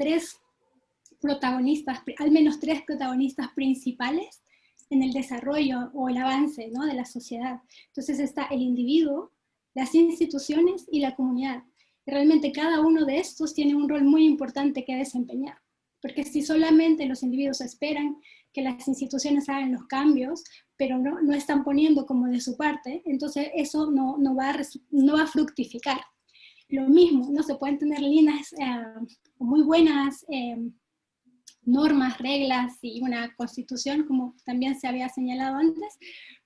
al menos tres protagonistas principales en el desarrollo o el avance, ¿no?, de la sociedad. Entonces está el individuo, las instituciones y la comunidad. Y realmente cada uno de estos tiene un rol muy importante que desempeñar. Porque si solamente los individuos esperan que las instituciones hagan los cambios, pero no están poniendo como de su parte, entonces eso no va a fructificar. Lo mismo, no se pueden tener líneas muy buenas normas, reglas y una constitución, como también se había señalado antes,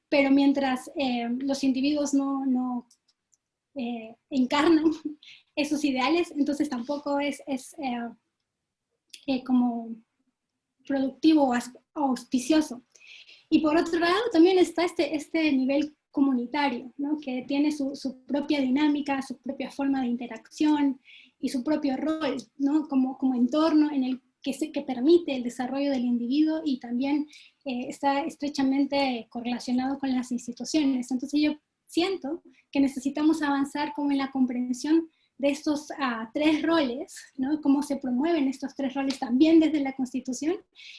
pero mientras los individuos no encarnan esos ideales, entonces tampoco es como productivo o auspicioso. Y por otro lado también está este nivel comunitario, ¿no?, que tiene su propia dinámica, su propia forma de interacción y su propio rol, ¿no?, como entorno en el que permite el desarrollo del individuo y también está estrechamente correlacionado con las instituciones. Entonces yo siento que necesitamos avanzar como en la comprensión de estos tres roles, ¿no?, cómo se promueven estos tres roles también desde la Constitución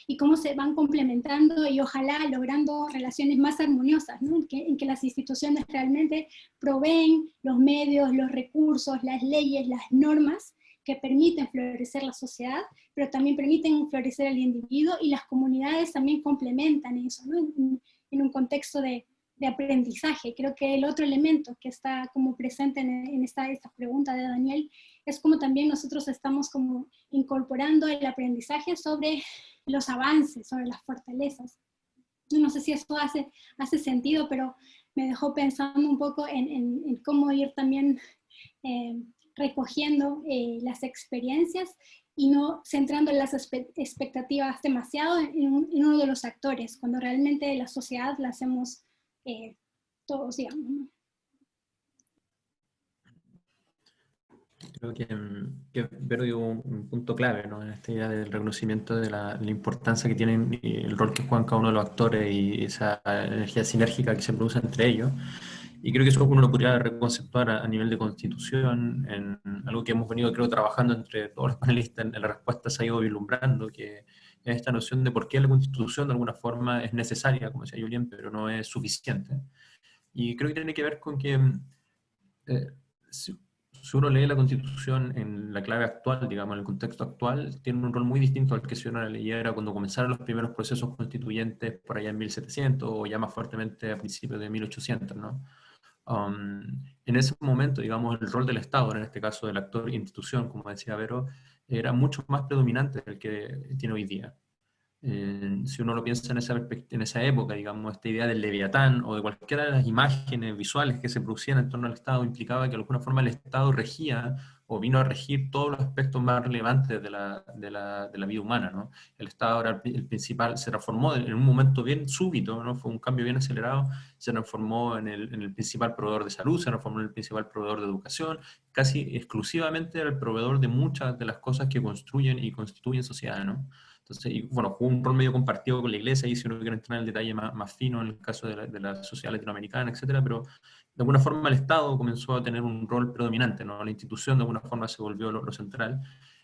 y cómo se van complementando y ojalá logrando relaciones más armoniosas, ¿no?, en que las instituciones realmente proveen los medios, los recursos, las leyes, las normas que permiten florecer la sociedad, pero también permiten florecer al individuo y las comunidades también complementan eso, ¿no?, en un contexto de aprendizaje. Creo que el otro elemento que está como presente en esta pregunta de Daniel es como también nosotros estamos como incorporando el aprendizaje sobre los avances, sobre las fortalezas. Yo no sé si esto hace sentido, pero me dejó pensando un poco en cómo ir también recogiendo las experiencias y no centrando las expectativas demasiado en uno de los actores, cuando realmente la sociedad la hacemos todos, digamos, ¿no? Creo que Vero dio un punto clave, ¿no?, en esta idea del reconocimiento de la importancia que tienen y el rol que juegan cada uno de los actores y esa energía sinérgica que se produce entre ellos. Y creo que eso uno lo podría reconceptuar a nivel de constitución, en algo que hemos venido, creo, trabajando entre todos los panelistas, en la respuesta se ha ido vislumbrando, que es esta noción de por qué la constitución de alguna forma es necesaria, como decía Julián, pero no es suficiente. Y creo que tiene que ver con que si uno lee la Constitución en la clave actual, digamos, en el contexto actual, tiene un rol muy distinto al que si uno la leyera cuando comenzaron los primeros procesos constituyentes por allá en 1700 o ya más fuertemente a principios de 1800, ¿no? En ese momento, digamos, el rol del Estado, en este caso del actor institución, como decía Vero, era mucho más predominante del que tiene hoy día. Si uno lo piensa en esa época, digamos, esta idea del Leviatán o de cualquiera de las imágenes visuales que se producían en torno al Estado implicaba que de alguna forma el Estado regía o vino a regir todos los aspectos más relevantes de la vida humana, ¿no? El Estado era el principal, se transformó en un momento bien súbito, ¿no? Fue un cambio bien acelerado, se transformó en el principal proveedor de salud, se transformó en el principal proveedor de educación, casi exclusivamente era el proveedor de muchas de las cosas que construyen y constituyen sociedad, ¿no? Entonces, y bueno, jugó un rol medio compartido con la iglesia, y si uno quiere entrar en el detalle más fino en el caso de la sociedad latinoamericana, etcétera, pero de alguna forma el Estado comenzó a tener un rol predominante, ¿no? La institución de alguna forma se volvió lo central,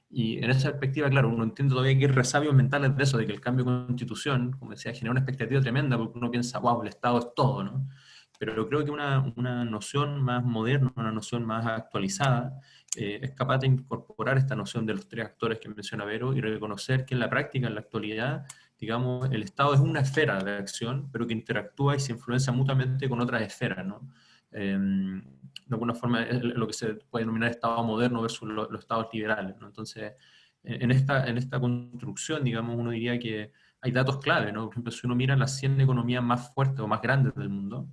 y en esa perspectiva, claro, uno entiende todavía que hay resabios mentales de eso, de que el cambio de constitución, como decía, genera una expectativa tremenda, porque uno piensa, wow, el Estado es todo, ¿no? Pero creo que una noción más moderna, una noción más actualizada, es capaz de incorporar esta noción de los tres actores que menciona Vero y reconocer que en la práctica, en la actualidad, digamos, el Estado es una esfera de acción, pero que interactúa y se influencia mutuamente con otras esferas, ¿no? De alguna forma es lo que se puede denominar Estado moderno versus los Estados liberales, ¿no? Entonces, en esta construcción, digamos, uno diría que hay datos clave, ¿no? Por ejemplo, si uno mira las 100 economías más fuertes o más grandes del mundo,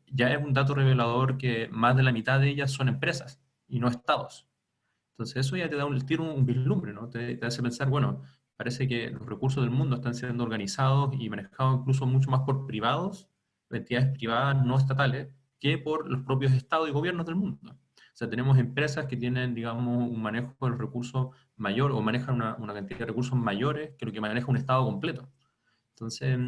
ya es un dato revelador que más de la mitad de ellas son empresas y no estados. Entonces eso ya te da un vislumbre, ¿no? Te hace pensar, bueno, parece que los recursos del mundo están siendo organizados y manejados incluso mucho más por privados, entidades privadas no estatales, que por los propios estados y gobiernos del mundo. O sea, tenemos empresas que tienen, digamos, un manejo de los recursos mayor o manejan una cantidad de recursos mayores que lo que maneja un estado completo. Entonces,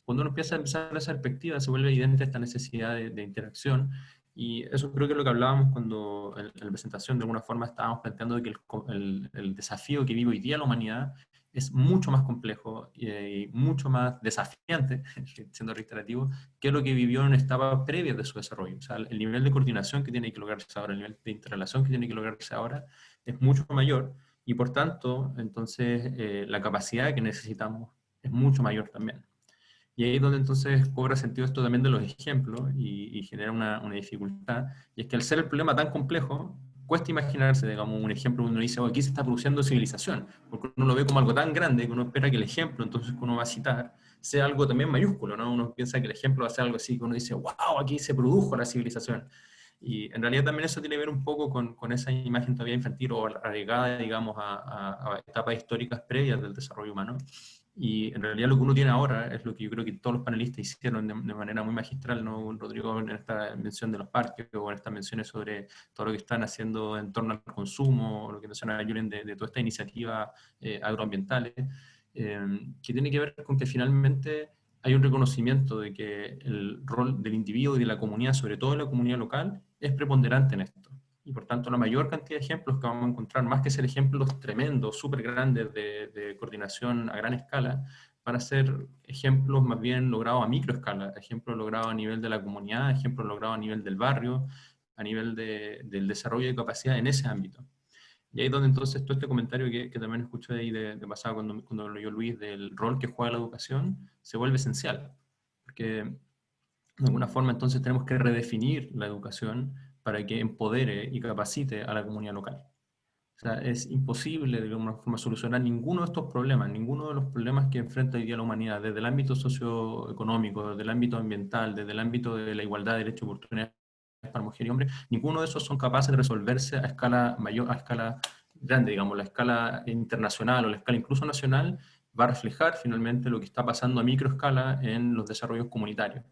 cuando uno empieza a empezar esa perspectiva, se vuelve evidente esta necesidad de interacción, y eso creo que es lo que hablábamos cuando en la presentación de alguna forma estábamos planteando de que el desafío que vive hoy día la humanidad es mucho más complejo y mucho más desafiante, siendo reiterativo, que lo que vivió en etapas previas de su desarrollo. O sea, el nivel de coordinación que tiene que lograrse ahora, el nivel de interrelación que tiene que lograrse ahora es mucho mayor, y por tanto, entonces, la capacidad que necesitamos es mucho mayor también. Y ahí es donde entonces cobra sentido esto también de los ejemplos y genera una dificultad. Y es que al ser el problema tan complejo, cuesta imaginarse, digamos, un ejemplo donde uno dice, oh, aquí se está produciendo civilización, porque uno lo ve como algo tan grande que uno espera que el ejemplo, entonces, que uno va a citar, sea algo también mayúsculo, ¿no? Uno piensa que el ejemplo va a ser algo así, que uno dice, wow, aquí se produjo la civilización. Y en realidad también eso tiene que ver un poco con esa imagen todavía infantil o arraigada, digamos, a etapas históricas previas del desarrollo humano. Y en realidad lo que uno tiene ahora es lo que yo creo que todos los panelistas hicieron de manera muy magistral, ¿no? Rodrigo, en esta mención de los parques o en estas menciones sobre todo lo que están haciendo en torno al consumo, o lo que menciona Julen de toda esta iniciativa agroambientales, que tiene que ver con que finalmente hay un reconocimiento de que el rol del individuo y de la comunidad, sobre todo de la comunidad local, es preponderante en esto. Y por tanto, la mayor cantidad de ejemplos que vamos a encontrar, más que ser ejemplos tremendos, súper grandes de coordinación a gran escala, van a ser ejemplos más bien logrados a microescala, ejemplos logrados a nivel de la comunidad, ejemplos logrados a nivel del barrio, a nivel del desarrollo de capacidad en ese ámbito. Y ahí es donde entonces todo este comentario que también escuché ahí de pasado cuando lo oyó Luis del rol que juega la educación, se vuelve esencial. Porque de alguna forma entonces tenemos que redefinir la educación para que empodere y capacite a la comunidad local. O sea, es imposible de alguna forma solucionar ninguno de estos problemas, ninguno de los problemas que enfrenta hoy día la humanidad, desde el ámbito socioeconómico, desde el ámbito ambiental, desde el ámbito de la igualdad de derechos y oportunidades para mujer y hombre, ninguno de esos son capaces de resolverse a escala mayor, a escala grande, digamos, la escala internacional o la escala incluso nacional va a reflejar finalmente lo que está pasando a microescala en los desarrollos comunitarios.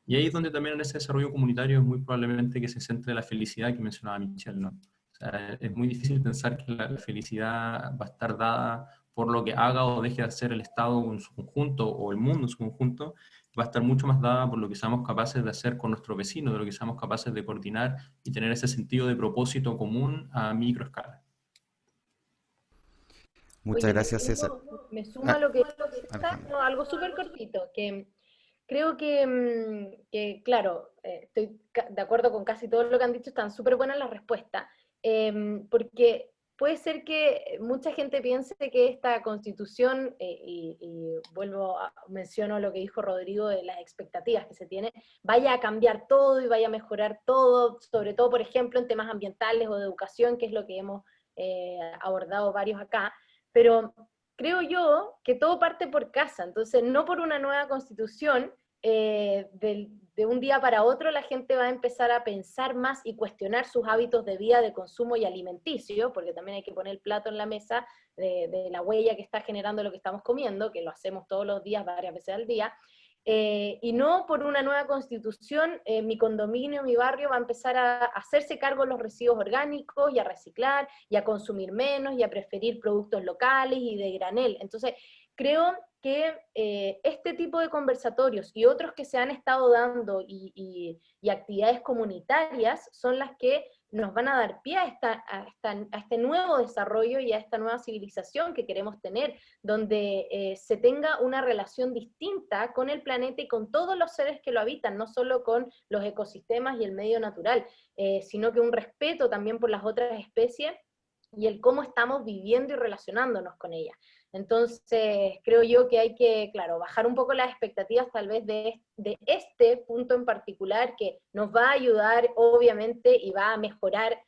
Y ahí es donde también en ese desarrollo comunitario es muy probablemente que se centre la felicidad que mencionaba Michelle, ¿no? O sea, es muy difícil pensar que la felicidad va a estar dada por lo que haga o deje de hacer el Estado en su conjunto o el mundo en su conjunto, va a estar mucho más dada por lo que seamos capaces de hacer con nuestros vecinos, de lo que seamos capaces de coordinar y tener ese sentido de propósito común a microescala. Muchas Oye, gracias, César. me sumo a lo que dice César, Alejandra. no, algo súper cortito, que creo que claro, estoy de acuerdo con casi todo lo que han dicho, están súper buenas las respuestas, porque puede ser que mucha gente piense que esta constitución, y menciono lo que dijo Rodrigo de las expectativas que se tiene, vaya a cambiar todo y vaya a mejorar todo, sobre todo, por ejemplo, en temas ambientales o de educación, que es lo que hemos abordado varios acá, pero creo yo que todo parte por casa, entonces no por una nueva constitución, de un día para otro la gente va a empezar a pensar más y cuestionar sus hábitos de vida, de consumo y alimenticio, porque también hay que poner el plato en la mesa de la huella que está generando lo que estamos comiendo, que lo hacemos todos los días, varias veces al día, y no por una nueva constitución, mi condominio, mi barrio va a empezar a hacerse cargo de los residuos orgánicos y a reciclar y a consumir menos y a preferir productos locales y de granel. Entonces, creo que este tipo de conversatorios y otros que se han estado dando y actividades comunitarias son las que nos van a dar pie a este nuevo desarrollo y a esta nueva civilización que queremos tener, donde se tenga una relación distinta con el planeta y con todos los seres que lo habitan, no solo con los ecosistemas y el medio natural, sino que un respeto también por las otras especies y el cómo estamos viviendo y relacionándonos con ellas. Entonces, creo yo que hay que, claro, bajar un poco las expectativas tal vez de este punto en particular, que nos va a ayudar, obviamente, y va a mejorar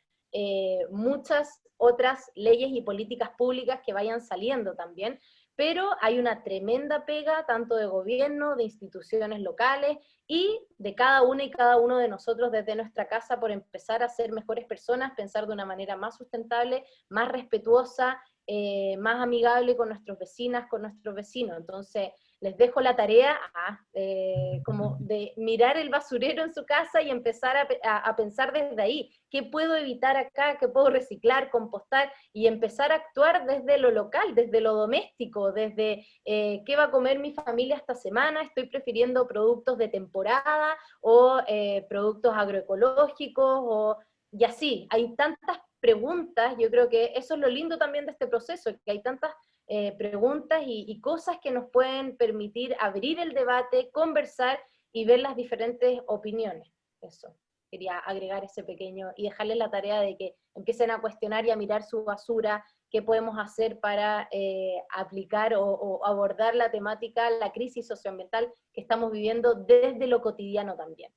muchas otras leyes y políticas públicas que vayan saliendo también, pero hay una tremenda pega, tanto de gobierno, de instituciones locales, y de cada una y cada uno de nosotros desde nuestra casa, por empezar a ser mejores personas, pensar de una manera más sustentable, más respetuosa, más amigable con nuestras vecinas, con nuestros vecinos. Entonces, les dejo la tarea como de mirar el basurero en su casa y empezar a pensar desde ahí, ¿qué puedo evitar acá? ¿Qué puedo reciclar, compostar? Y empezar a actuar desde lo local, desde lo doméstico, desde qué va a comer mi familia esta semana, estoy prefiriendo productos de temporada, o productos agroecológicos, y así, hay tantas preguntas. Yo creo que eso es lo lindo también de este proceso, que hay tantas preguntas y cosas que nos pueden permitir abrir el debate, conversar y ver las diferentes opiniones. Eso, quería agregar ese pequeño, y dejarles la tarea de que empiecen a cuestionar y a mirar su basura, qué podemos hacer para aplicar o abordar la temática, la crisis socioambiental que estamos viviendo desde lo cotidiano también.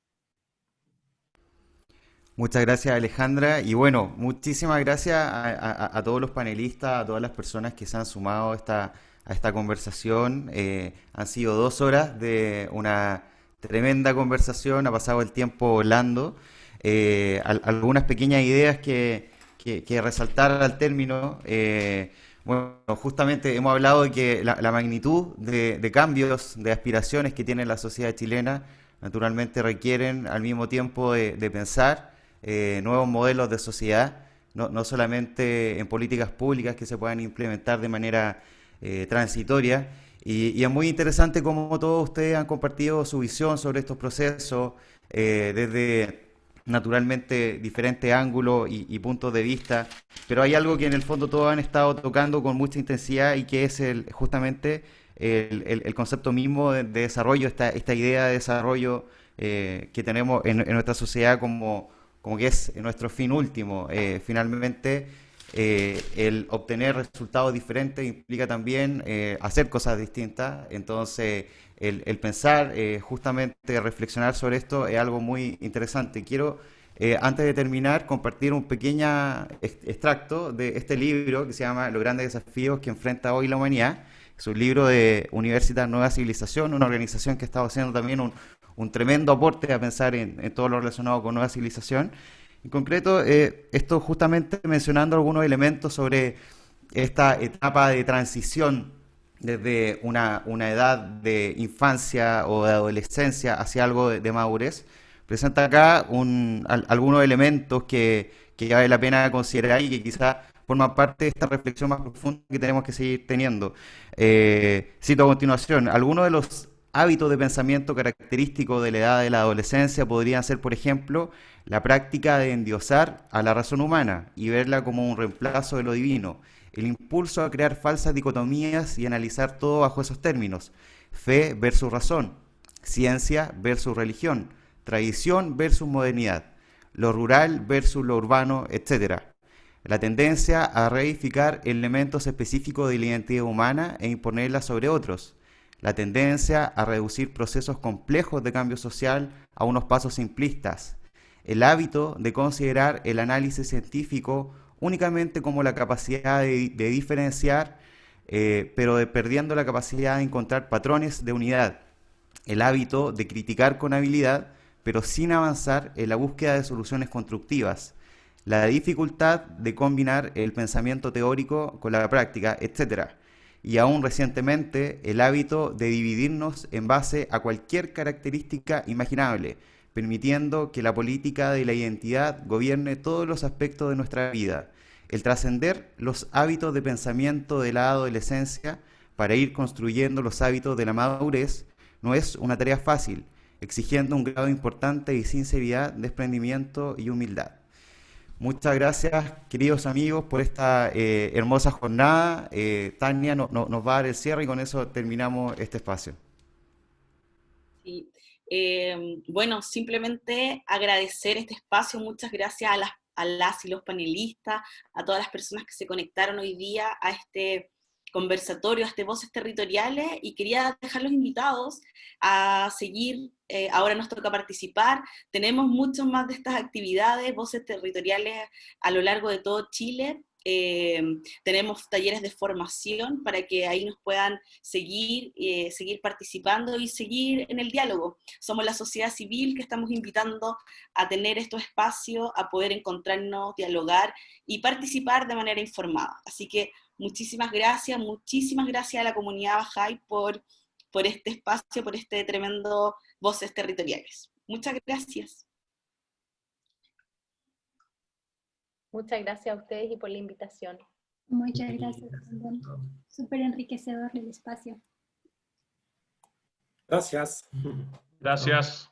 Muchas gracias, Alejandra, y bueno, muchísimas gracias a todos los panelistas, a todas las personas que se han sumado a esta conversación. Han sido 2 horas de una tremenda conversación, ha pasado el tiempo volando. Algunas pequeñas ideas que resaltar al término. Bueno, justamente hemos hablado de que la magnitud de cambios, de aspiraciones que tiene la sociedad chilena, naturalmente requieren al mismo tiempo de pensar nuevos modelos de sociedad, no solamente en políticas públicas que se puedan implementar de manera transitoria. Y es muy interesante cómo todos ustedes han compartido su visión sobre estos procesos desde naturalmente diferentes ángulos y puntos de vista, pero hay algo que en el fondo todos han estado tocando con mucha intensidad, y que es justamente el concepto mismo de desarrollo, esta idea de desarrollo que tenemos en nuestra sociedad como que es nuestro fin último. Finalmente, el obtener resultados diferentes implica también hacer cosas distintas. Entonces, el pensar, justamente reflexionar sobre esto es algo muy interesante. Quiero, antes de terminar, compartir un pequeño extracto de este libro que se llama Los grandes desafíos que enfrenta hoy la humanidad. Es un libro de Universitas Nueva Civilización, una organización que ha estado haciendo también un tremendo aporte a pensar en todo lo relacionado con nueva civilización. En concreto, esto justamente mencionando algunos elementos sobre esta etapa de transición desde una edad de infancia o de adolescencia hacia algo de madurez. Presenta acá algunos elementos que vale la pena considerar y que quizá forman parte de esta reflexión más profunda que tenemos que seguir teniendo. Cito a continuación: algunos de los hábitos de pensamiento característicos de la edad de la adolescencia podrían ser, por ejemplo, la práctica de endiosar a la razón humana y verla como un reemplazo de lo divino, el impulso a crear falsas dicotomías y analizar todo bajo esos términos: fe versus razón, ciencia versus religión, tradición versus modernidad, lo rural versus lo urbano, etc. La tendencia a reificar elementos específicos de la identidad humana e imponerla sobre otros. La tendencia a reducir procesos complejos de cambio social a unos pasos simplistas. El hábito de considerar el análisis científico únicamente como la capacidad de diferenciar, pero perdiendo la capacidad de encontrar patrones de unidad. El hábito de criticar con habilidad, pero sin avanzar en la búsqueda de soluciones constructivas. La dificultad de combinar el pensamiento teórico con la práctica, etc. Y aún recientemente, el hábito de dividirnos en base a cualquier característica imaginable, permitiendo que la política de la identidad gobierne todos los aspectos de nuestra vida. El trascender los hábitos de pensamiento de la adolescencia para ir construyendo los hábitos de la madurez no es una tarea fácil, exigiendo un grado importante de sinceridad, desprendimiento y humildad. Muchas gracias, queridos amigos, por esta hermosa jornada. Tania nos va a dar el cierre y con eso terminamos este espacio. Sí. Bueno, simplemente agradecer este espacio, muchas gracias a las y los panelistas, a todas las personas que se conectaron hoy día a este conversatorio, a este Voces Territoriales, y quería dejarlos invitados a seguir. Ahora nos toca participar, tenemos muchas más de estas actividades, Voces Territoriales a lo largo de todo Chile. Tenemos talleres de formación para que ahí nos puedan seguir participando y seguir en el diálogo. Somos la sociedad civil que estamos invitando a tener estos espacios, a poder encontrarnos, dialogar y participar de manera informada. Así que muchísimas gracias a la comunidad Bajay por este espacio, por este tremendo Voces Territoriales. Muchas gracias. Muchas gracias a ustedes y por la invitación. Muchas gracias también. Súper enriquecedor el espacio. Gracias. Gracias.